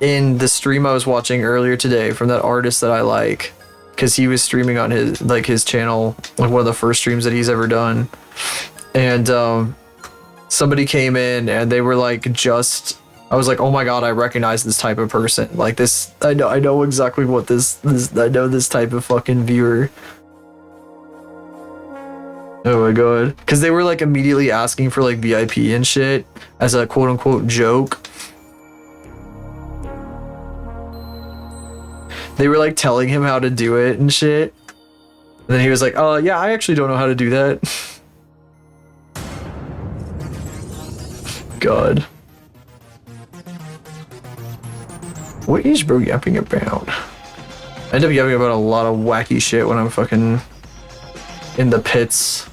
in the stream I was watching earlier today from that artist that I like, because he was streaming on his channel, like one of the first streams that he's ever done, and somebody came in and they were like I was like, oh my god, I recognize this type of person. Like this, I know exactly what I know this type of fucking viewer. Oh my god. Because they were like immediately asking for like VIP and shit as a quote unquote joke. They were like telling him how to do it and shit. And then he was like, yeah, I actually don't know how to do that. God. What is bro yapping about? I end up yelling about a lot of wacky shit when I'm fucking in the pits.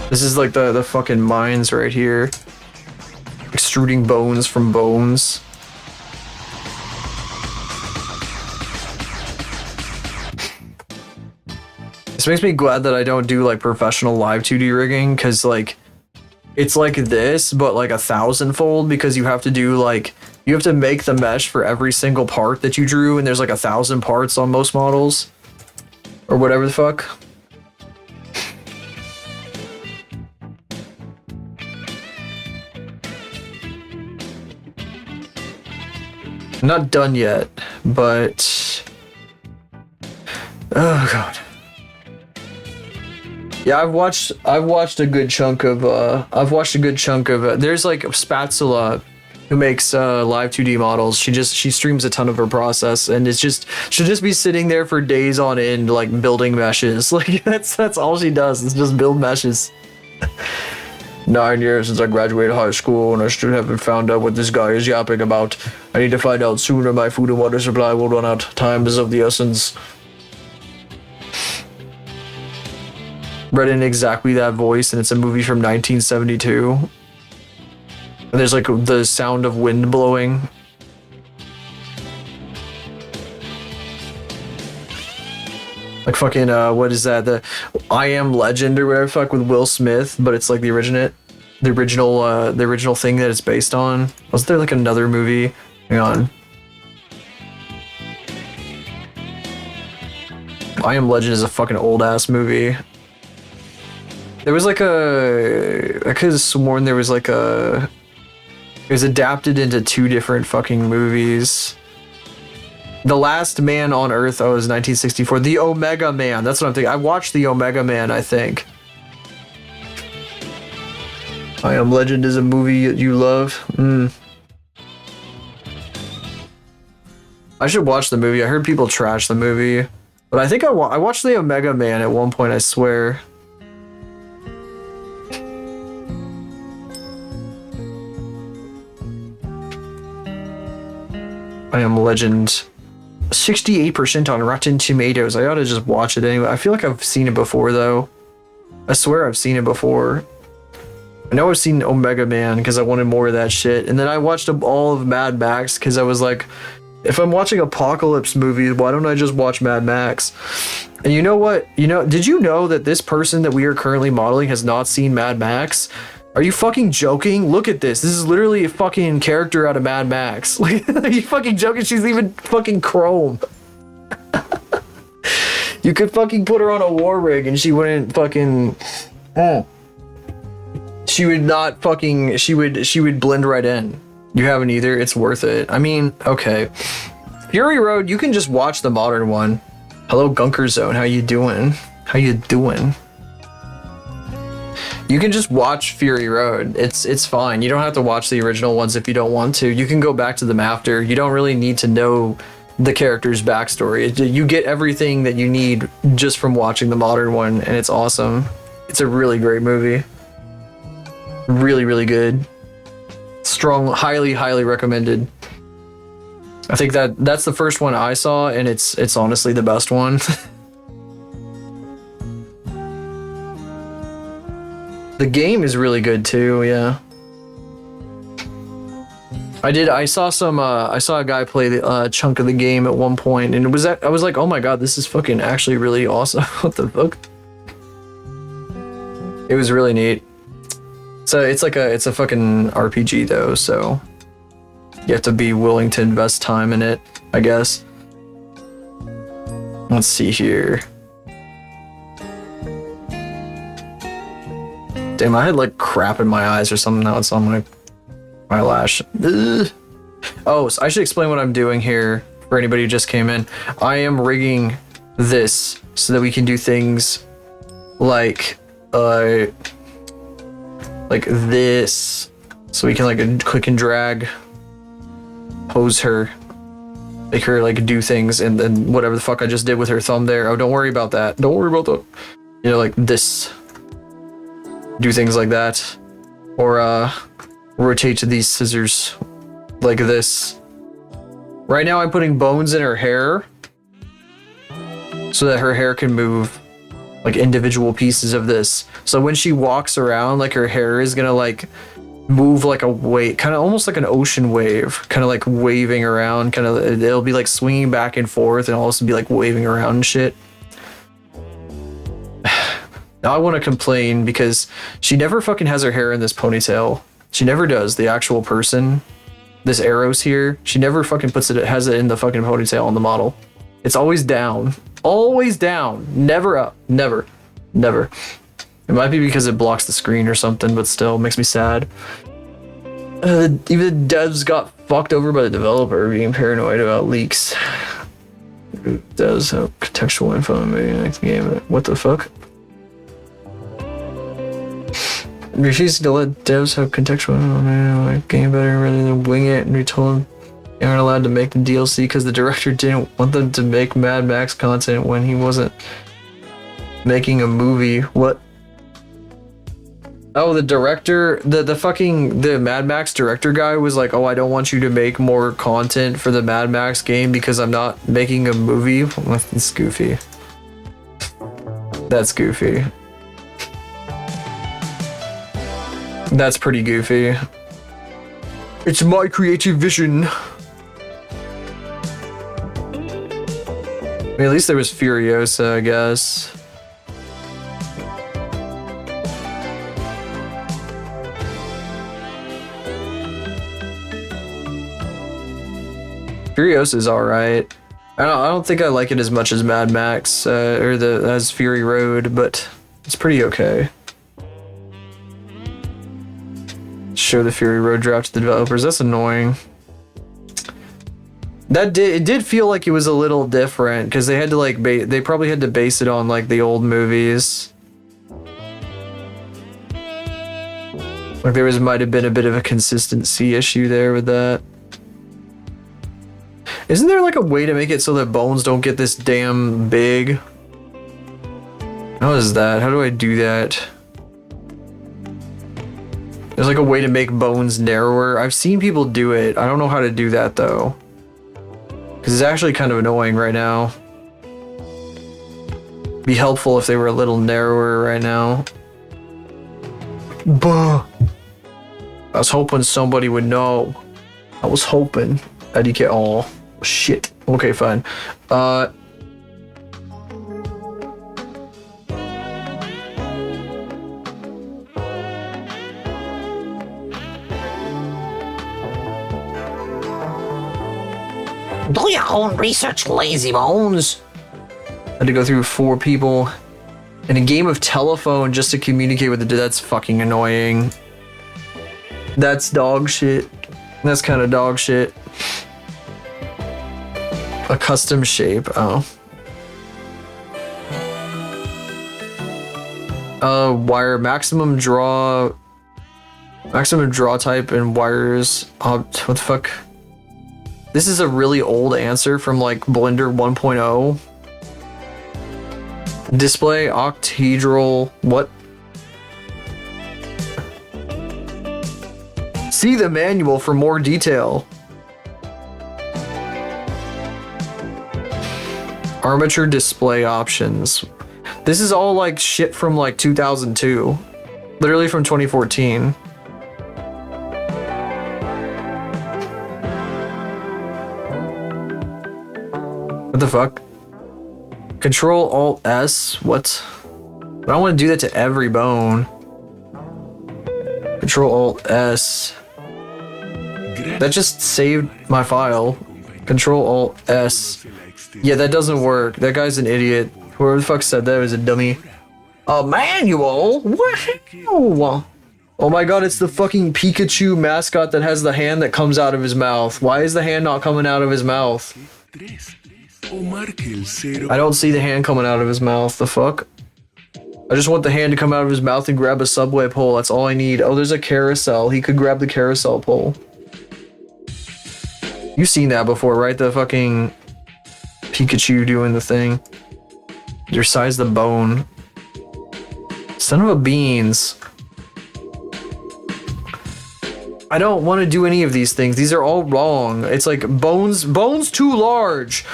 This is like the fucking mines right here. Extruding bones from bones. This makes me glad that I don't do like professional live 2D rigging, because like it's like this but like 1,000-fold, because you have to do like you have to make the mesh for every single part that you drew, and there's like 1,000 parts on most models or whatever the fuck. Not done yet, but oh god. Yeah, I've watched a good chunk of there's like Spatula who makes live 2D models. She streams a ton of her process, and it's just she'll just be sitting there for days on end like building meshes. Like that's all she does, is just build meshes. 9 years since I graduated high school, and I still haven't found out what this guy is yapping about. I need to find out sooner. My food and water supply will run out. Time is of the essence. Read in exactly that voice, and it's a movie from 1972. And there's like the sound of wind blowing. Like fucking what is that? The I Am Legend or whatever the fuck with Will Smith, but it's like the original thing that it's based on. Wasn't there like another movie? Hang on. I Am Legend is a fucking old ass movie. There was like I could have sworn there was like it was adapted into 2 different fucking movies. The Last Man on Earth, oh, it was 1964. The Omega Man, that's what I'm thinking. I watched The Omega Man, I think. I Am Legend is a movie you love. I should watch the movie. I heard people trash the movie. But I think I watched The Omega Man at one point, I swear. I Am Legend. 68% on Rotten Tomatoes. I ought to just watch it anyway. I feel like I've seen it before, though. I swear I've seen it before. I know I've seen Omega Man because I wanted more of that shit. And then I watched all of Mad Max because I was like, if I'm watching apocalypse movies, why don't I just watch Mad Max? And you know what? Did you know that this person that we are currently modeling has not seen Mad Max? Are you fucking joking? Look at this. This is literally a fucking character out of Mad Max. Like, are you fucking joking? She's even fucking chrome. You could fucking put her on a war rig and she wouldn't fucking... She would not fucking... She would blend right in. You haven't either. It's worth it. I mean, okay. Fury Road, you can just watch the modern one. Hello, Gunker Zone. How you doing? How you doing? You can just watch Fury Road. It's fine. You don't have to watch the original ones if you don't want to. You can go back to them after. You don't really need to know the character's backstory. You get everything that you need just from watching the modern one, and it's awesome. It's a really great movie. Really, really good. Strong, highly, highly recommended. I think that's the first one I saw, and it's honestly the best one. The game is really good too, yeah. I saw a guy play the chunk of the game at one point, and I was like, oh my god, this is fucking actually really awesome. What the fuck? It was really neat. So it's a fucking RPG though, so you have to be willing to invest time in it, I guess. Let's see here. Damn, I had like crap in my eyes or something. Now it's on my lash. Ugh. Oh, so I should explain what I'm doing here for anybody who just came in. I am rigging this so that we can do things like this. So we can like click and drag, pose her, make her like do things, and then whatever the fuck I just did with her thumb there. Oh, don't worry about that. Don't worry about that. You know, like this. Do things like that, or rotate to these scissors like this. Right now I'm putting bones in her hair so that her hair can move like individual pieces of this. So when she walks around, like her hair is gonna like move like a wave, kind of almost like an ocean wave, kind of like waving around, kind of, it'll be like swinging back and forth and also be like waving around and shit. Now I want to complain because she never fucking has her hair in this ponytail. She never does. The actual person, this Arrows here, she never fucking has it in the fucking ponytail on the model. It's always down. Always down. Never up. Never. Never. It might be because it blocks the screen or something, but still makes me sad. Even the devs got fucked over by the developer being paranoid about leaks. It does have contextual info in the next game. What the fuck? Refusing to let devs have contextual info, like game better rather than wing it, and we told them they aren't allowed to make the DLC because the director didn't want them to make Mad Max content when he wasn't making a movie. What? Oh, the director, the Mad Max director guy was like, oh, I don't want you to make more content for the Mad Max game because I'm not making a movie. That's goofy. That's goofy. That's pretty goofy. It's my creative vision. I mean, at least there was Furiosa, I guess. Furiosa's alright. I don't think I like it as much as Mad Max or as Fury Road, but it's pretty okay. Show the Fury Road draft to the developers. That's annoying. It did feel like it was a little different because they had to like they probably had to base it on like the old movies. Like there might have been a bit of a consistency issue there with that. Isn't there like a way to make it so that bones don't get this damn big? How is that? How do I do that? There's like a way to make bones narrower. I've seen people do it. I don't know how to do that though. Because it's actually kind of annoying right now. Be helpful if they were a little narrower right now. Buh. I was hoping somebody would know. I was hoping. IDK. Oh, shit. Okay, fine. Do your own research, lazy bones. I had to go through 4 people in a game of telephone just to communicate with the dude. That's fucking annoying. That's dog shit. That's kind of dog shit. A custom shape. Oh. Wire maximum draw type and wires. What the fuck? This is a really old answer from like Blender 1.0. Display octahedral. What? See the manual for more detail. Armature display options. This is all like shit from like 2002. Literally from 2014. What the fuck? Control Alt S? What? I don't want to do that to every bone. Control Alt S. That just saved my file. Control Alt S. Yeah, that doesn't work. That guy's an idiot. Whoever the fuck said that was a dummy. A manual? Wow. Oh my god, it's the fucking Pikachu mascot that has the hand that comes out of his mouth. Why is the hand not coming out of his mouth? I don't see the hand coming out of his mouth. The fuck? I just want the hand to come out of his mouth and grab a subway pole. That's all I need. Oh, there's a carousel. He could grab the carousel pole. You've seen that before, right? The fucking Pikachu doing the thing. Your size the bone. Son of a beans. I don't want to do any of these things. These are all wrong. It's like bones too large.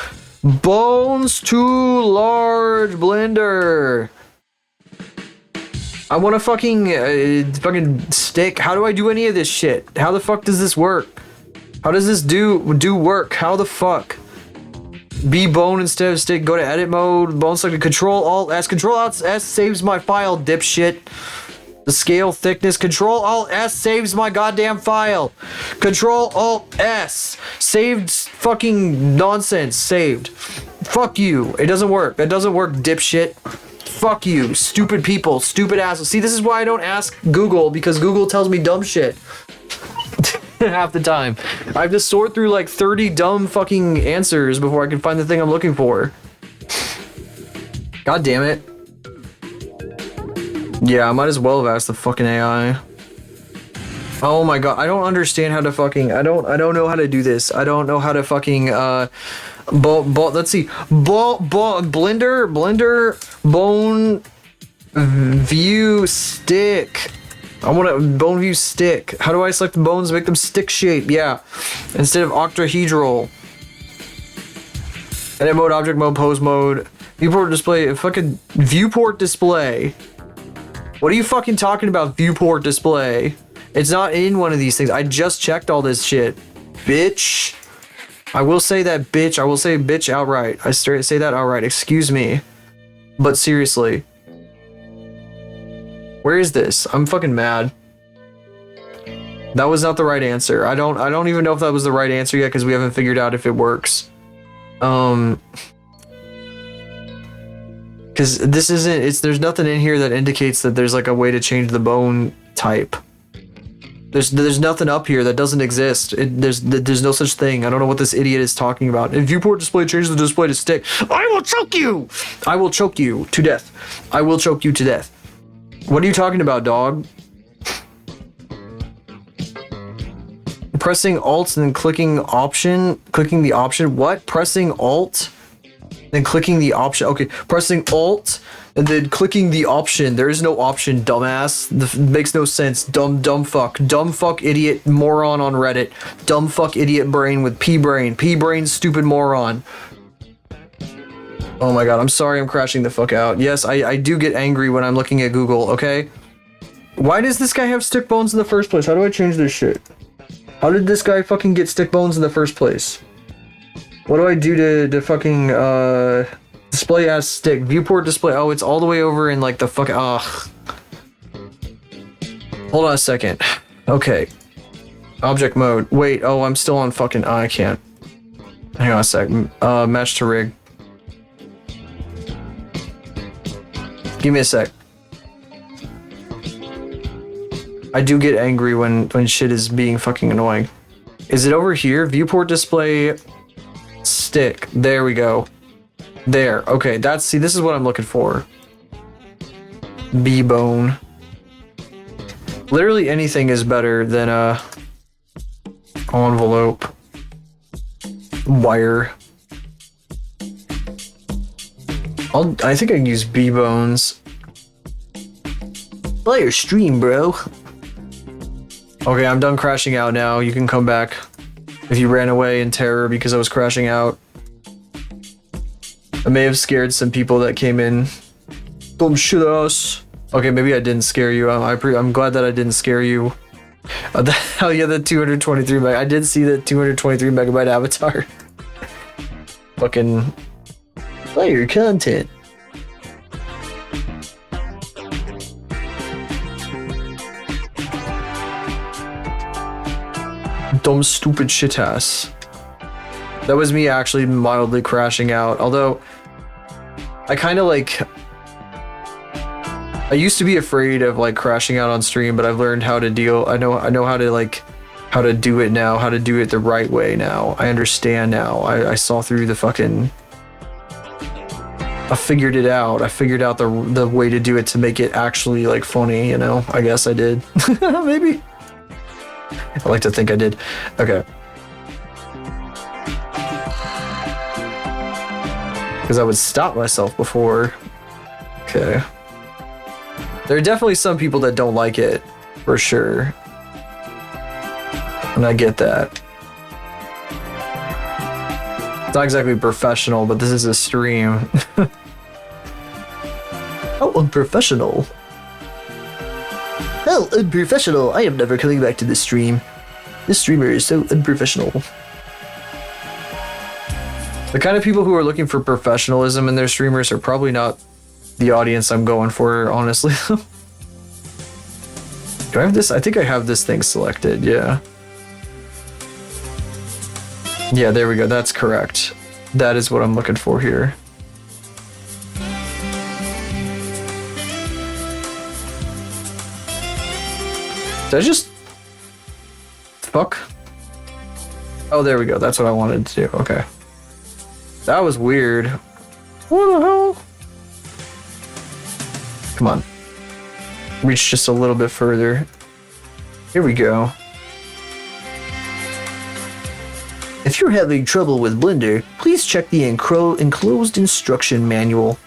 Bones too large, Blender. I want a fucking stick. How do I do any of this shit? How the fuck does this work? How does this do work? How the fuck? B bone instead of stick. Go to edit mode. Bone selected. Control Alt S. Control Alt S saves my file, dipshit. The scale thickness. Control Alt S saves my goddamn file. Control Alt S. Saved fucking nonsense. Saved. Fuck you. It doesn't work. It doesn't work, dipshit. Fuck you. Stupid people. Stupid assholes. See, this is why I don't ask Google, because Google tells me dumb shit. Half the time. I have to sort through like 30 dumb fucking answers before I can find the thing I'm looking for. God damn it. Yeah, I might as well have asked the fucking AI. Oh my god, I don't understand how to fucking I don't know how to do this. I don't know how to fucking let's see. Blender bone view stick. I want a bone view stick. How do I select the bones, make them stick shape? Yeah. Instead of octahedral. Edit mode, object mode, pose mode. Viewport display, fucking viewport display. What are you fucking talking about, viewport display? It's not in one of these things. I just checked all this shit. Bitch. I will say that, bitch. I will say bitch outright. I say that outright. Excuse me. But seriously. Where is this? I'm fucking mad. That was not the right answer. I don't even know if that was the right answer yet because we haven't figured out if it works. Because this isn't, there's nothing in here that indicates that there's like a way to change the bone type. There's nothing up here that doesn't exist. There's no such thing. I don't know what this idiot is talking about. If viewport display changes the display to stick, I will choke you! I will choke you to death. I will choke you to death. What are you talking about, dog? Pressing Alt and then clicking the option. What? Pressing Alt, then clicking the option. Okay, pressing Alt and then clicking the option. There is no option, dumbass. Makes no sense. Dumb fuck. Dumb fuck idiot moron on Reddit. Dumb fuck idiot brain with P brain. P brain stupid moron. Oh my god, I'm sorry I'm crashing the fuck out. Yes, I do get angry when I'm looking at Google, okay? Why does this guy have stick bones in the first place? How do I change this shit? How did this guy fucking get stick bones in the first place? What do I do to fucking, display as stick? Viewport display. Oh, it's all the way over in like the fucking, ugh. Hold on a second. Okay. Object mode. Wait, oh, I'm still on fucking, I can't. Hang on a sec. Match to rig. Give me a sec. I do get angry when shit is being fucking annoying. Is it over here? Viewport display stick. There we go. There. Okay, see, this is what I'm looking for. B-bone. Literally anything is better than a envelope. Wire. I think I can use B-bones. Play your stream, bro. Okay, I'm done crashing out now. You can come back if you ran away in terror because I was crashing out. I may have scared some people that came in. Don't shoot us. Okay, maybe I didn't scare you. I'm glad that I didn't scare you. Hell yeah, the 223 meg. I did see the 223 megabyte avatar. Fucking play your content. Dumb, stupid shit ass. That was me actually mildly crashing out. Although, I kind of like... I used to be afraid of like crashing out on stream, but I've learned how to deal. I know how to like, how to do it now, how to do it the right way now. I understand now. I saw through the fucking... I figured it out. I figured out the way to do it to make it actually like funny, you know? I guess I did. Maybe. I like to think I did. Okay. Because I would stop myself before. Okay. There are definitely some people that don't like it, for sure. And I get that. It's not exactly professional, but this is a stream. How unprofessional. How unprofessional. I am never coming back to this stream. This streamer is so unprofessional. The kind of people who are looking for professionalism in their streamers are probably not the audience I'm going for, honestly. Do I have this? I think I have this thing selected, yeah. Yeah, there we go. That's correct. That is what I'm looking for here. Did I just... Fuck? Oh, there we go. That's what I wanted to do. Okay. That was weird. What the hell? Come on. Reach just a little bit further. Here we go. If you're having trouble with Blender, please check the enclosed instruction manual.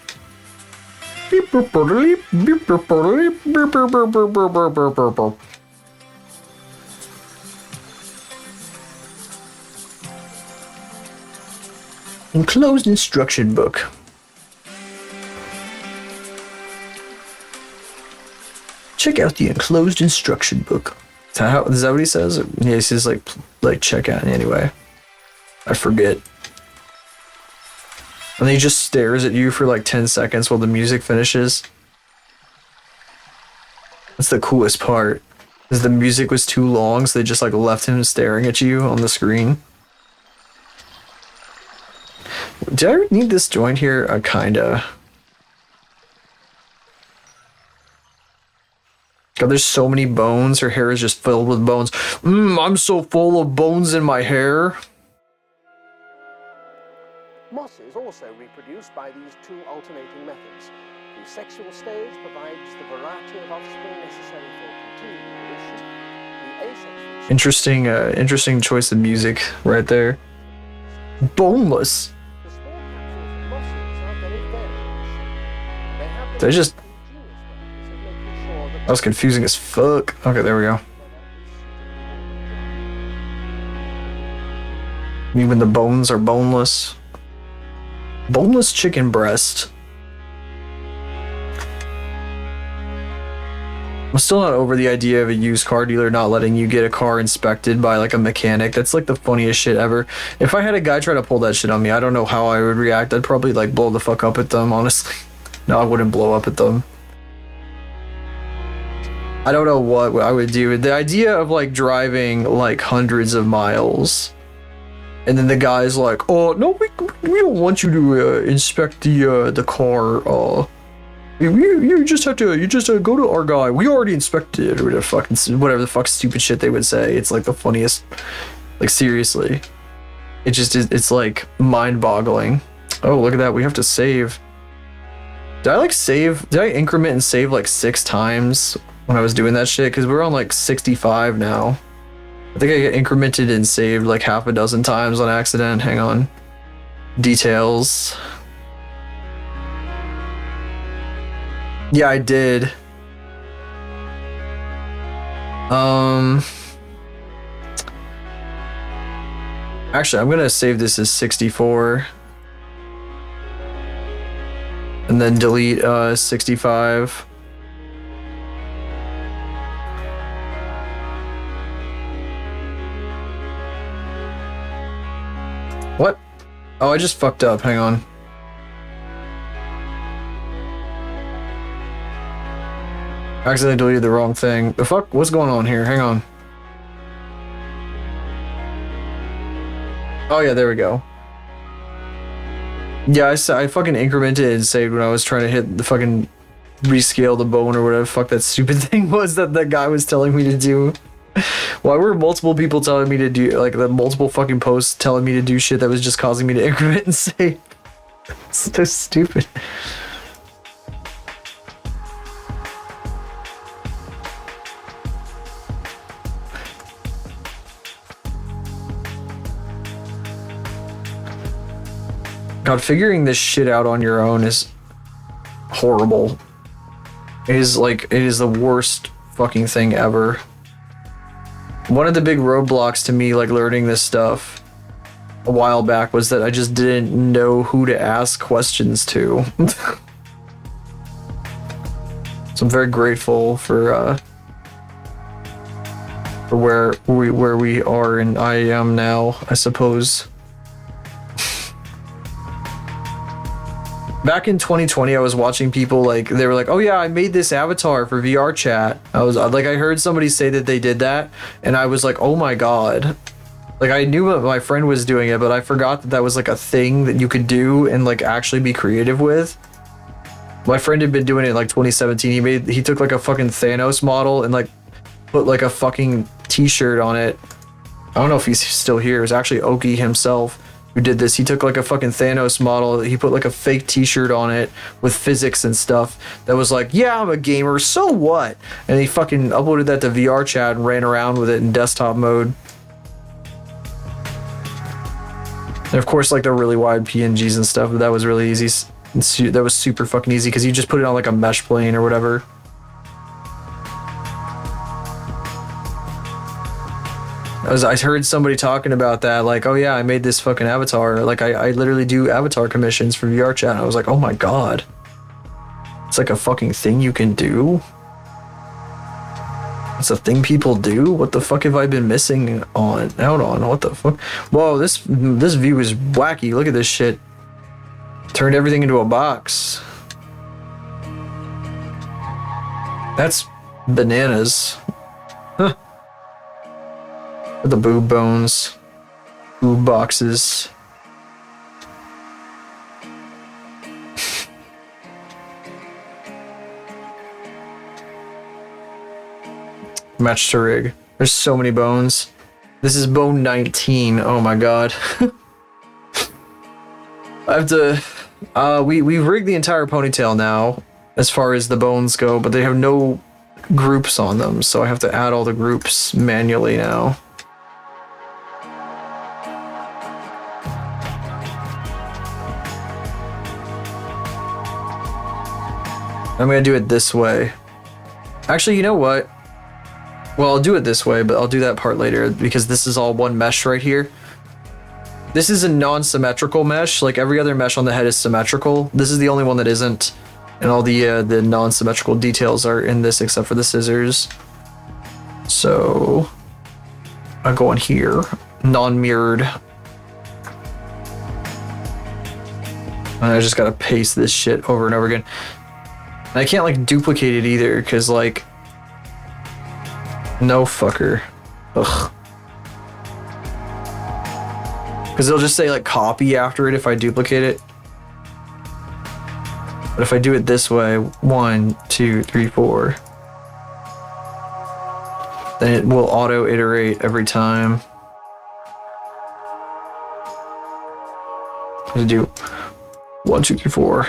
Enclosed instruction book. Check out the enclosed instruction book. Is that what he says? Yeah, he says like check out anyway. I forget. And then he just stares at you for like 10 seconds while the music finishes. That's the coolest part. Is the music was too long, so they just like left him staring at you on the screen. Do I need this joint here? Kinda. God, there's so many bones. Her hair is just filled with bones. I'm so full of bones in my hair. Mosses also reproduce by these two alternating methods. The sexual stage provides the variety of offspring necessary for continued evolution. The asexual Interesting choice of music right there. Boneless. They just... That was confusing as fuck. Okay, there we go. Even the bones are boneless. Boneless chicken breast. I'm still not over the idea of a used car dealer not letting you get a car inspected by like a mechanic. That's like the funniest shit ever. If I had a guy try to pull that shit on me, I don't know how I would react. I'd probably like blow the fuck up at them, honestly. No, I wouldn't blow up at them. I don't know what I would do. The idea of like driving like hundreds of miles and then the guy's like, oh no, we don't want you to inspect the car. You just have to go to our guy. We already inspected it, or whatever the fuck stupid shit they would say. It's like the funniest. Like seriously, it just is. It's like mind-boggling. Oh, look at that. We have to save. Did I like save? Did I increment and save like 6 times when I was doing that shit? Because we're on like 65 now. I think I get incremented and saved like half a dozen times on accident. Hang on. Details. Yeah, I did. Actually, I'm gonna save this as 64. And then delete 65. What? Oh, I just fucked up. Hang on. I accidentally deleted the wrong thing. The fuck? What's going on here? Hang on. Oh yeah, there we go. Yeah, I fucking incremented and saved when I was trying to hit the fucking rescale the bone or whatever the fuck that stupid thing was that the guy was telling me to do. Why were multiple people telling me to do, like, the multiple fucking posts telling me to do shit that was just causing me to increment and save? It's so stupid. God, figuring this shit out on your own is horrible. It is the worst fucking thing ever. one of the big roadblocks to me like learning this stuff a while back was that I just didn't know who to ask questions to. So I'm very grateful for where we are and I am now, I suppose. Back in 2020, I was watching people like, they were like, oh yeah, I made this avatar for VR chat. I was like, I heard somebody say that they did that, and I was like, oh my god. Like, I knew that my friend was doing it, but I forgot that that was like a thing that you could do and like actually be creative with. My friend had been doing it in like 2017. He took like a fucking Thanos model and like put like a fucking t-shirt on it. I don't know if he's still here. It was actually Oki himself who did this. He took like a fucking Thanos model. He put like a fake t-shirt on it with physics and stuff that was like, yeah, I'm a gamer, so what? And he fucking uploaded that to VR chat and ran around with it in desktop mode. And of course, like the really wide PNGs and stuff, but that was really easy. That was super fucking easy because you just put it on like a mesh plane or whatever. I heard somebody talking about that, like, oh yeah, I made this fucking avatar. Like, I literally do avatar commissions for VR chat. And I was like, oh my god. It's like a fucking thing you can do? It's a thing people do? What the fuck have I been missing out on? What the fuck? Whoa, this view is wacky. Look at this shit. Turned everything into a box. That's bananas. Huh. The boob bones. Boob boxes. Match to rig. There's so many bones. This is bone 19. Oh my god. I have to... we've rigged the entire ponytail now, as far as the bones go, but they have no groups on them, so I have to add all the groups manually now. I'm gonna do it this way. Actually, you know what? Well, I'll do it this way, but I'll do that part later because this is all one mesh right here. This is a non-symmetrical mesh. Like every other mesh on the head is symmetrical. This is the only one that isn't. And all the non-symmetrical details are in this except for the scissors. So I'll go on here, non-mirrored. And I just gotta paste this shit over and over again. And I can't like duplicate it either, cause like, no fucker. Ugh. Cause it'll just say like copy after it if I duplicate it. But if I do it this way, 1, 2, 3, 4, then it will auto iterate every time. I do 1, 2, 3, 4.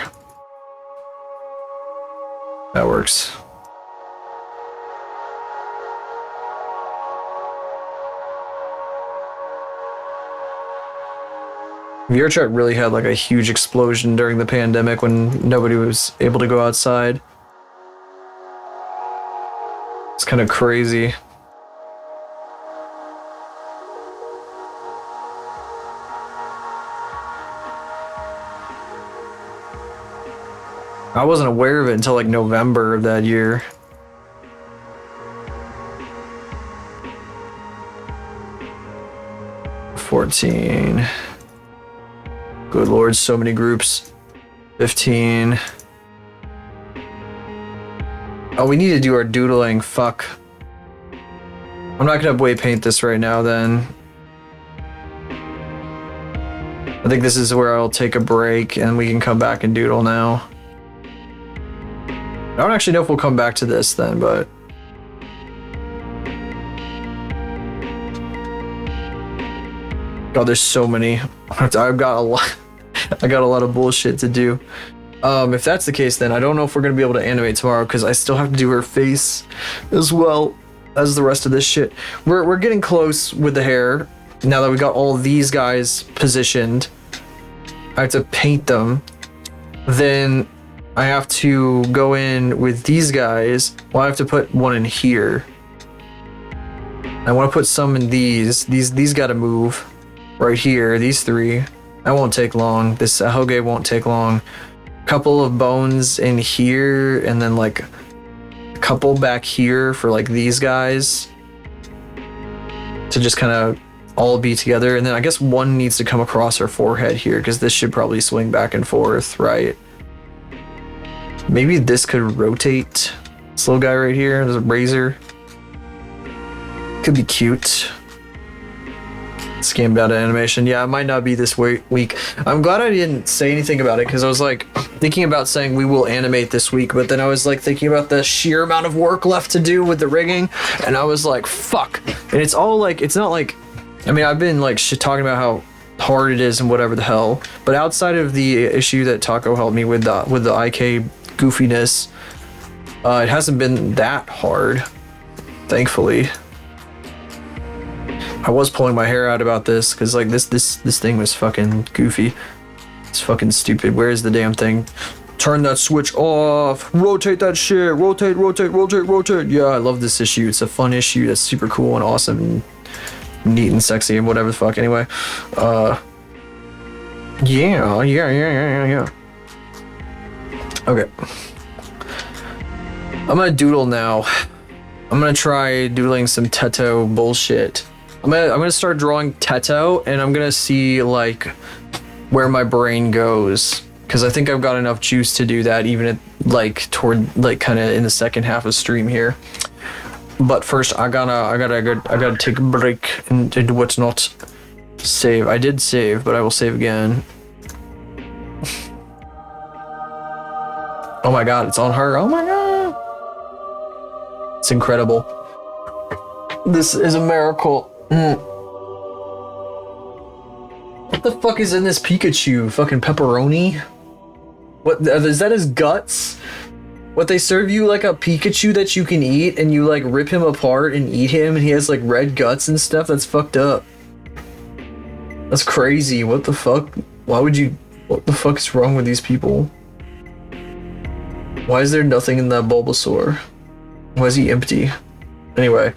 That works. VRChat really had like a huge explosion during the pandemic when nobody was able to go outside. It's kind of crazy. I wasn't aware of it until like November of that year. $14. Good lord, so many groups. 15. Oh, we need to do our doodling. Fuck. I'm not gonna way paint this right now then. I think this is where I'll take a break and we can come back and doodle now. I don't actually know if we'll come back to this then, but... God, there's so many. I've got a lot. I got a lot of bullshit to do. If that's the case, then I don't know if we're gonna be able to animate tomorrow because I still have to do her face as well as the rest of this shit. We're getting close with the hair now that we got all these guys positioned. I have to paint them. Then I have to go in with these guys. Well, I have to put one in here. I want to put some in these. These got to move right here. These 3. That won't take long. This Ahoge won't take long. Couple of bones in here, and then like a couple back here for like these guys to just kind of all be together. And then I guess one needs to come across her forehead here because this should probably swing back and forth, right? Maybe this could rotate. This little guy right here, there's a razor. Could be cute. Scammed out of animation. Yeah, it might not be this week. I'm glad I didn't say anything about it because I was like thinking about saying we will animate this week, but then I was like thinking about the sheer amount of work left to do with the rigging, and I was like, fuck. And it's all like, it's not like, I mean, I've been like talking about how hard it is and whatever the hell, but outside of the issue that Taco helped me with the IK goofiness, it hasn't been that hard, thankfully. I was pulling my hair out about this because like this thing was fucking goofy. It's fucking stupid. Where is the damn thing? Turn that switch off. Rotate that shit. Rotate. Yeah, I love this issue. It's a fun issue that's super cool and awesome and neat and sexy and whatever the fuck. Anyway, yeah. Okay. I'm gonna doodle now. I'm gonna try doodling some Teto bullshit. I'm gonna start drawing Teto, and I'm gonna see like where my brain goes, because I think I've got enough juice to do that, even at like toward like kind of in the second half of stream here. But first, I gotta take a break and do what's not save. I did save, but I will save again. Oh my god, it's on her. Oh my god. It's incredible. This is a miracle. What the fuck is in this Pikachu? Fucking pepperoni? What, is that his guts? What, they serve you like a Pikachu that you can eat and you like rip him apart and eat him and he has like red guts and stuff? That's fucked up. That's crazy. What the fuck? Why would you... What the fuck is wrong with these people? Why is there nothing in that Bulbasaur? Why is he empty? Anyway.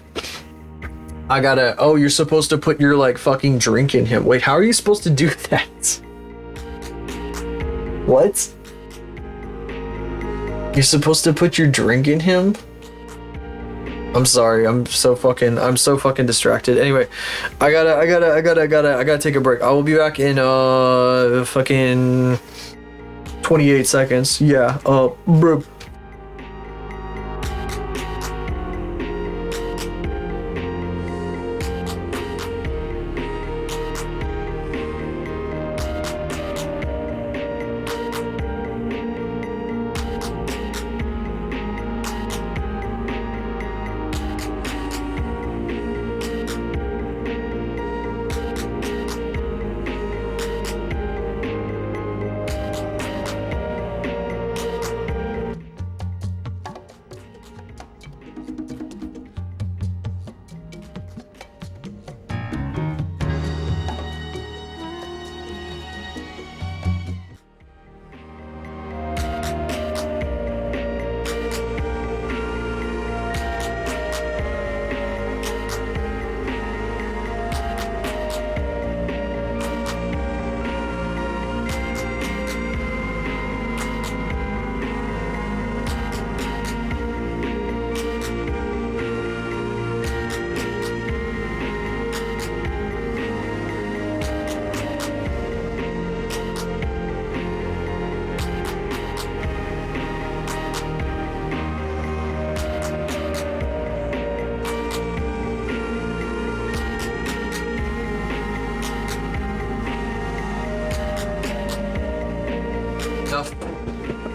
I gotta... Oh, you're supposed to put your, like, fucking drink in him. Wait, how are you supposed to do that? What? You're supposed to put your drink in him? I'm sorry, I'm so fucking distracted. Anyway, I gotta take a break. I will be back in, fucking 28 seconds. Yeah, bro.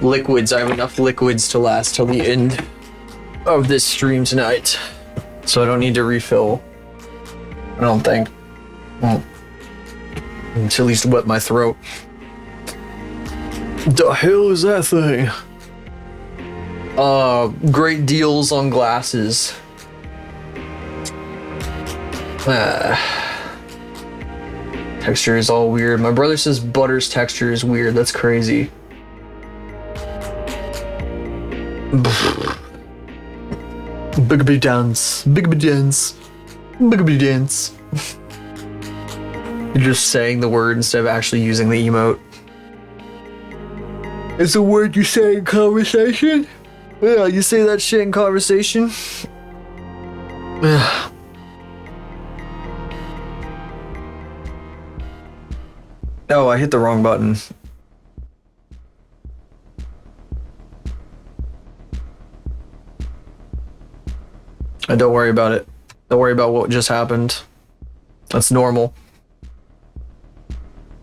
Liquids. I have enough liquids to last till the end of this stream tonight, so I don't need to refill. I don't think. Well, to at least wet my throat. The hell is that thing? Great deals on glasses. Texture is all weird. My brother says Butter's texture is weird. That's crazy. Big dance. Boogaboo dance. You're just saying the word instead of actually using the emote. It's a word you say in conversation? Yeah, you say that shit in conversation? Yeah. Oh, I hit the wrong button. Don't worry about it. Don't worry about what just happened. That's normal.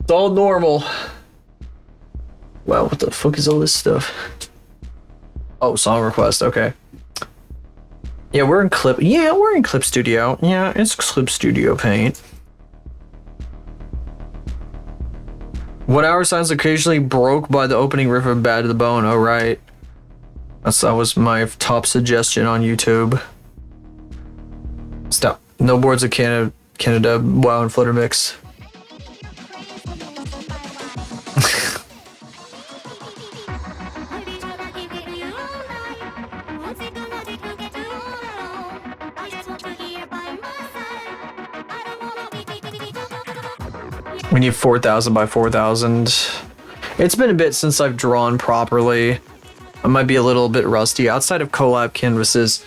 It's all normal. Wow, what the fuck is all this stuff? Oh, song request, okay. Yeah, we're in Clip. Yeah, we're in Clip Studio. Yeah, it's Clip Studio Paint. 1 hour sounds occasionally broke by the opening riff of Bad to the Bone. Oh, right. That was my top suggestion on YouTube. Stop. No Boards of Canada, WoW and Flutter Mix. We need 4,000 by 4,000. It's been a bit since I've drawn properly. I might be a little bit rusty outside of collab canvases.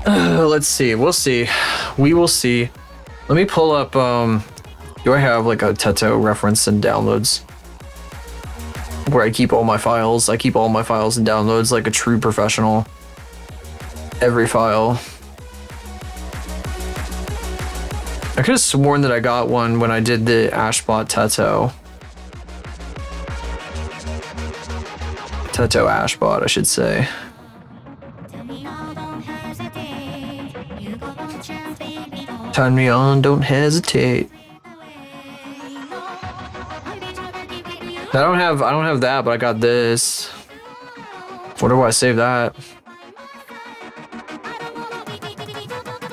Let's see. We'll see. We will see. Let me pull up. Do I have like a Teto reference and downloads? Where I keep all my files. I keep all my files and downloads like a true professional. Every file. I could have sworn that I got one when I did the Ashbot Teto. Teto Ashbot, I should say. Turn me on, don't hesitate. I don't have that, but I got this. Where do I save that?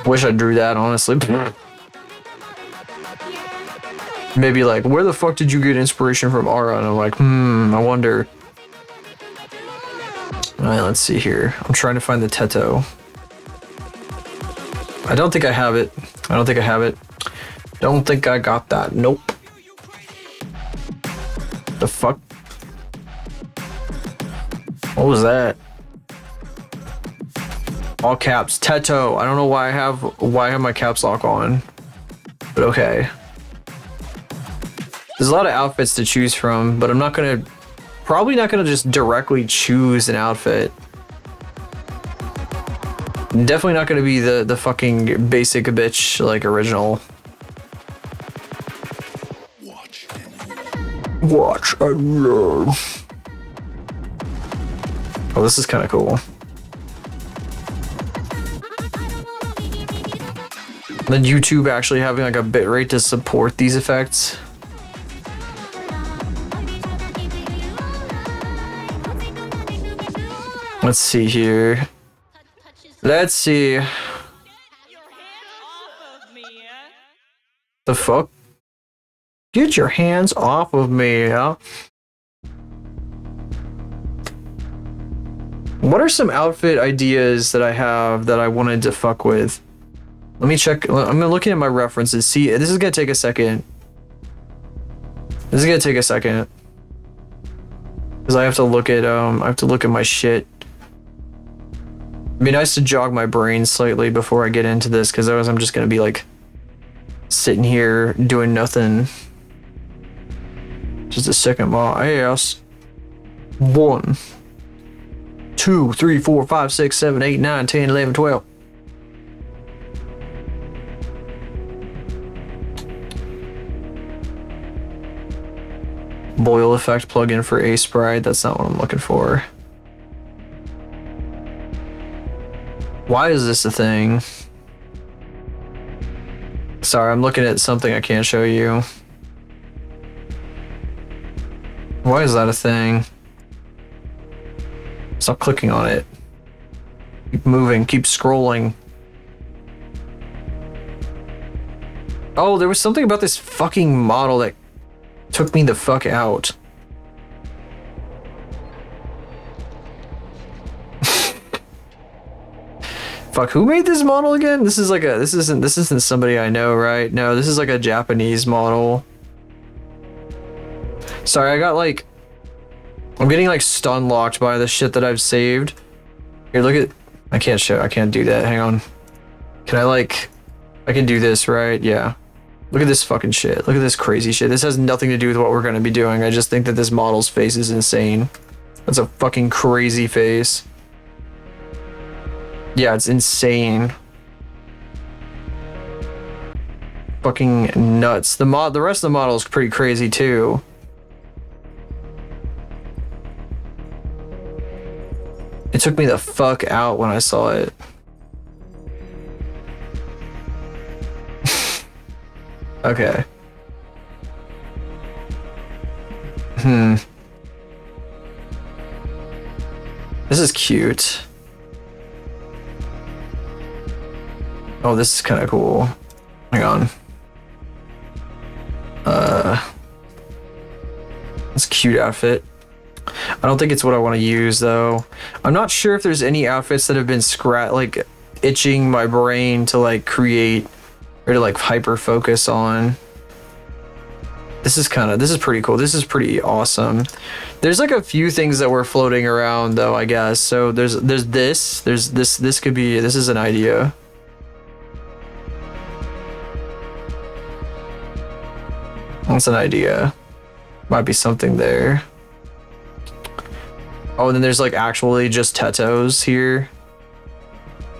Wish I drew that, honestly. Maybe like, where the fuck did you get inspiration from Aura? And I'm like, I wonder. Alright, let's see here. I'm trying to find the Teto. I don't think I have it. I don't think I have it. Don't think I got that. Nope. The fuck? What was that? All caps. Teto. I don't know why I have my caps lock on. But okay. There's a lot of outfits to choose from, but I'm not gonna probably not gonna just directly choose an outfit. Definitely not gonna be the fucking basic bitch like original. Watch and learn. Oh, this is kind of cool. Then YouTube actually having like a bitrate to support these effects. Let's see here. Let's see. The fuck? Get your hands off of me, huh? What are some outfit ideas that I have that I wanted to fuck with? Let me check. I'm looking at my references. See, this is gonna take a second. This is gonna take a second. Because I have to look at my shit. It'd be nice to jog my brain slightly before I get into this, because otherwise I'm just gonna be like sitting here doing nothing. Just a second, my ass. 1, 2, 3, 4, 5, 6, 7, 8, 9, 10, 11, 12. Boil effect plugin for Aseprite. That's not what I'm looking for. Why is this a thing? Sorry, I'm looking at something I can't show you. Why is that a thing? Stop clicking on it. Keep moving, keep scrolling. Oh, there was something about this fucking model that took me the fuck out. Fuck, who made this model again? This is like a, this isn't somebody I know, right? No, this is like a Japanese model. Sorry, I got like, I'm getting like stun locked by the shit that I've saved. Here, look at, I can't do that, hang on. Can I like, I can do this, right? Yeah. Look at this fucking shit. Look at this crazy shit. This has nothing to do with what we're gonna be doing. I just think that this model's face is insane. That's a fucking crazy face. Yeah, it's insane. Fucking nuts. The rest of the model is pretty crazy too. It took me the fuck out when I saw it. Okay. This is cute. Oh, this is kind of cool. Hang on. It's a cute outfit. I don't think it's what I want to use though. I'm not sure if there's any outfits that have been like itching my brain to like create or to like hyper focus on. This is pretty cool. This is pretty awesome. There's like a few things that were floating around though, I guess. So this could be, this is an idea. That's an idea. Might be something there. Oh, and then there's like actually just Tetos here.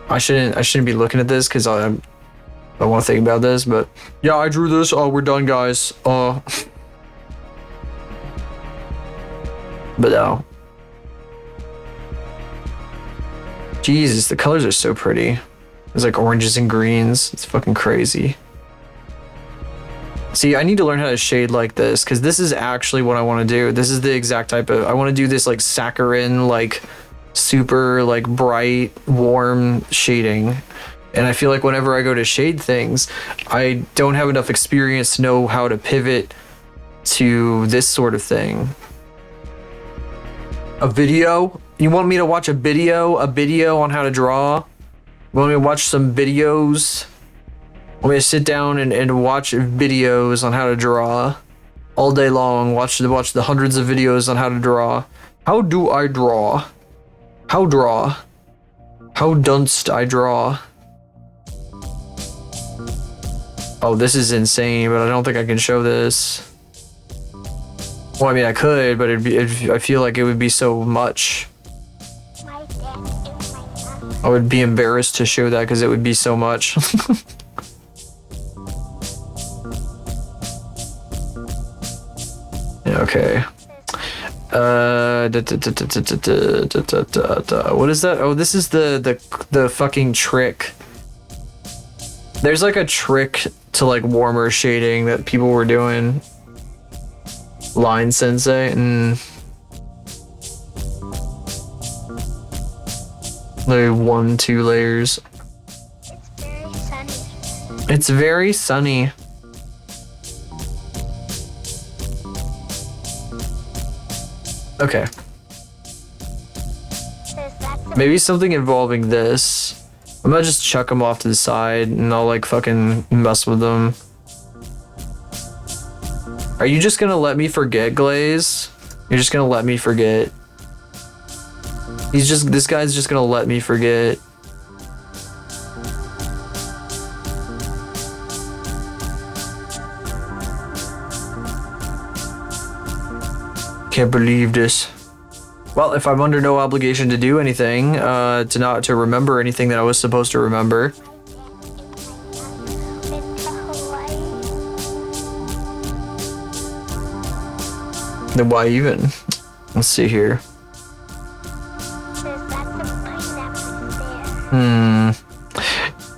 I shouldn't be looking at this because I don't want to think about this, but yeah, I drew this. Oh, we're done, guys. But no. Jesus, the colors are so pretty. There's like oranges and greens. It's fucking crazy. See, I need to learn how to shade like this because this is actually what I want to do. This is the exact type of, I want to do this like saccharine, like super like bright, warm shading. And I feel like whenever I go to shade things, I don't have enough experience to know how to pivot to this sort of thing. A video? You want me to watch a video on how to draw? You want me to watch some videos? Want me to sit down and watch videos on how to draw all day long? Watch the hundreds of videos on how to draw. How do I draw? How draw? How dunst I draw? Oh, this is insane, but I don't think I can show this. Well, I mean, I could, but I feel like it would be so much. I would be embarrassed to show that because it would be so much. Yeah, okay. What is that? Oh, this is the fucking trick. There's like a trick to like warmer shading that people were doing. Line Sensei and like 1-2 layers. It's very sunny. Okay. Maybe something involving this. I'm gonna just chuck them off to the side and I'll like fucking mess with them. Are you just gonna let me forget, Glaze? You're just gonna let me forget. This guy's just gonna let me forget. Can't believe this. Well, if I'm under no obligation to do anything, to remember anything that I was supposed to remember. Then why even? Let's see here.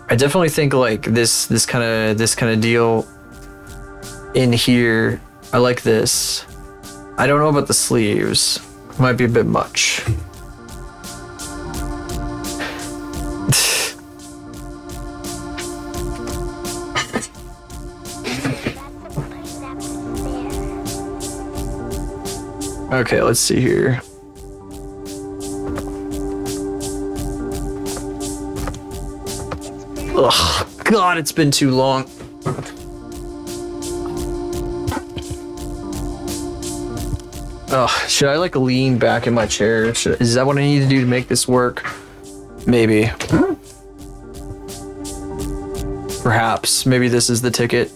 I definitely think like this kind of deal in here. I like this. I don't know about the sleeves. Might be a bit much. Okay, let's see here. Ugh, God, it's been too long. Ugh, should I like lean back in my chair? Is that what I need to do to make this work? Maybe. Perhaps. Maybe this is the ticket.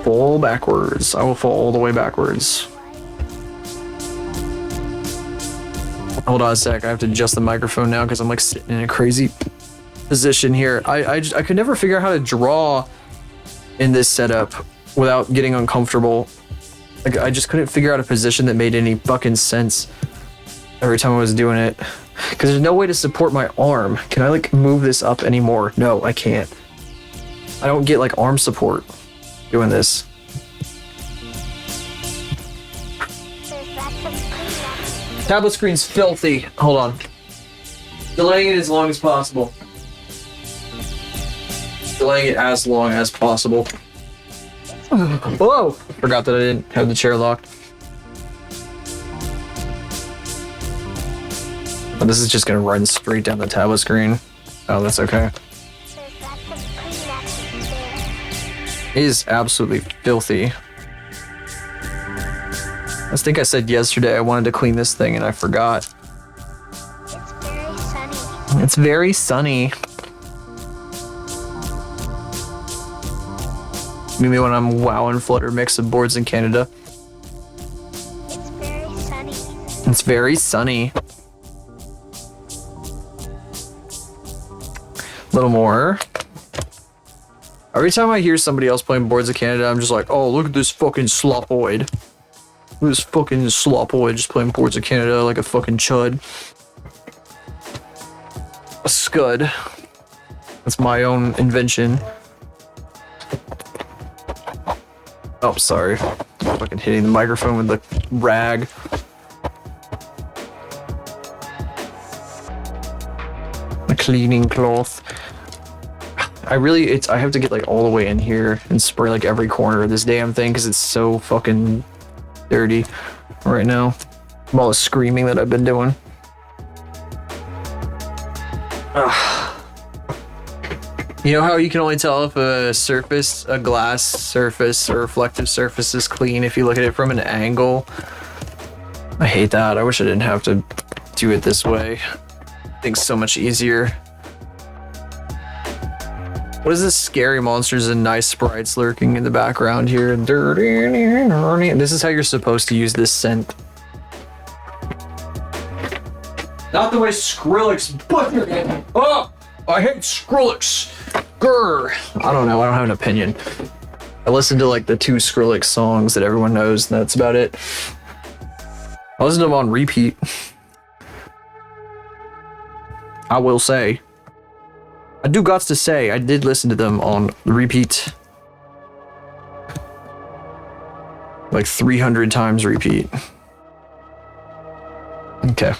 Fall backwards. I will fall all the way backwards. Hold on a sec. I have to adjust the microphone now because I'm like sitting in a crazy position here. I could never figure out how to draw in this setup without getting uncomfortable. Like I just couldn't figure out a position that made any fucking sense every time I was doing it. Because there's no way to support my arm. Can I like move this up anymore? No, I can't. I don't get like arm support doing this. Tablet screen's filthy. Hold on. Delaying it as long as possible. Delaying it as long as possible. Whoa! Forgot that I didn't have the chair locked. But this is just gonna run straight down the tablet screen. Oh, that's okay. It is absolutely filthy. I think I said yesterday I wanted to clean this thing and I forgot. It's very sunny. Maybe when I'm WoW and Flutter mix of boards in Canada. It's very sunny. It's very sunny. A little more. Every time I hear somebody else playing Boards of Canada, I'm just like, oh, look at this fucking slopoid. Look at this fucking slopoid just playing Boards of Canada like a fucking chud. A scud. That's my own invention. Oh, sorry. Fucking hitting the microphone with the rag. A cleaning cloth. I have to get like all the way in here and spray like every corner of this damn thing because it's so fucking dirty right now. From all the screaming that I've been doing. Ugh. You know how you can only tell if a glass surface or reflective surface is clean if you look at it from an angle? I hate that. I wish I didn't have to do it this way. I think it's so much easier. What is this scary monsters and nice sprites lurking in the background here? This is how you're supposed to use this scent. Not the way Skrillex butchered it. Oh, I hate Skrillex. Grr. I don't know. I don't have an opinion. I listen to like the 2 Skrillex songs that everyone knows, and that's about it. I listen to them on repeat. I will say. I do gots to say, I did listen to them on repeat. Like 300 times repeat. Okay.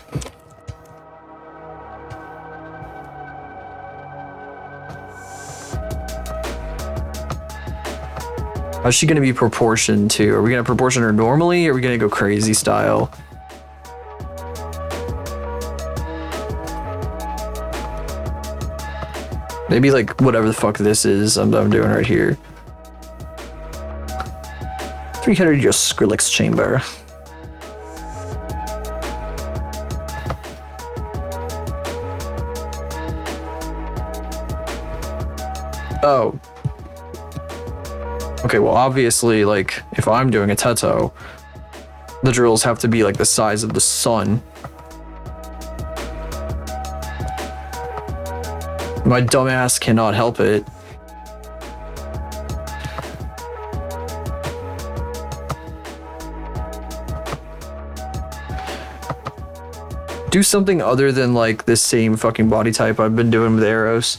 How's she gonna be proportioned to? Are we gonna proportion her normally, or are we gonna go crazy style? Maybe like whatever the fuck this is I'm doing right here. 300 just Skrillex chamber. Oh. Okay, well obviously like if I'm doing a Teto, the drills have to be like the size of the sun. My dumbass cannot help it. Do something other than like the same fucking body type I've been doing with arrows.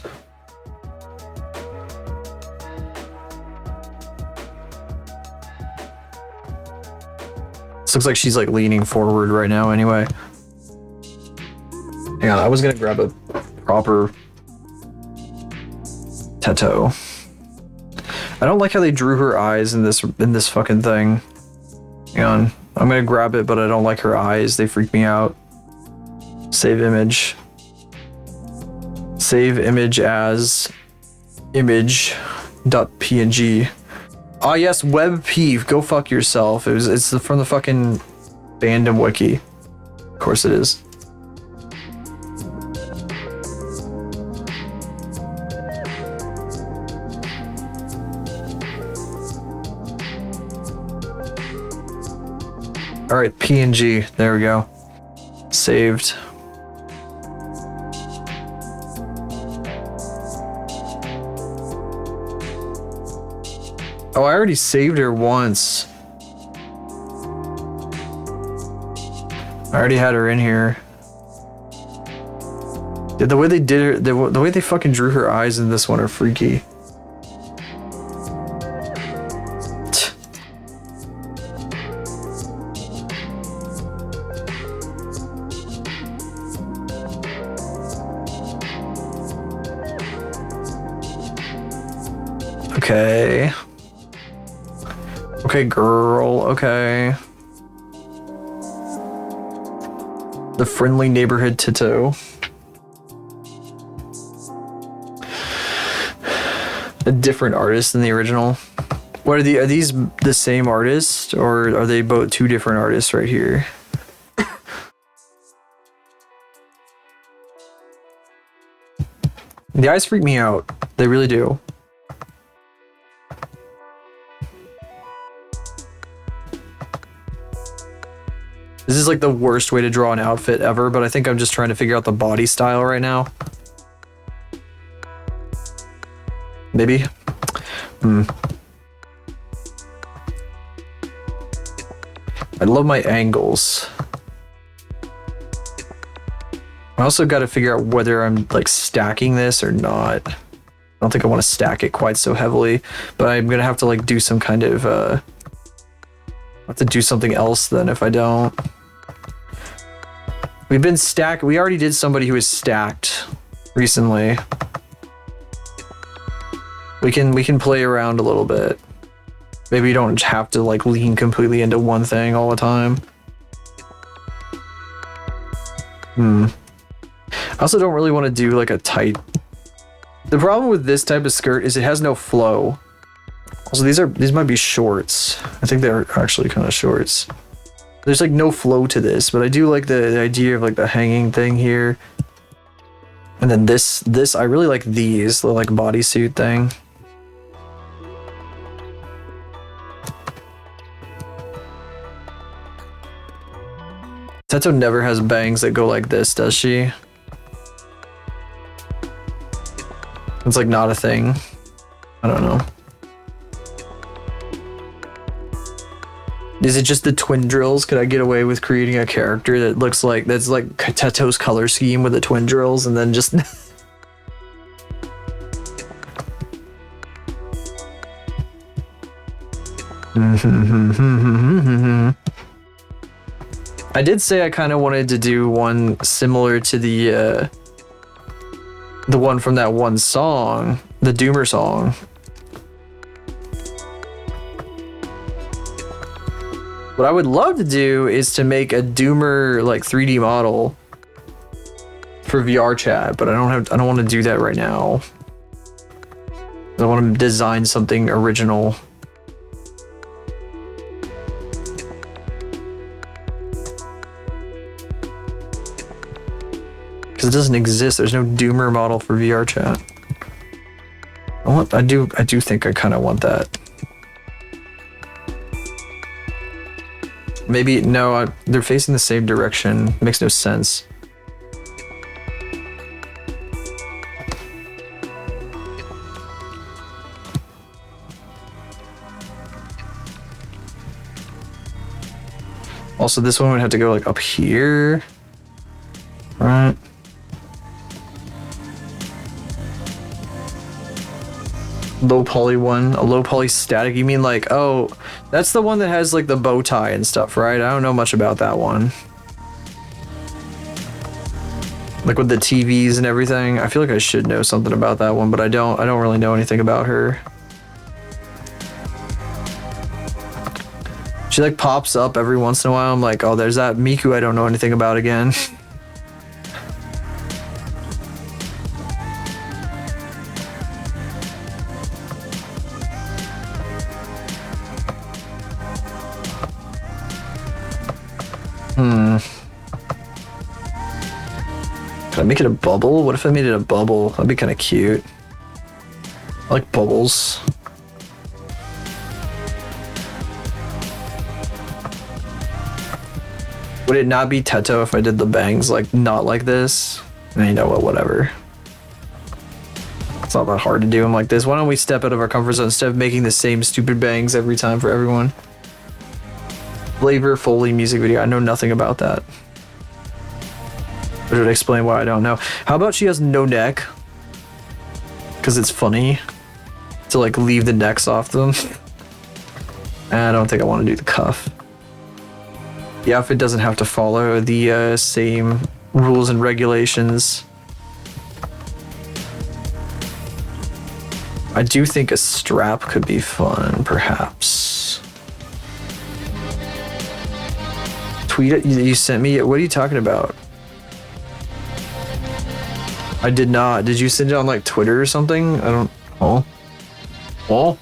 This looks like she's like leaning forward right now anyway. Hang on, I was gonna grab a proper Teto. I don't like how they drew her eyes in this fucking thing. Hang on. I'm gonna grab it, but I don't like her eyes. They freak me out. Save image. Save image as image.png. Oh yes, WebP. Go fuck yourself. It's from the fucking fandom wiki. Of course it is. All right, PNG. There we go. Saved. Oh, I already saved her once. I already had her in here. Yeah, the way they did her, the way they fucking drew her eyes in this one are freaky. Okay. Okay, girl. Okay. The friendly neighborhood Tito. A different artist than the original. What are these the same artist, or are they both two different artists right here? The eyes freak me out. They really do. This is like the worst way to draw an outfit ever, but I think I'm just trying to figure out the body style right now. Maybe? I love my angles. I also got to figure out whether I'm like stacking this or not. I don't think I want to stack it quite so heavily, but I'm gonna have to like do some kind of I have to do something else then if I don't. We've been stacked. We already did somebody who was stacked recently. We can play around a little bit. Maybe you don't have to like lean completely into one thing all the time. I also don't really want to do like a tight. The problem with this type of skirt is it has no flow. Also, these might be shorts. I think they're actually kind of shorts. There's like no flow to this, but I do like the idea of like the hanging thing here. And then this I really like these, the like bodysuit thing. Teto never has bangs that go like this, does she? It's like not a thing. I don't know. Is it just the twin drills? Could I get away with creating a character that looks like, that's like Teto's color scheme with the twin drills and then just... I did say I kind of wanted to do one similar to the one from that one song, the Doomer song. What I would love to do is to make a Doomer like 3D model for VR chat, but I don't want to do that right now. I want to design something original. Because it doesn't exist. There's no Doomer model for VR chat. I do think I kind of want that. Maybe, no, they're facing the same direction. Makes no sense. Also, this one would have to go like up here. Right. Low poly one, a low poly static. You mean like, oh, that's the one that has like the bow tie and stuff, right? I don't know much about that one. Like with the TVs and everything. I feel like I should know something about that one, but I don't really know anything about her. She like pops up every once in a while. I'm like, oh, there's that Miku I don't know anything about again. Can I make it a bubble? What if I made it a bubble? That'd be kind of cute. I like bubbles. Would it not be Teto if I did the bangs like not like this? And you know what, whatever. It's not that hard to do them like this. Why don't we step out of our comfort zone instead of making the same stupid bangs every time for everyone? Flavor Foley music video. I know nothing about that. Which would explain why I don't know. How about she has no neck? Because it's funny to like leave the necks off them. I don't think I want to do the cuff. The outfit doesn't have to follow the same rules and regulations. I do think a strap could be fun, perhaps. Tweet it. You sent me it. What are you talking about? I did not. Did you send it on like Twitter or something? I don't. Oh. Oh.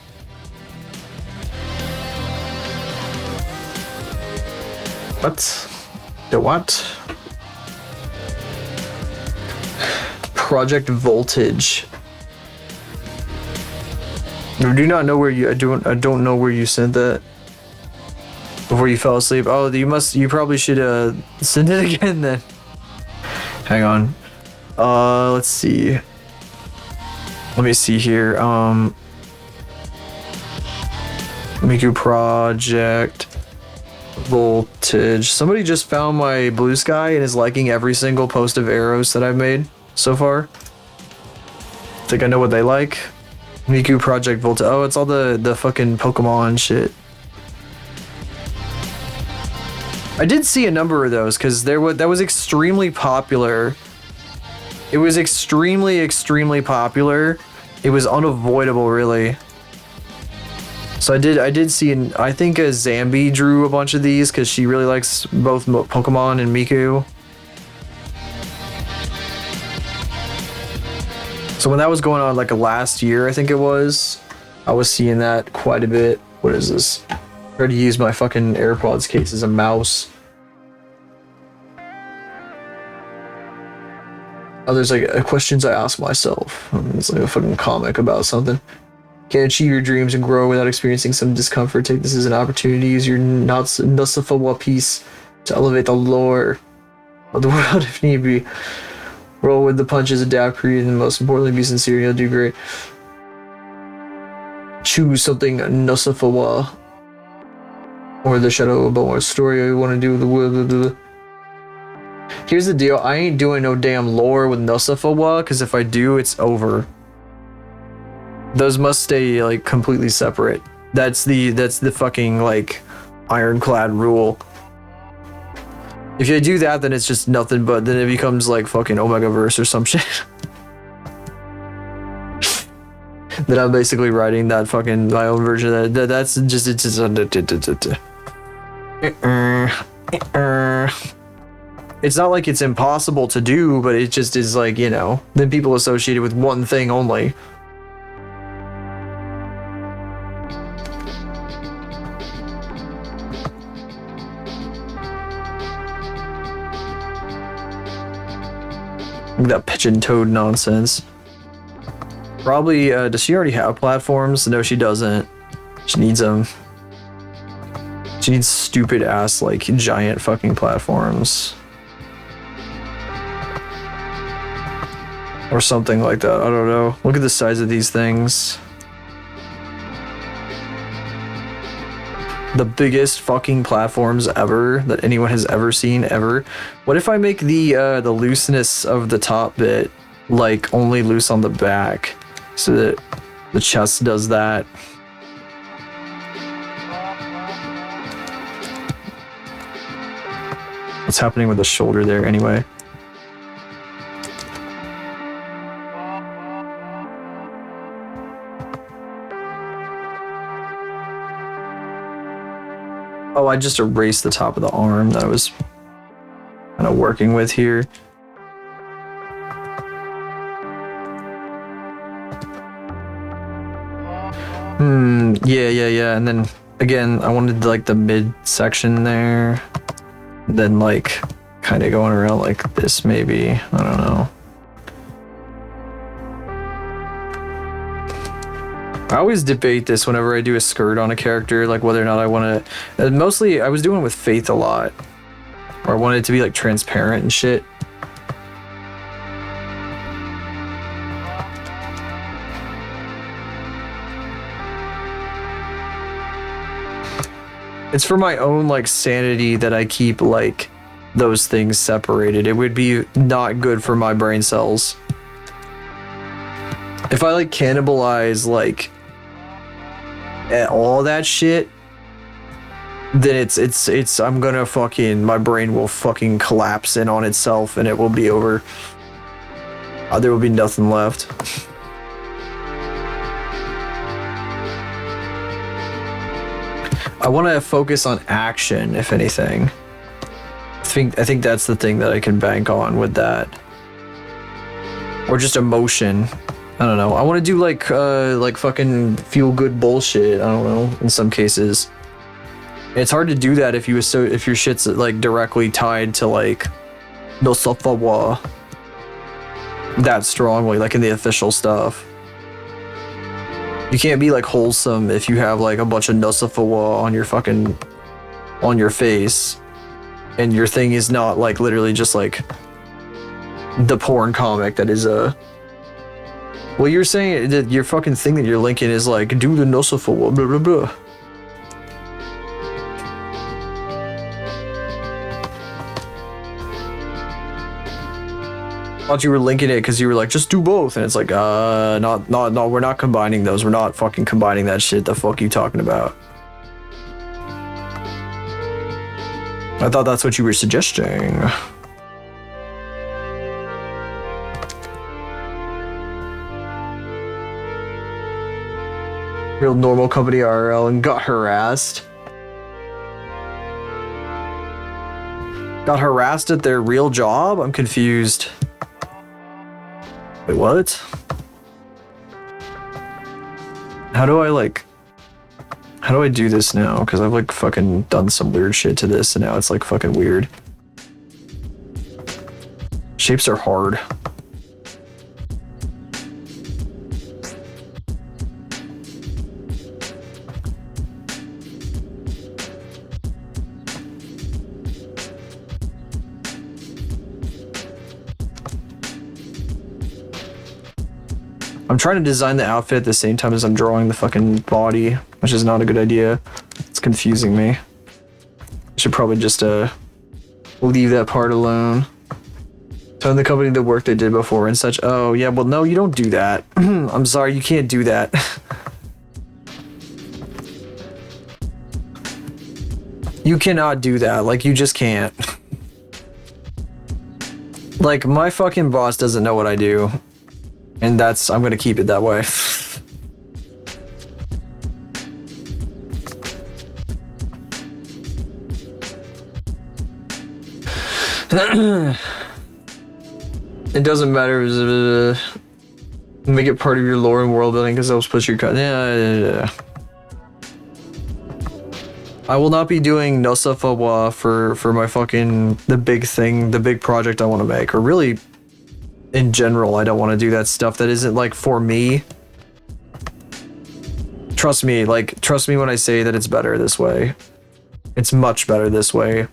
What? The what? Project Voltage. I do not know where you. I don't know where you sent that. Before you fell asleep. Oh, you probably should send it again then. Hang on. Let's see. Let me see here. Miku Project Voltage. Somebody just found my Blue Sky and is liking every single post of arrows that I've made so far. Think I know what they like. Miku Project Voltage. Oh, it's all the fucking Pokemon shit. I did see a number of those because that was extremely popular. It was extremely popular. It was unavoidable, really. So I did see, I think Zambi drew a bunch of these because she really likes both Pokemon and Miku. So when that was going on like last year, I think it was, I was seeing that quite a bit. What is this? I tried to use my fucking AirPods case as a mouse. Oh, there's like questions I ask myself. It's like a fucking comic about something. Can't achieve your dreams and grow without experiencing some discomfort. Take this as an opportunity to use your Nasufawa piece to elevate the lore of the world if need be. Roll with the punches, adapt, create, and most importantly, be sincere. You'll do great. Choose something Nasufawa or the Shadow of Balmor story you want to do with the world. Here's the deal, I ain't doing no damn lore with Nasufawa, because if I do, it's over. Those must stay like completely separate. That's the fucking like ironclad rule. If you do that, then it's just nothing but then it becomes like fucking Omegaverse or some shit. Then I'm basically writing that fucking my own version of that. That's just it's not like it's impossible to do, but it just is like, you know, then people associate it with one thing only. That pigeon toad nonsense. Probably, does she already have platforms? No, she doesn't. She needs them. She needs stupid ass, like, giant fucking platforms. Or something like that, I don't know. Look at the size of these things. The biggest fucking platforms ever that anyone has ever seen, ever. What if I make the looseness of the top bit, like, only loose on the back? So that the chest does that. What's happening with the shoulder there anyway? Oh, I just erased the top of the arm that I was kind of working with here. Yeah. And then again, I wanted like the mid section there. Then like kind of going around like this maybe. I don't know. I always debate this whenever I do a skirt on a character, like whether or not I want to. Mostly, I was doing it with Faith a lot, where I wanted it to be like transparent and shit. It's for my own like sanity that I keep like those things separated. It would be not good for my brain cells if I like cannibalize like all that shit. Then it's I'm gonna fucking, my brain will fucking collapse in on itself and it will be over. There will be nothing left. I want to focus on action, if anything. I think that's the thing that I can bank on with that, or just emotion. I don't know. I want to do like fucking feel good bullshit. I don't know. In some cases, it's hard to do that if your shit's like directly tied to like no Sofawa that strongly, like in the official stuff. You can't be like wholesome if you have like a bunch of Nosafawa on your face, and your thing is not like literally just like the porn comic that is a. Well, you're saying that your fucking thing that you're linking is like do the Nosafawa blah blah blah. I thought you were linking it because you were like, just do both, and it's like, no, we're not combining those. We're not fucking combining that shit. The fuck you talking about? I thought that's what you were suggesting. Real normal company RL and got harassed. Got harassed at their real job? I'm confused. Wait, what? How do I do this now? Because I've like fucking done some weird shit to this and now it's like fucking weird. Shapes are hard. I'm trying to design the outfit at the same time as I'm drawing the fucking body, which is not a good idea. It's confusing me. I should probably just leave that part alone. Tell the company the work they did before and such. Oh yeah, well no, you don't do that. I'm sorry, you can't do that. You cannot do that. Like, you just can't. Like, my fucking boss doesn't know what I do. And I'm gonna keep it that way. It doesn't matter. Make it part of your lore and world building because they'll push your cut. Yeah. I will not be doing Nosafawa for my fucking the big project I want to make, or really in general. I don't want to do that stuff that isn't like for me. Trust me when I say that it's better this way. It's much better this way.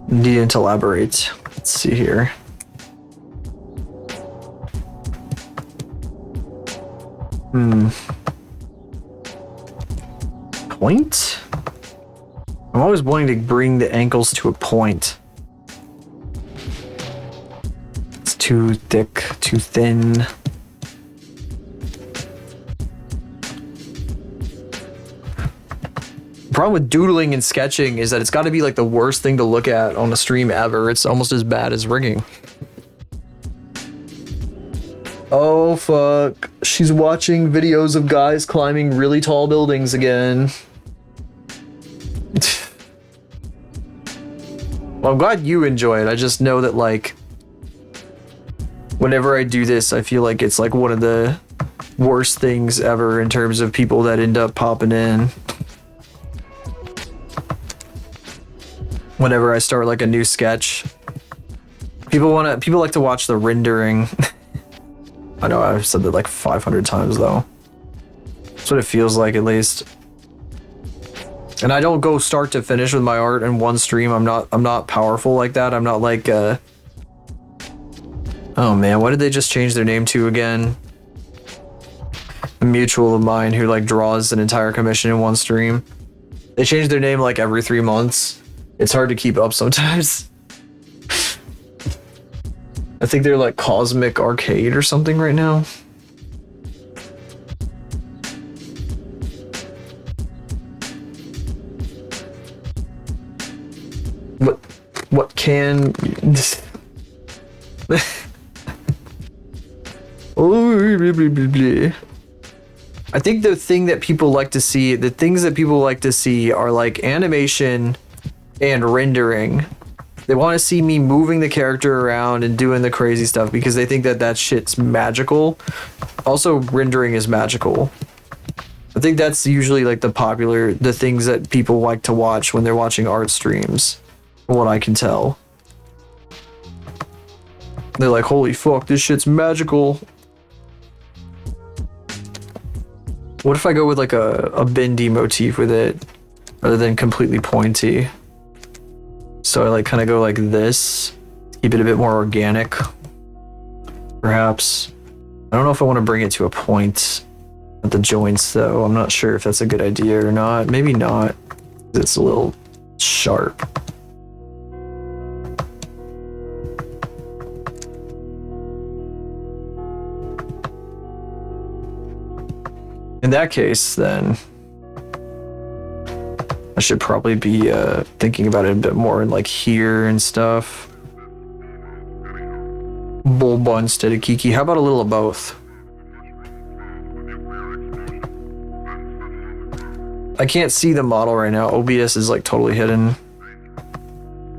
Needing to elaborate. Let's see here. Point? I'm always wanting to bring the ankles to a point. It's too thick, too thin. problem with doodling and sketching is that it's got to be like the worst thing to look at on a stream ever. It's almost as bad as rigging. Oh fuck. She's watching videos of guys climbing really tall buildings again. Well, I'm glad you enjoy it. I just know that like whenever I do this, I feel like it's like one of the worst things ever in terms of people that end up popping in. Whenever I start like a new sketch, people like to watch the rendering. I know I've said that like 500 times though. That's what it feels like, at least. And I don't go start to finish with my art in one stream. I'm not powerful like that. I'm not like oh man, what did they just change their name to again? A mutual of mine who like draws an entire commission in one stream. They change their name like every 3 months. It's hard to keep up sometimes. I think they're like Cosmic Arcade or something right now. What can I think the thing that people like to see, the things that people like to see are like animation and rendering. They want to see me moving the character around and doing the crazy stuff because they think that that shit's magical. Also, rendering is magical. I think that's usually like the things that people like to watch when they're watching art streams, from what I can tell. They're like, holy fuck, this shit's magical. What if I go with like a bendy motif with it rather than completely pointy? So I like kind of go like this, keep it a bit more organic, perhaps. I don't know if I want to bring it to a point at the joints though. I'm not sure if that's a good idea or not. Maybe not. It's a little sharp. In that case, then I should probably be thinking about it a bit more in like here and stuff. Bulba instead of Kiki. How about a little of both? I can't see the model right now. OBS is like totally hidden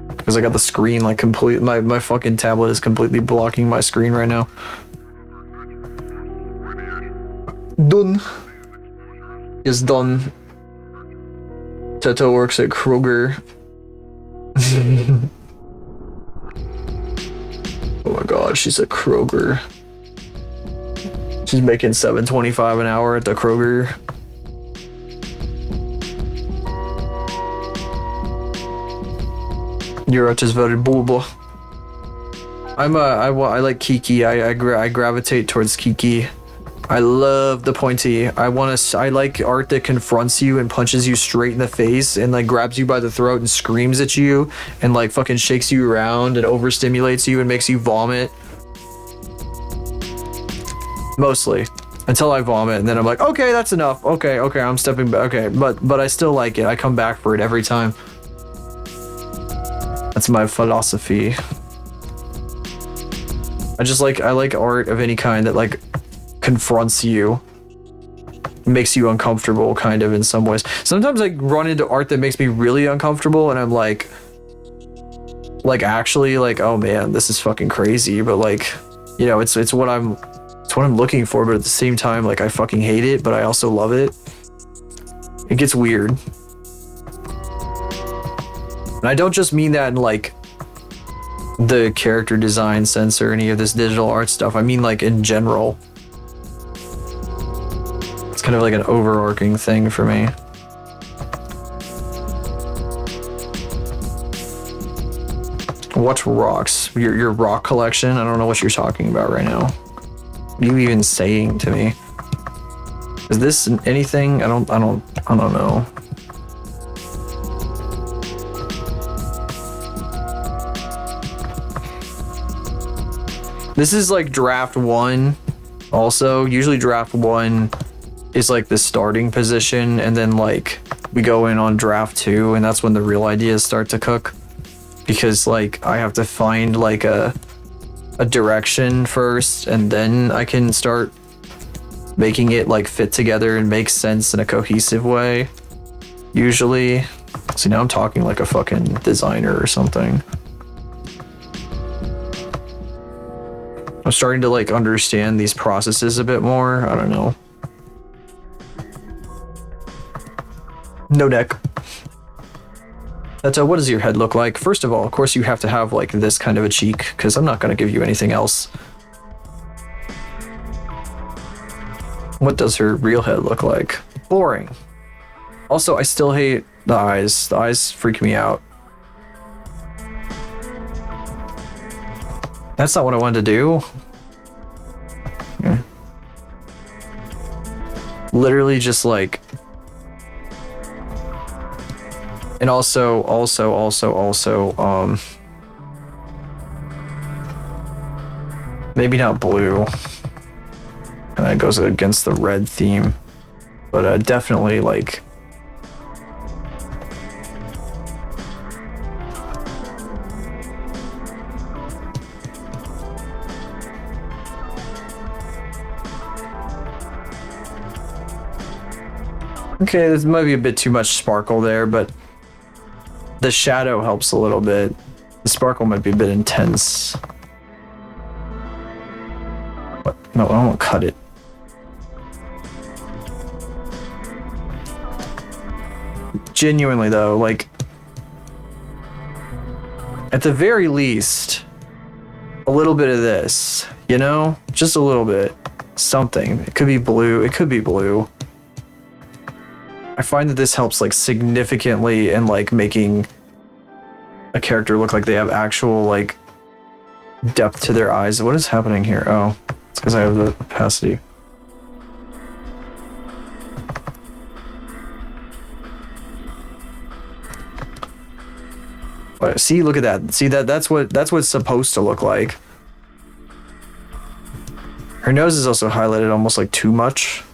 because I got the screen like complete. My fucking tablet is completely blocking my screen right now. Done. Is done. Teto works at Kroger. Oh my god, she's at Kroger. She's making $7.25 an hour at the Kroger. You're just voted Bulba. I like Kiki. I gravitate towards Kiki. I love the pointy. I like art that confronts you and punches you straight in the face and like grabs you by the throat and screams at you and like fucking shakes you around and overstimulates you and makes you vomit. Mostly. Until I vomit and then I'm like, okay, that's enough. Okay, I'm stepping back. Okay, but I still like it. I come back for it every time. That's my philosophy. I like art of any kind that like confronts you, makes you uncomfortable kind of in some ways. Sometimes I run into art that makes me really uncomfortable and I'm like actually like, oh man, this is fucking crazy, but like, you know, it's what I'm looking for, but at the same time like I fucking hate it, but I also love it. It gets weird. And I don't just mean that in like the character design sense or any of this digital art stuff. I mean like in general. It's kind of like an overarching thing for me. What rocks? Your rock collection? I don't know what you're talking about right now. What are you even saying to me? Is this anything? I don't know. This is like draft 1 also. Usually draft 1 is like the starting position and then like we go in on draft 2, and that's when the real ideas start to cook. Because like I have to find like a direction first, and then I can start making it like fit together and make sense in a cohesive way. Usually. See, now I'm talking like a fucking designer or something. I'm starting to like understand these processes a bit more. I don't know. No neck. What does your head look like? First of all, of course, you have to have like this kind of a cheek, because I'm not going to give you anything else. What does her real head look like? Boring. Also, I still hate the eyes. The eyes freak me out. That's not what I wanted to do. Yeah. Literally just like... And also, maybe not blue. And that goes against the red theme. But definitely like... Okay, this might be a bit too much sparkle there, but the shadow helps a little bit. The sparkle might be a bit intense. What? No, I won't cut it. Genuinely though, like, at the very least, a little bit of this, you know? Just a little bit. Something. It could be blue. It could be blue. I find that this helps like significantly in like making a character look like they have actual like depth to their eyes. What is happening here? Oh, it's because I have the opacity. See, look at that. See that's what it's supposed to look like. Her nose is also highlighted almost like too much.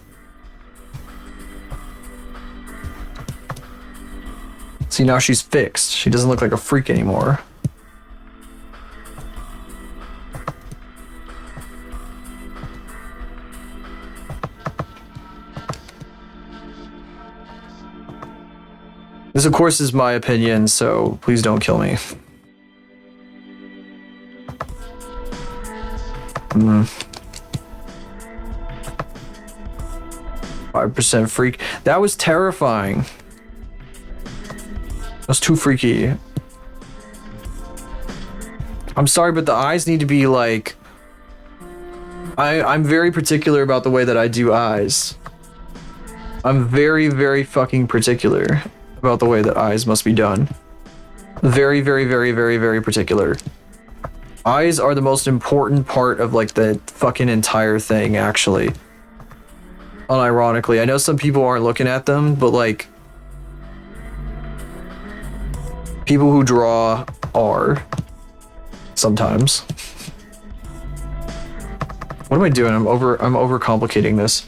See, now she's fixed. She doesn't look like a freak anymore. This, of course, is my opinion, so please don't kill me. 5% freak. That was terrifying. That's too freaky. I'm sorry, but the eyes need to be like... I'm very particular about the way that I do eyes. I'm very, very fucking particular about the way that eyes must be done. Very, very, very, very, very particular. Eyes are the most important part of like the fucking entire thing, actually. Unironically. I know some people aren't looking at them, but like... people who draw are sometimes. What am I doing? I'm overcomplicating this.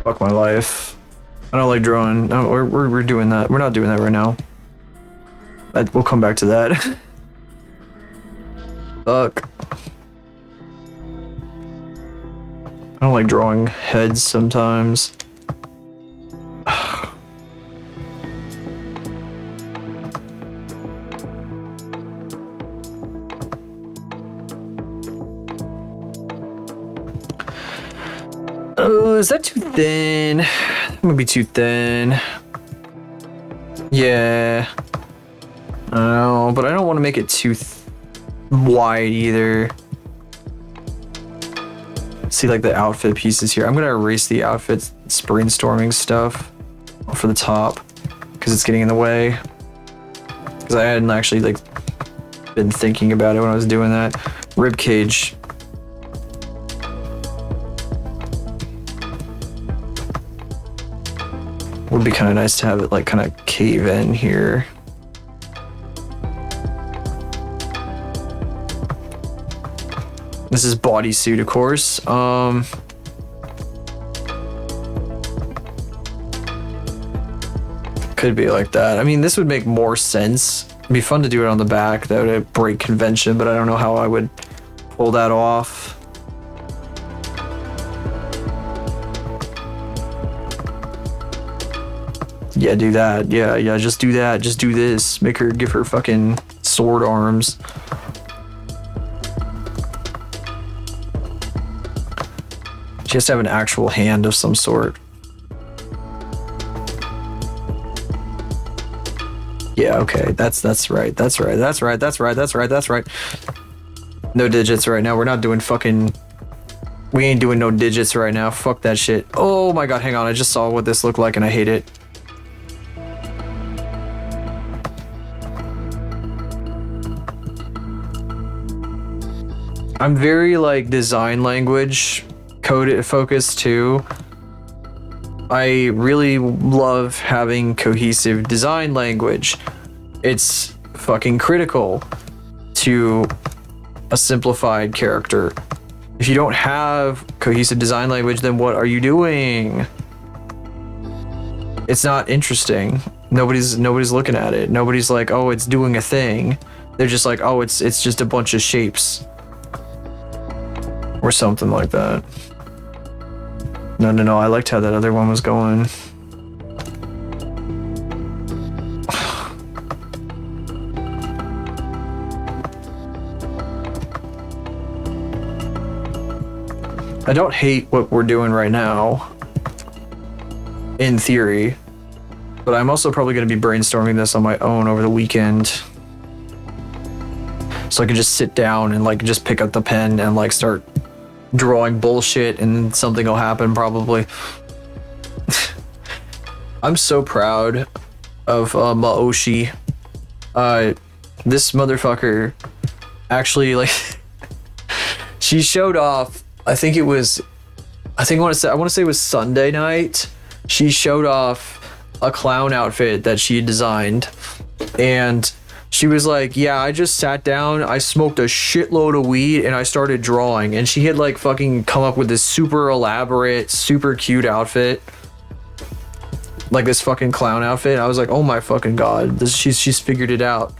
Fuck my life. I don't like drawing. No, we're doing that. We're not doing that right now. We'll come back to that. Fuck. I don't like drawing heads sometimes. Oh, is that too thin? That might be too thin. Yeah. I don't know, but I don't want to make it too wide either. See, like the outfit pieces here. I'm gonna erase the outfit brainstorming stuff for the top because it's getting in the way. Because I hadn't actually like been thinking about it when I was doing that. Ribcage Would be kind of nice to have it like kind of cave in here. This is bodysuit, of course. Could be like that. I mean, this would make more sense. It'd be fun to do it on the back. That would break convention, but I don't know how I would pull that off. Yeah, do that. Yeah, just do that. Just do this. Give her fucking sword arms. She has to have an actual hand of some sort. Yeah, okay. That's right. That's right. No digits right now. We're not doing fucking... We ain't doing no digits right now. Fuck that shit. Oh my god, hang on. I just saw what this looked like and I hate it. I'm very like design language code focused too. I really love having cohesive design language. It's fucking critical to a simplified character. If you don't have cohesive design language, then what are you doing? It's not interesting. Nobody's looking at it. Nobody's like, oh, it's doing a thing. They're just like, oh, it's just a bunch of shapes. Or something like that. No, I liked how that other one was going. I don't hate what we're doing right now, in theory, but I'm also probably going to be brainstorming this on my own over the weekend. So I can just sit down and like just pick up the pen and like start drawing bullshit and something will happen probably. I'm so proud of Maoshi. This motherfucker actually like she showed off. I want to say it was Sunday night. She showed off a clown outfit that she had designed, and she was like, yeah, I just sat down, I smoked a shitload of weed, and I started drawing. And she had like fucking come up with this super elaborate, super cute outfit. Like this fucking clown outfit. I was like, oh my fucking god, she's figured it out.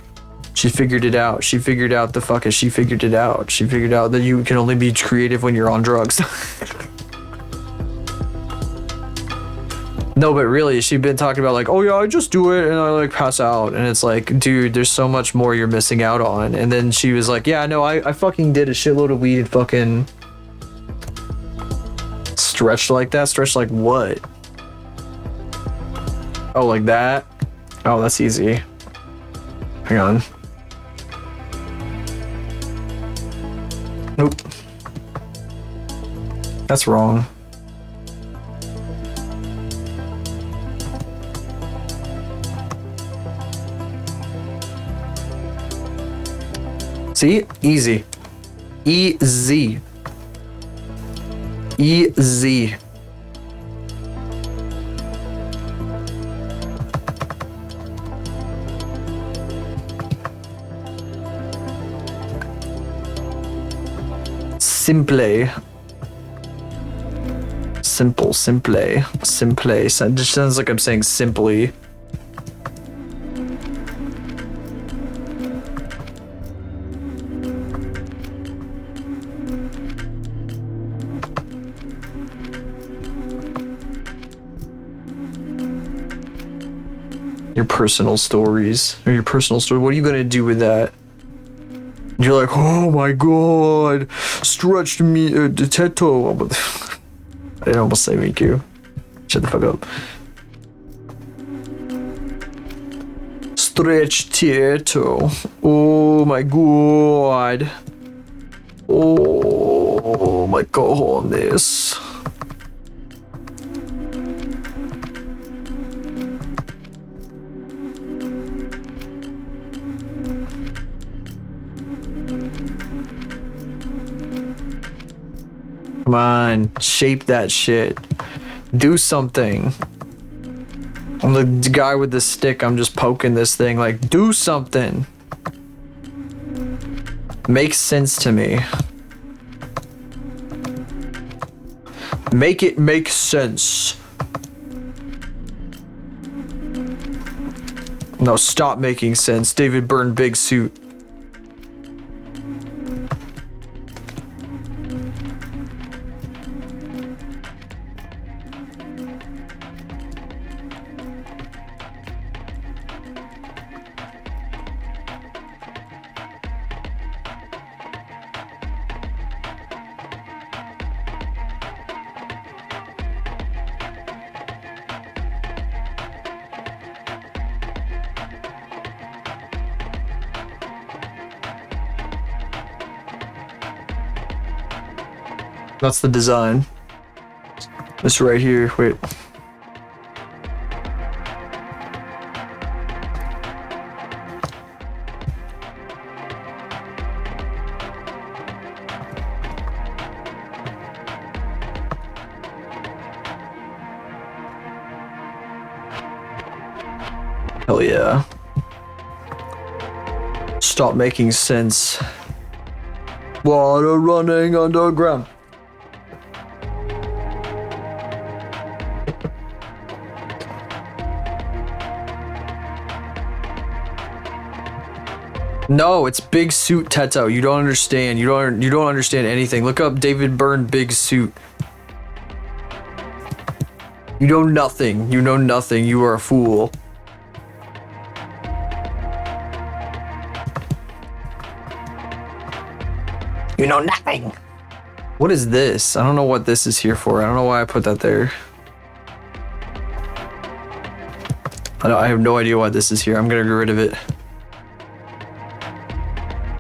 She figured it out. She figured out she figured it out. She figured out that you can only be creative when you're on drugs. No, but really, she'd been talking about like, oh yeah, I just do it and I like pass out. And it's like, dude, there's so much more you're missing out on. And then she was like, yeah, no, I fucking did a shitload of weed and fucking stretched like that. Stretched like what? Oh, like that? Oh, that's easy. Hang on. Nope. That's wrong. See? Easy. Easy. Easy. Simply. Simple, simply. Simply. It just sounds like I'm saying simply. Your personal stories. Or your personal story. What are you gonna do with that? You're like, oh my god, stretched me the tattoo. I didn't almost say Miku. Shut the fuck up. Stretched tattoo. Oh my god. Oh my cojones. Come on, shape that shit. Do something. I'm the guy with the stick. I'm just poking this thing like, do something. Makes sense to me. Make it make sense. No, stop making sense. David Byrne, big suit. That's the design. This right here, wait. Hell yeah. Stop making sense. Water running underground. No, it's big suit Teto. You don't understand. You don't understand anything. Look up David Byrne big suit. You know nothing. You know nothing. You are a fool. You know nothing. What is this? I don't know what this is here for. I don't know why I put that there. I have no idea why this is here. I'm gonna get rid of it.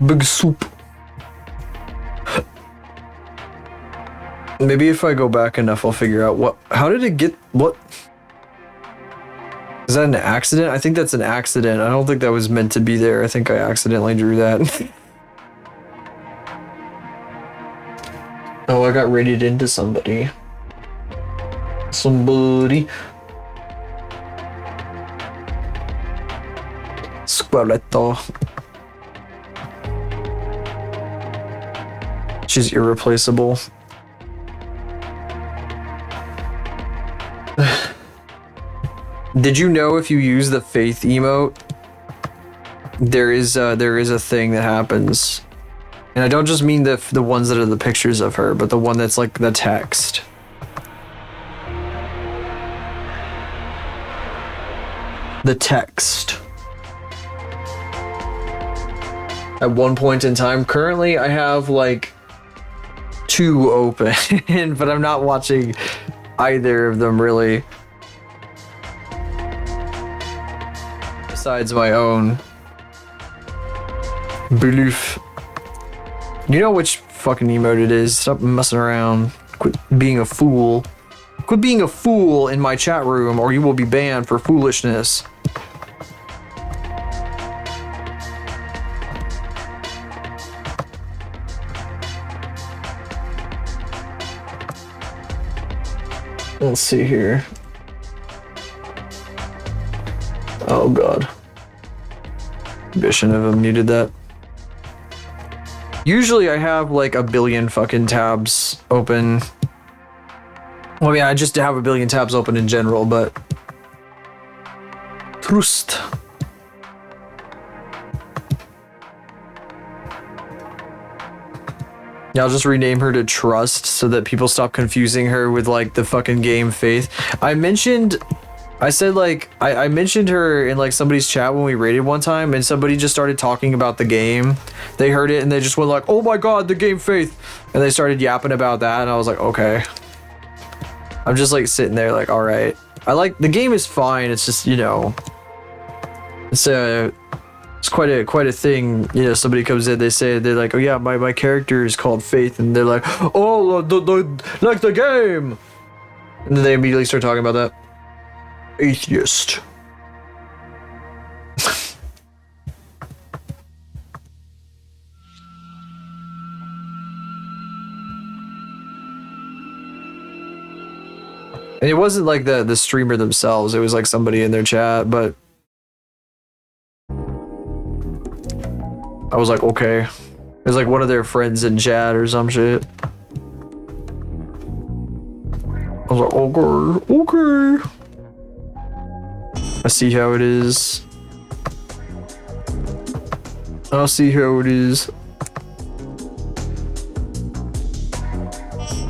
Big soup. Maybe if I go back enough, I'll figure out what. How did it get? What? Is that an accident? I think that's an accident. I don't think that was meant to be there. I think I accidentally drew that. Oh, I got radiated into somebody. Somebody. Squeleto. She's irreplaceable. Did you know if you use the faith emote, there is a thing that happens, and I don't just mean the ones that are the pictures of her, but the one that's like the text. The text. At one point in time, currently I have like 2 open, but I'm not watching either of them really. Besides my own belief. You know which fucking emote it is. Stop messing around. Quit being a fool. Quit being a fool in my chat room or you will be banned for foolishness. Let's see here. Oh god. Maybe I shouldn't have muted that. Usually I have like a billion fucking tabs open. Well, I mean, I just have a billion tabs open in general, but... Trust. Yeah, I'll just rename her to Trust so that people stop confusing her with like the fucking game Faith. I mentioned her in like somebody's chat when we raided one time, and somebody just started talking about the game. They heard it and they just went like, oh my god, the game Faith. And they started yapping about that and I was like, okay. I'm just like sitting there like, all right. I like, the game is fine. It's just, you know, it's quite a thing. You know, somebody comes in, they're like, oh yeah, my character is called Faith, and they're like, oh, like the game, and then they immediately start talking about that. Atheist. And it wasn't like the streamer themselves, it was like somebody in their chat, but I was like, okay. It was like one of their friends in chat or some shit. I was like, okay, okay. I see how it is. I'll see how it is.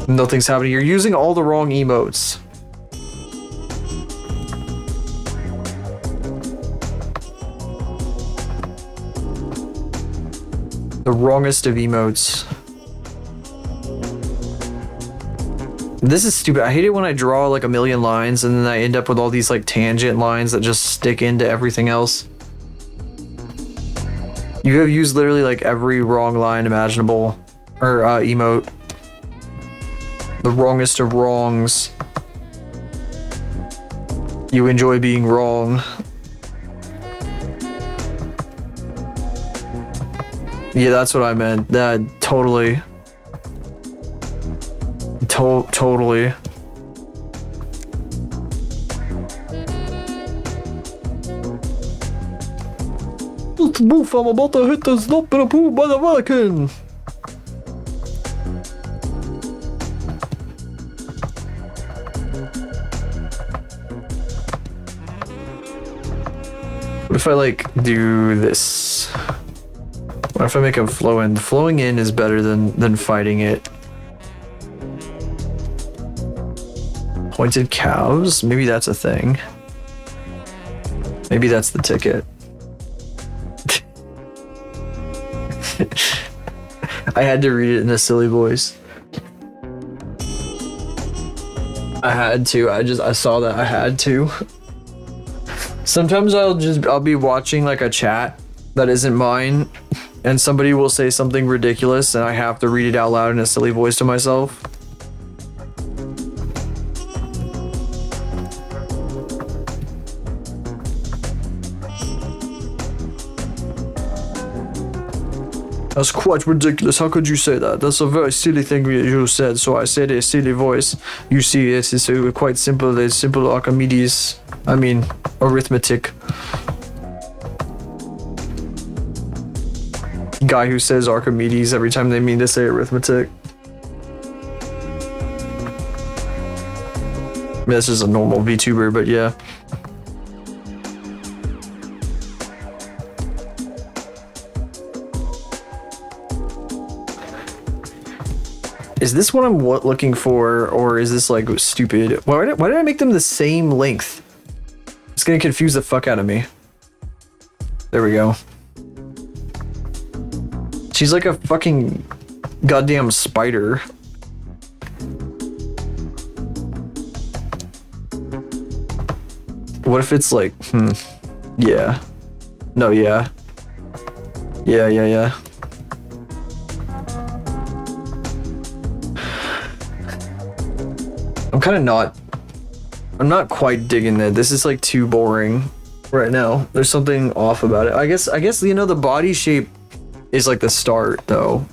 Nothing's happening. You're using all the wrong emotes. The wrongest of emotes. This is stupid. I hate it when I draw like a million lines and then I end up with all these like tangent lines that just stick into everything else. You have used literally like every wrong line imaginable, or emote. The wrongest of wrongs. You enjoy being wrong. Yeah, that's what I meant. That totally. Totally. Let's move, I'm about to hit the snap and a poo by the Vatican. What if I like do this? What if I make him flow in? Flowing in is better than fighting it. Pointed calves? Maybe that's a thing. Maybe that's the ticket. I had to read it in a silly voice. I had to. I saw that. I had to. Sometimes I'll be watching like a chat that isn't mine and somebody will say something ridiculous and I have to read it out loud in a silly voice to myself. That's quite ridiculous. How could you say that? That's a very silly thing you said, so I said a silly voice. You see, it is quite simple. It's simple Archimedes. I mean, arithmetic. Guy who says Archimedes every time they mean to say arithmetic. I mean, this is a normal VTuber, but yeah. Is this what I'm looking for, or is this like stupid? Why did I make them the same length? It's gonna confuse the fuck out of me. There we go. She's like a fucking goddamn spider. What if it's like, yeah. No, yeah. Yeah. I'm not quite digging that. This is like too boring right now. There's something off about it. I guess you know the body shape is like the start though,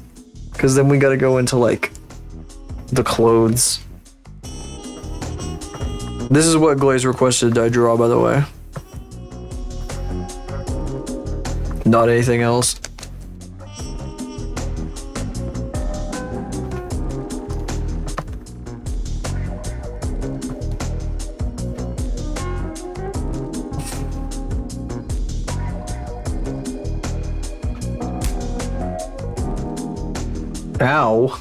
because then we got to go into like the clothes. This is what Glaze requested I draw, by the way. Not anything else. Ow.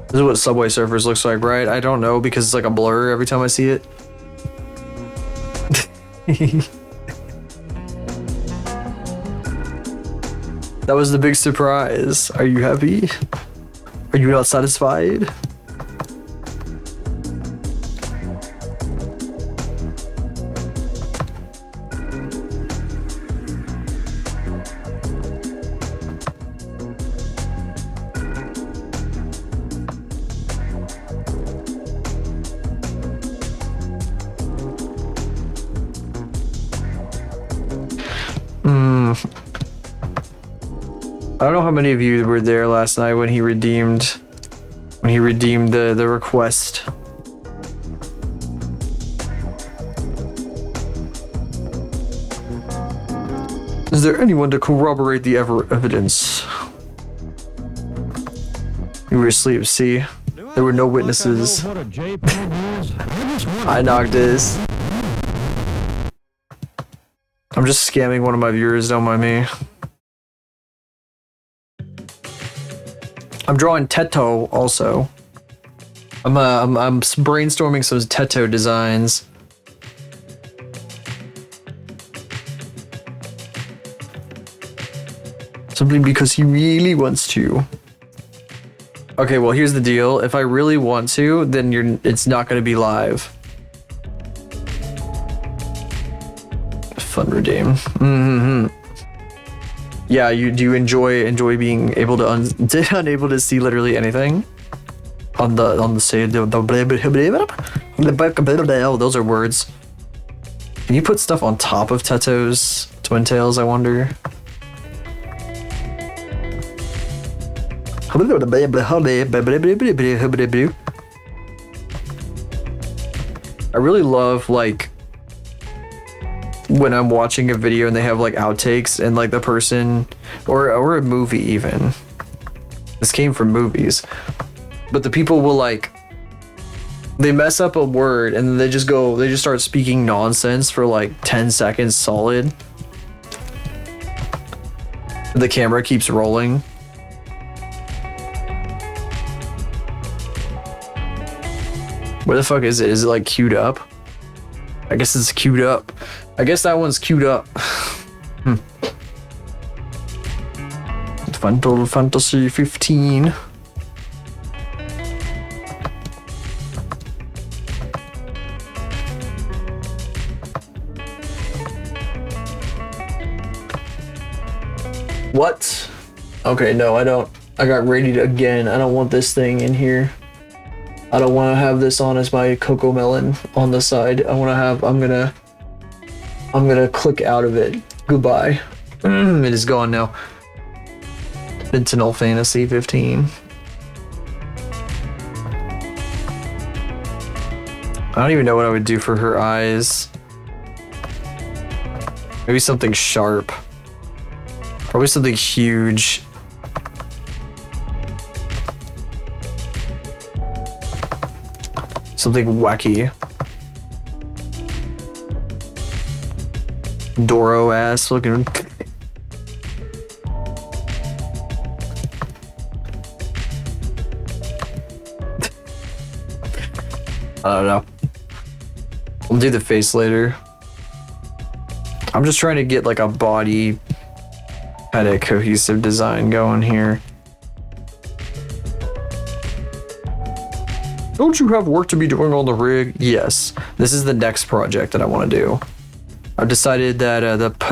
This is what Subway Surfers looks like, right? I don't know because it's like a blur every time I see it. That was the big surprise. Are you happy? Are you not satisfied? I don't know how many of you were there last night when he redeemed the request. Is there anyone to corroborate the evidence? You were asleep, see? There were no witnesses. I knocked this. I'm just scamming one of my viewers, don't mind me. I'm drawing Teto also. I'm brainstorming some Teto designs. Simply because he really wants to. Okay, well here's the deal. If I really want to, then it's not gonna be live. Fun redeem. Yeah, do you enjoy being able to unable to see literally anything on the stage? Oh, those are words. Can you put stuff on top of Teto's twin tails, I wonder? I really love like when I'm watching a video and they have like outtakes and like the person or a movie even. This came from movies. But the people will like they mess up a word and then they just start speaking nonsense for like 10 seconds solid. The camera keeps rolling. Where the fuck is it? Is it like queued up? I guess it's queued up. I guess that one's queued up. Final Fantasy 15. What? Okay, no, I don't. I got raided again. I don't want this thing in here. I don't want to have this on as my Coco Melon on the side. I'm gonna click out of it. Goodbye. It is gone now. Final Fantasy 15. I don't even know what I would do for her eyes. Maybe something sharp. Probably something huge. Something wacky. Doro ass looking. I don't know. We'll do the face later. I'm just trying to get like a body kind of cohesive design going here. Don't you have work to be doing on the rig? Yes. This is the next project that I want to do. I've decided that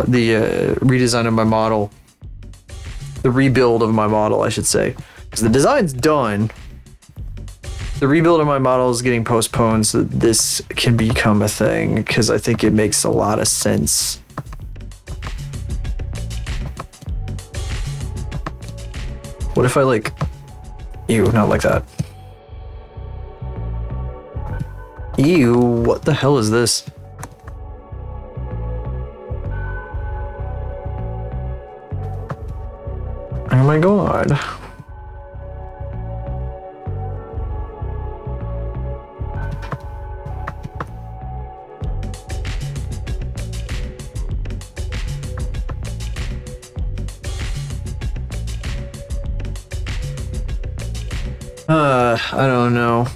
the redesign of my model, the rebuild of my model, I should say, because the design's done. The rebuild of my model is getting postponed so that this can become a thing, because I think it makes a lot of sense. What if I like, ew, not like that. Ew, what the hell is this? Oh my god. I don't know.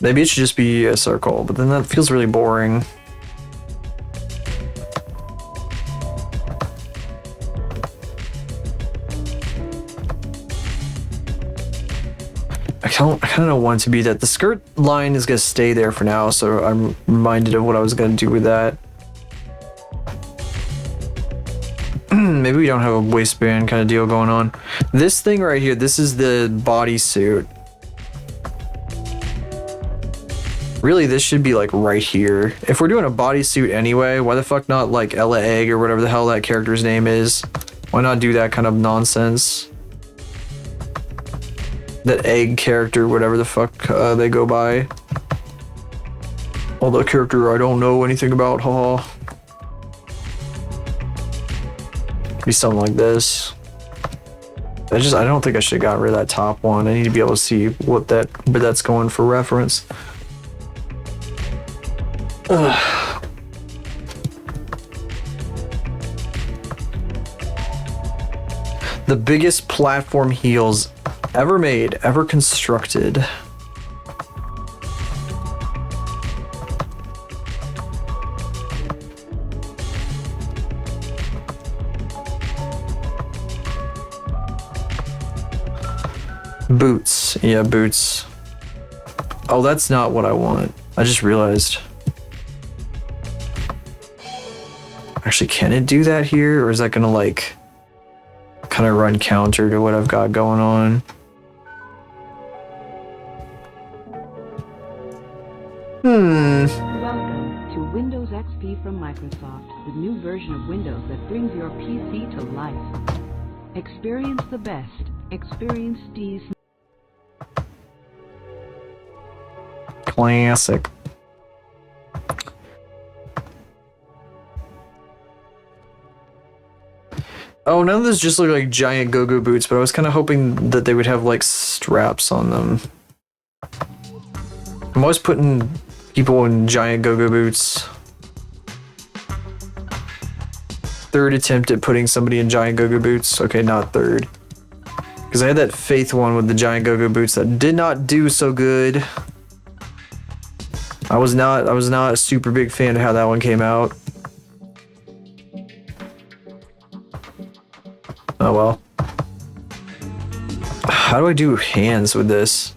Maybe it should just be a circle, but then that feels really boring. I kind of don't want it to be that. The skirt line is gonna stay there for now, so I'm reminded of what I was gonna do with that. Maybe we don't have a waistband kind of deal going on. This thing right here, this is the bodysuit. Really, this should be like right here. If we're doing a bodysuit anyway, why the fuck not like Ella Egg or whatever the hell that character's name is? Why not do that kind of nonsense? That egg character, whatever the fuck they go by. Although character I don't know anything about, haha. Be something like this. I don't think I should have gotten rid of that top one. I need to be able to see what that's going for reference. Ugh. The biggest platform heels ever made, ever constructed. Boots. Yeah, boots. Oh, that's not what I want. I just realized. Actually, can it do that here? Or is that gonna like kind of run counter to what I've got going on? Welcome to Windows XP from Microsoft, the new version of Windows that brings your PC to life. Experience the best. Experience D's. Classic. Oh, none of those just look like giant go-go boots, but I was kind of hoping that they would have like straps on them. I'm always putting people in giant go-go boots. Third attempt at putting somebody in giant go-go boots. Okay, not third. Because I had that Faith one with the giant go-go boots that did not do so good. I was not a super big fan of how that one came out. Oh well. How do I do hands with this?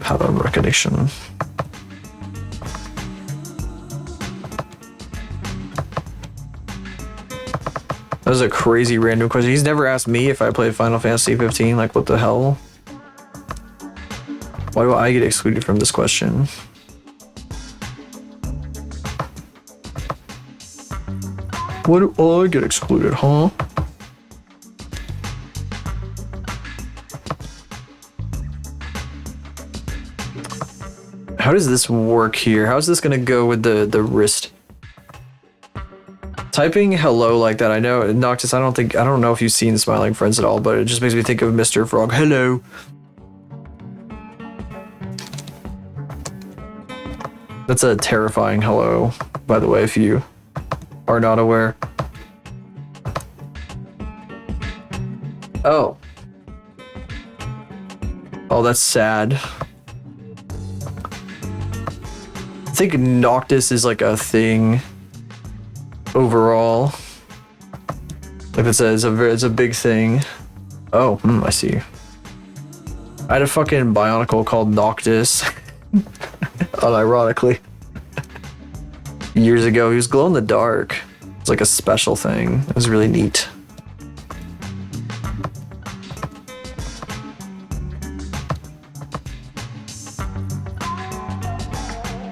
Pattern recognition. That was a crazy random question. He's never asked me if I played Final Fantasy 15. Like, what the hell? Why do I get excluded from this question? Why do I get excluded, huh? How does this work here? How's this gonna go with the wrist? Typing hello like that, I know, Noctis, I don't know if you've seen Smiling Friends at all, but it just makes me think of Mr. Frog. Hello. That's a terrifying hello, by the way, if you are not aware. Oh. Oh, that's sad. I think Noctis is like a thing overall. Like it's a big thing. Oh, I see. I had a fucking Bionicle called Noctis. Unironically. Years ago, he was glow in the dark. It's like a special thing. It was really neat.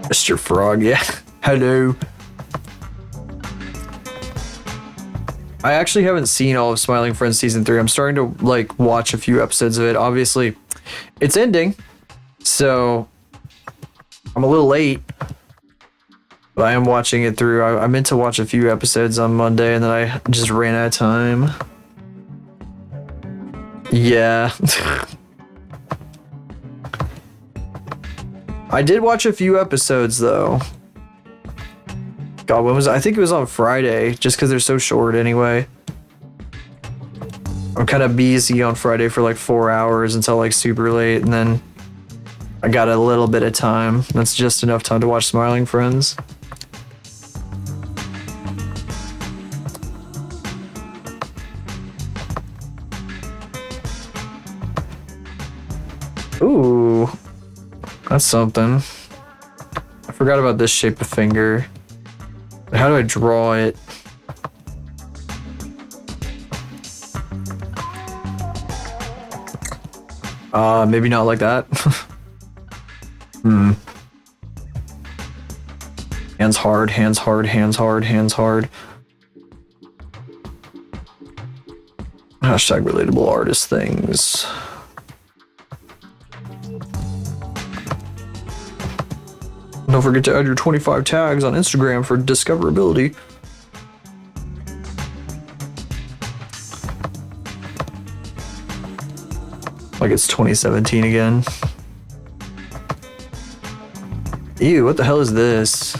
Mr. Frog, yeah. Hello. I actually haven't seen all of Smiling Friends Season 3. I'm starting to, like, watch a few episodes of it. Obviously, it's ending, so I'm a little late. But I am watching it through. I meant to watch a few episodes on Monday, and then I just ran out of time. Yeah. I did watch a few episodes, though. God, when was it? I think it was on Friday, just because they're so short anyway. I'm kind of busy on Friday for like 4 hours until like super late, and then I got a little bit of time. That's just enough time to watch Smiling Friends. Ooh, that's something. I forgot about this shape of finger. How do I draw it? Maybe not like that. Hands hard, hands hard, hands hard, hands hard. Hashtag relatable artist things. Don't forget to add your 25 tags on Instagram for discoverability. Like it's 2017 again. Ew, what the hell is this?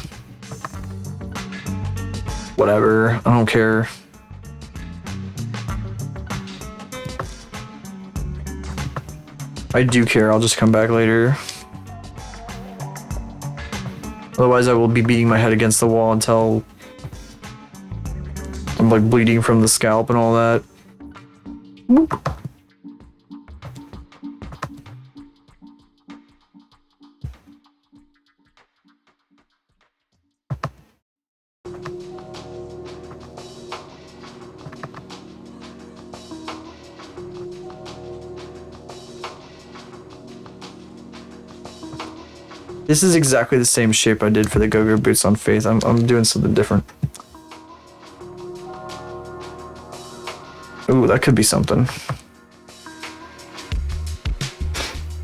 Whatever, I don't care. I do care, I'll just come back later. Otherwise I will be beating my head against the wall until I'm like bleeding from the scalp and all that. Whoop. This is exactly the same shape I did for the Go-Go boots on Faith. I'm doing something different. Ooh, that could be something.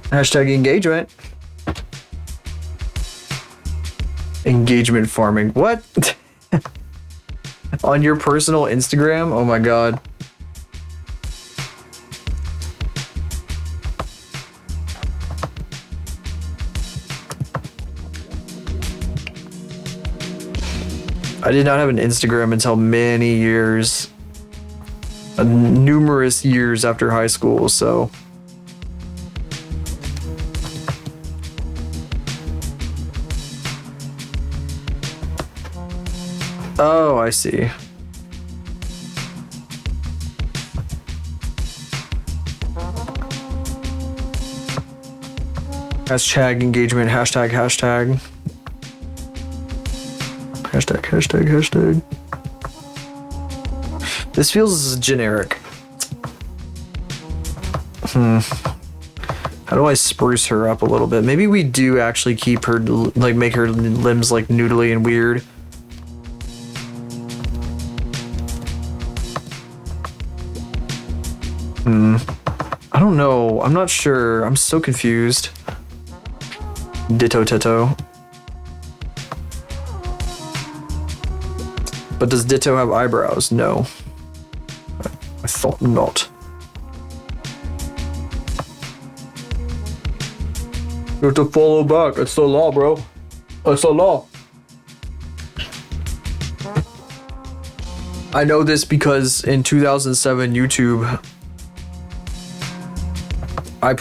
Hashtag engagement. Engagement farming. What? On your personal Instagram? Oh my god. I did not have an Instagram until many years, numerous years after high school, so. Oh, I see. Hashtag engagement, hashtag. Hashtag. This feels generic. How do I spruce her up a little bit? Maybe we do actually keep her, like, make her limbs like noodly and weird. I don't know. I'm not sure. I'm so confused. Ditto. But does Ditto have eyebrows? No. I thought not. You have to follow back. It's the law, bro. It's the law. I know this because in 2007 YouTube, I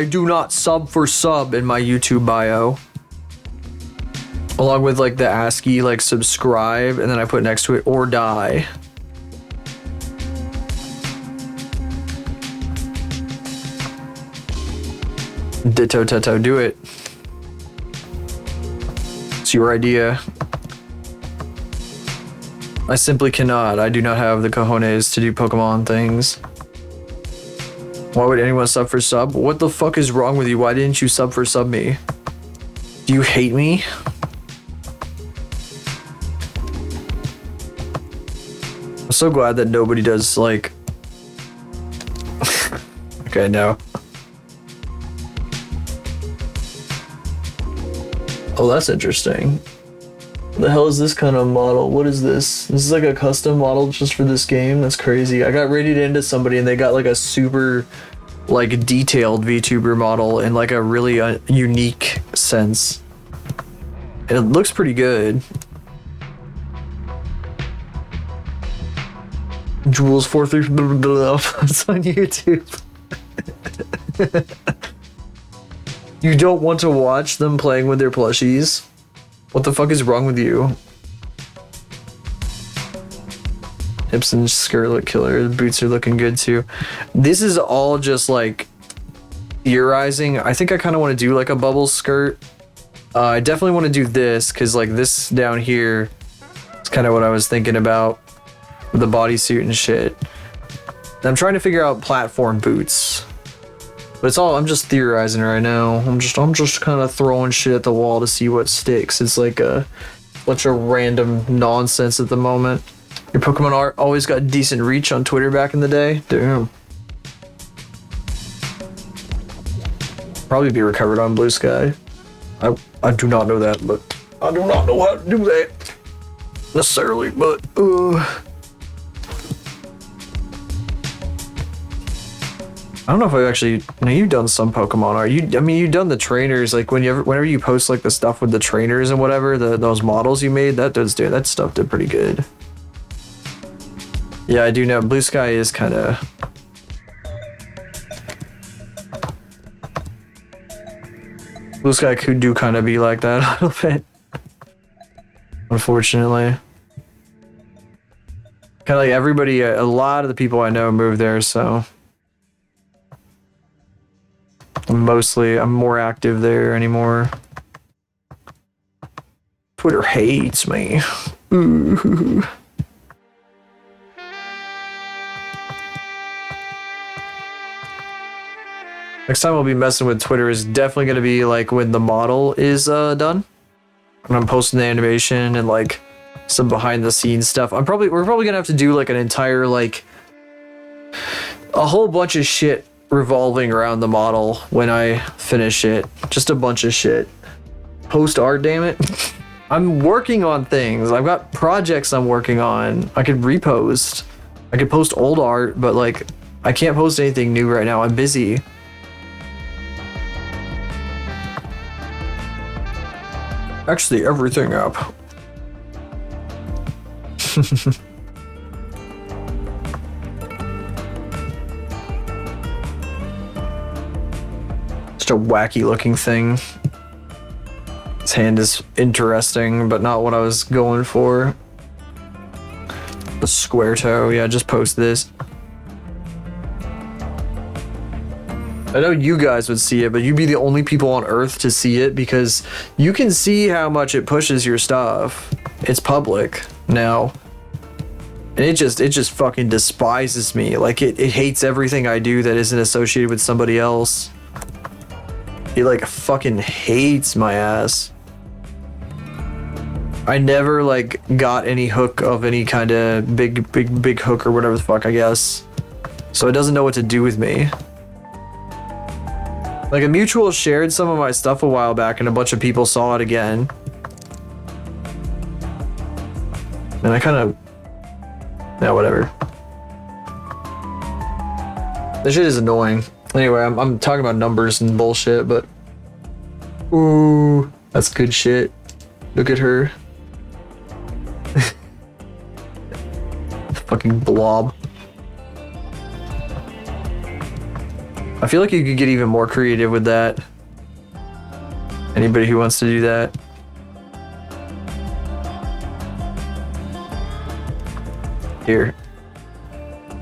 do not sub for sub in my YouTube bio. Along with like the ASCII, like subscribe, and then I put next to it or die. Ditto, do it. It's your idea. I simply cannot. I do not have the cojones to do Pokemon things. Why would anyone sub for sub? What the fuck is wrong with you? Why didn't you sub for sub me? Do you hate me? I'm so glad that nobody does, like... Okay, no. Oh, that's interesting. The hell is this kind of model? What is this? This is like a custom model just for this game? That's crazy. I got rated into somebody and they got like a super, like, detailed VTuber model in like a really unique sense. And it looks pretty good. Jules 43 it's on YouTube. You don't want to watch them playing with their plushies? What the fuck is wrong with you? Ibsen Scarlet Killer, the boots are looking good too. This is all just like theorizing. I think I kind of want to do like a bubble skirt. I definitely want to do this because like this down here is kind of what I was thinking about. The bodysuit and shit. And I'm trying to figure out platform boots. But it's all, I'm just theorizing right now. I'm just kind of throwing shit at the wall to see what sticks. It's like a bunch of random nonsense at the moment. Your Pokemon art always got decent reach on Twitter back in the day. Damn. Probably be recovered on Blue Sky. I do not know that, but I do not know how to do that necessarily, but I don't know if I've actually. Now you've done some Pokemon art. I mean, you've done the trainers. Like whenever you post like the stuff with the trainers and whatever, those models you made, that stuff did pretty good. Yeah, I do know. Blue Sky is kind of. Blue Sky could do kind of be like that a little bit. Unfortunately. Kind of like everybody, a lot of the people I know moved there, so. I'm more active there anymore. Twitter hates me. Ooh. Next time I'll be messing with Twitter is definitely going to be like when the model is done. When I'm posting the animation and like some behind the scenes stuff. We're probably going to have to do like an entire like a whole bunch of shit revolving around the model when I finish it. Just a bunch of shit. Post art, damn it. I'm working on things. I've got projects I'm working on. I could repost. I could post old art, but like I can't post anything new right now. I'm busy. Actually, everything up. Just a wacky looking thing. His hand is interesting, but not what I was going for. The square toe, yeah, just post this. I know you guys would see it, but you'd be the only people on Earth to see it because you can see how much it pushes your stuff. It's public now. And it just fucking despises me. Like it hates everything I do that isn't associated with somebody else. It like fucking hates my ass. I never like got any hook of any kind of big hook or whatever the fuck, I guess. So it doesn't know what to do with me. Like a mutual shared some of my stuff a while back and a bunch of people saw it again. And I kind of, yeah, whatever. This shit is annoying. Anyway, I'm talking about numbers and bullshit, but ooh, that's good shit. Look at her. Fucking blob. I feel like you could get even more creative with that. Anybody who wants to do that. Here.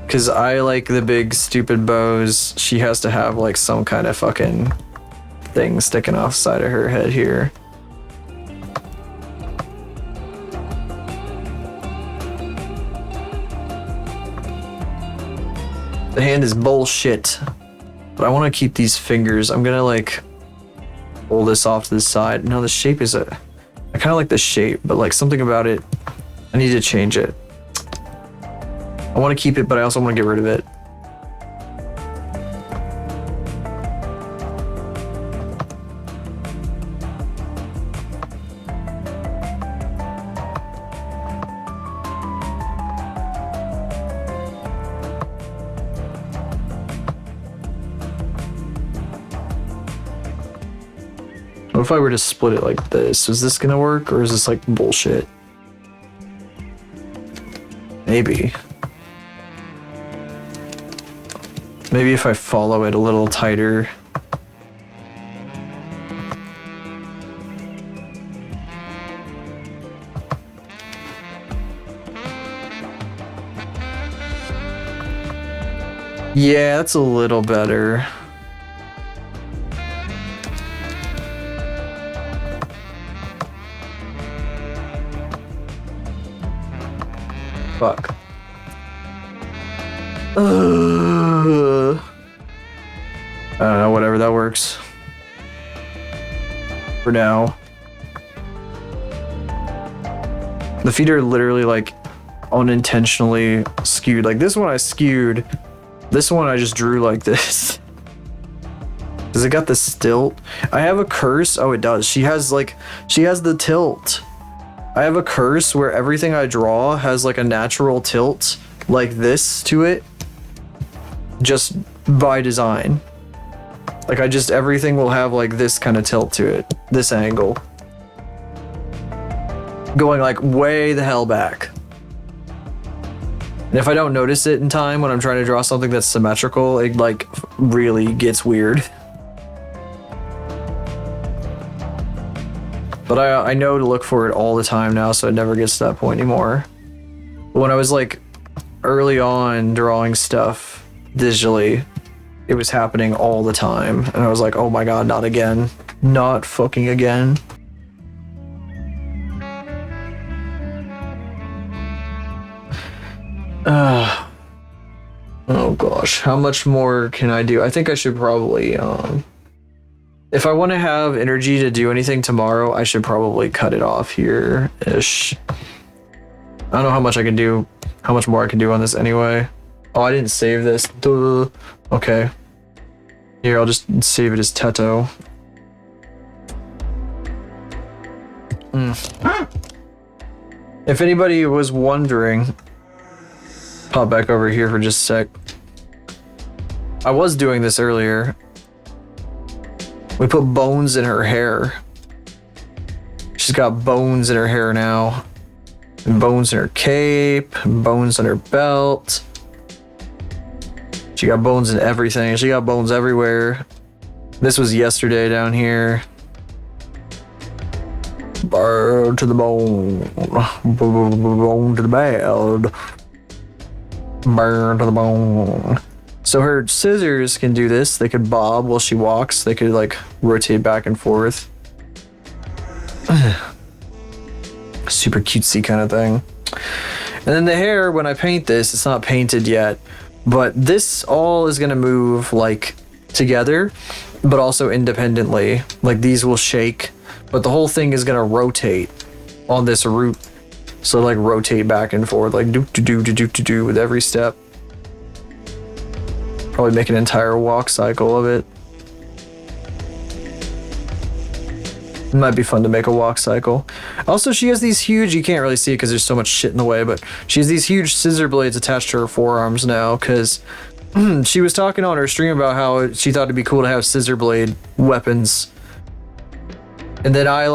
Because I like the big stupid bows. She has to have like some kind of fucking thing sticking off the side of her head here. The hand is bullshit. But I want to keep these fingers. I'm gonna like pull this off to the side. No, the shape is I kind of like the shape, but like something about it, I need to change it. I want to keep it, but I also want to get rid of it. What if I were to split it like this? Is this gonna work, or is this like bullshit? Maybe. Maybe if I follow it a little tighter. Yeah, that's a little better. Fuck. I don't know, whatever, that works. For now. The feet are literally like unintentionally skewed. Like this one I skewed. This one I just drew like this. This Does it got the stilt? I have a curse. Oh, it does. She has the tilt. I have a curse where everything I draw has like a natural tilt like this to it. Just by design. Like everything will have like this kind of tilt to it. This angle. Going like way the hell back. And if I don't notice it in time when I'm trying to draw something that's symmetrical, it like really gets weird. But I know to look for it all the time now, so it never gets to that point anymore. But when I was like early on drawing stuff digitally, it was happening all the time. And I was like, oh my god, not again. Not fucking again. Oh gosh, how much more can I do? I think I should probably, if I want to have energy to do anything tomorrow, I should probably cut it off here-ish. I don't know how much I can do, how much more I can do on this anyway. Oh, I didn't save this. Duh. Okay. Here, I'll just save it as Teto. If anybody was wondering, pop back over here for just a sec. I was doing this earlier. We put bones in her hair. She's got bones in her hair now. And bones in her cape. And bones in her belt. She got bones in everything. She got bones everywhere. This was yesterday down here. Burn to the bone. Bone to the bed. Burn to the bone. So her scissors can do this. They could bob while she walks. They could like rotate back and forth. Super cutesy kind of thing. And then the hair, when I paint this, it's not painted yet, but this all is gonna move like together, but also independently. Like these will shake, but the whole thing is gonna rotate on this root. So like rotate back and forth, like do with every step. Probably make an entire walk cycle of it. It might be fun to make a walk cycle. Also, she has these huge, you can't really see it because there's so much shit in the way, but she has these huge scissor blades attached to her forearms now because she was talking on her stream about how she thought it'd be cool to have scissor blade weapons. And then I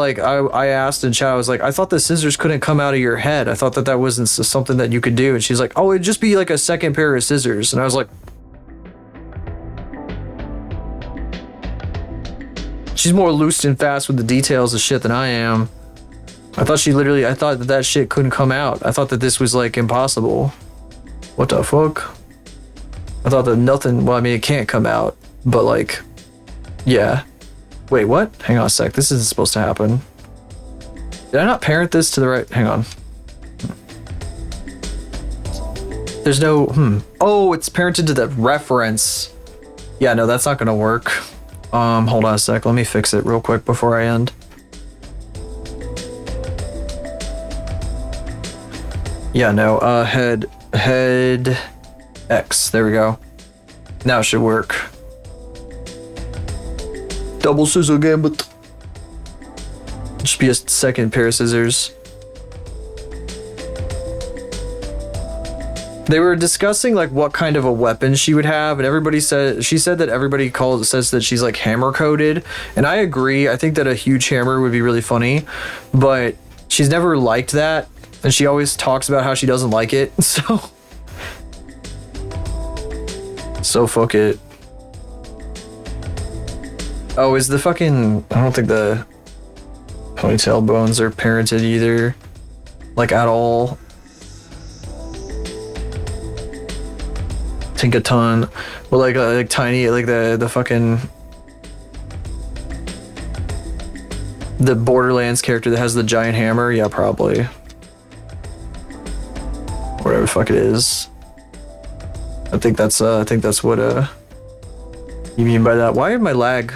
asked in chat, I was like, I thought the scissors couldn't come out of your head. I thought that wasn't something that you could do. And she's like, oh, it'd just be like a second pair of scissors. And I was like, she's more loose and fast with the details of shit than I am. I thought that shit couldn't come out. I thought that this was like impossible. What the fuck? I thought that nothing, well, I mean, it can't come out, but like, yeah. Wait, what? Hang on a sec. This isn't supposed to happen. Did I not parent this to the right? Hang on. There's no, Oh, it's parented to the reference. Yeah, no, that's not gonna work. Hold on a sec. Let me fix it real quick before I end. Yeah, no, head X. There we go. Now it should work. Double scissor gambit. Just be a second pair of scissors. They were discussing like what kind of a weapon she would have, and she said that everybody says that she's like hammer coded, and I agree. I think that a huge hammer would be really funny, but she's never liked that, and she always talks about how she doesn't like it. So fuck it. Oh, is the fucking... I don't think the ponytail bones are parented either. Like, at all. Think a ton. But like tiny, like the fucking... The Borderlands character that has the giant hammer? Yeah, probably. Whatever the fuck it is. I think that's what you mean by that. Why am I lag?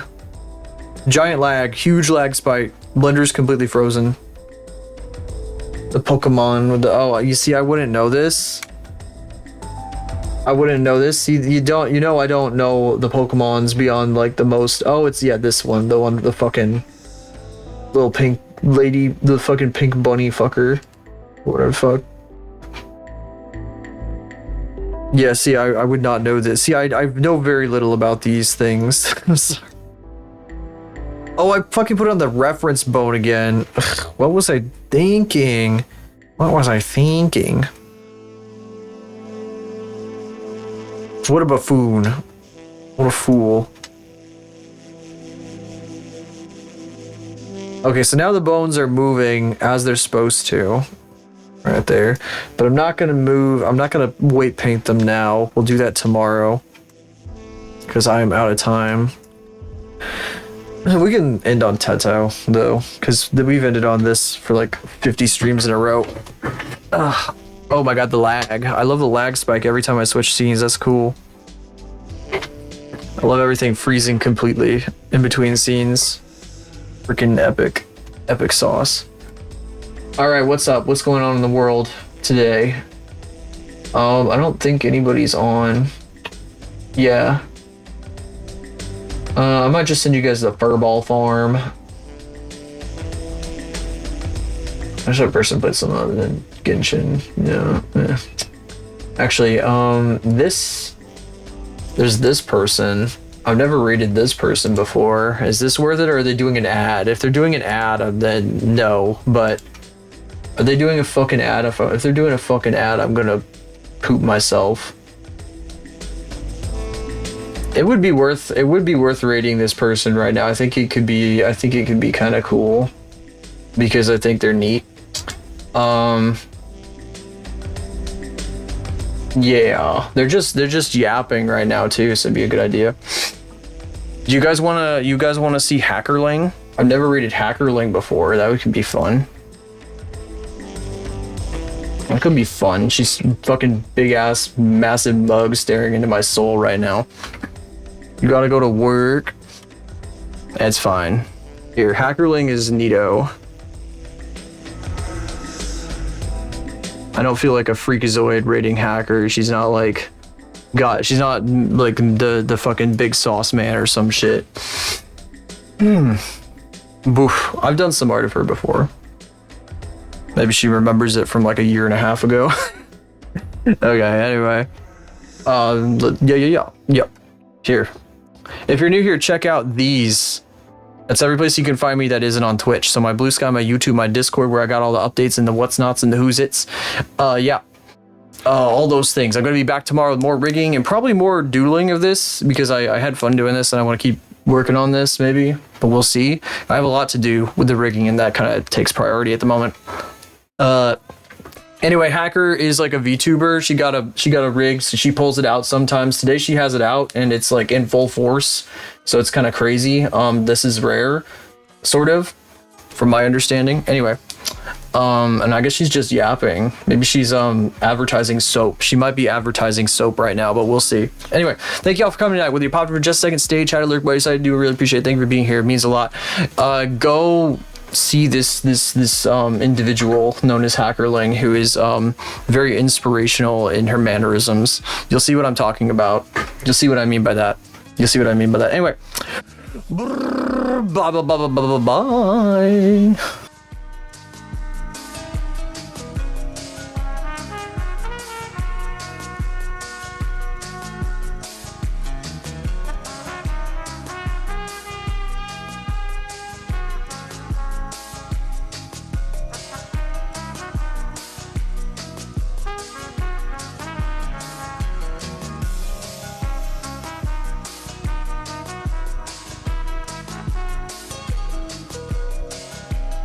Giant lag, huge lag spike. Blender's completely frozen. The Pokemon with the, oh, you see, I wouldn't know this. I wouldn't know this. You don't, I don't know the Pokemons beyond like the most. Oh, it's, yeah, this one. The one, the fucking little pink lady, the fucking pink bunny fucker. Whatever the fuck. Yeah, see, I would not know this. See, I know very little about these things. I'm sorry. Oh, I fucking put on the reference bone again. Ugh, what was I thinking? What was I thinking? What a buffoon. What a fool. Okay, so now the bones are moving as they're supposed to. Right there. But I'm not gonna move. I'm not gonna weight paint them now. We'll do that tomorrow. Because I am out of time. We can end on Teto, though. Because we've ended on this for like 50 streams in a row. Ugh. Oh my god, the lag. I love the lag spike every time I switch scenes. That's cool. I love everything freezing completely in between scenes. Freaking epic. Epic sauce. Alright, what's up? What's going on in the world today? I don't think anybody's on. Yeah. I might just send you guys to the Furball Farm. I should have person put some other than Genshin. No. Actually, there's this person. I've never rated this person before. Is this worth it, or are they doing an ad? If they're doing an ad, then no. But are they doing a fucking ad? If they're doing a fucking ad, I'm gonna poop myself. It would be worth rating this person right now. I think it could be kind of cool because I think they're neat. Yeah, they're just yapping right now too, so it'd be a good idea. Do you guys wanna see Hackerling? I've never rated Hackerling before. That could be fun. That could be fun. She's fucking big ass massive mug staring into my soul right now. You gotta go to work. That's fine. Here, Hackerling is neato. I don't feel like a freakazoid rating hacker. She's not like she's not like the fucking big sauce man or some shit. Boof. I've done some art of her before. Maybe she remembers it from like a year and a half ago. Okay, anyway. Yeah. Here. If you're new here, check out these. That's every place you can find me that isn't on Twitch. So my Blue Sky, my YouTube, my Discord, where I got all the updates and the what's nots and the who's its. Yeah. All those things. I'm going to be back tomorrow with more rigging and probably more doodling of this because I had fun doing this and I want to keep working on this maybe, but we'll see. I have a lot to do with the rigging and that kind of takes priority at the moment. Anyway, Hacker is like a VTuber. She got a rig, so she pulls it out sometimes. Today she has it out and it's like in full force, so it's kind of crazy. This is rare, sort of, from my understanding. Anyway, and I guess she's just yapping. Maybe she's advertising soap. She might be advertising soap right now, but we'll see. Anyway, thank you all for coming tonight. Whether you popped in for just a second, stay, chat, alert, what I do really appreciate it. Thank you for being here. It means a lot. Go see this individual known as Hackerling, who is very inspirational in her mannerisms. You'll see what I'm talking about. You'll see what I mean by that. Anyway, bye bye bye bye bye bye.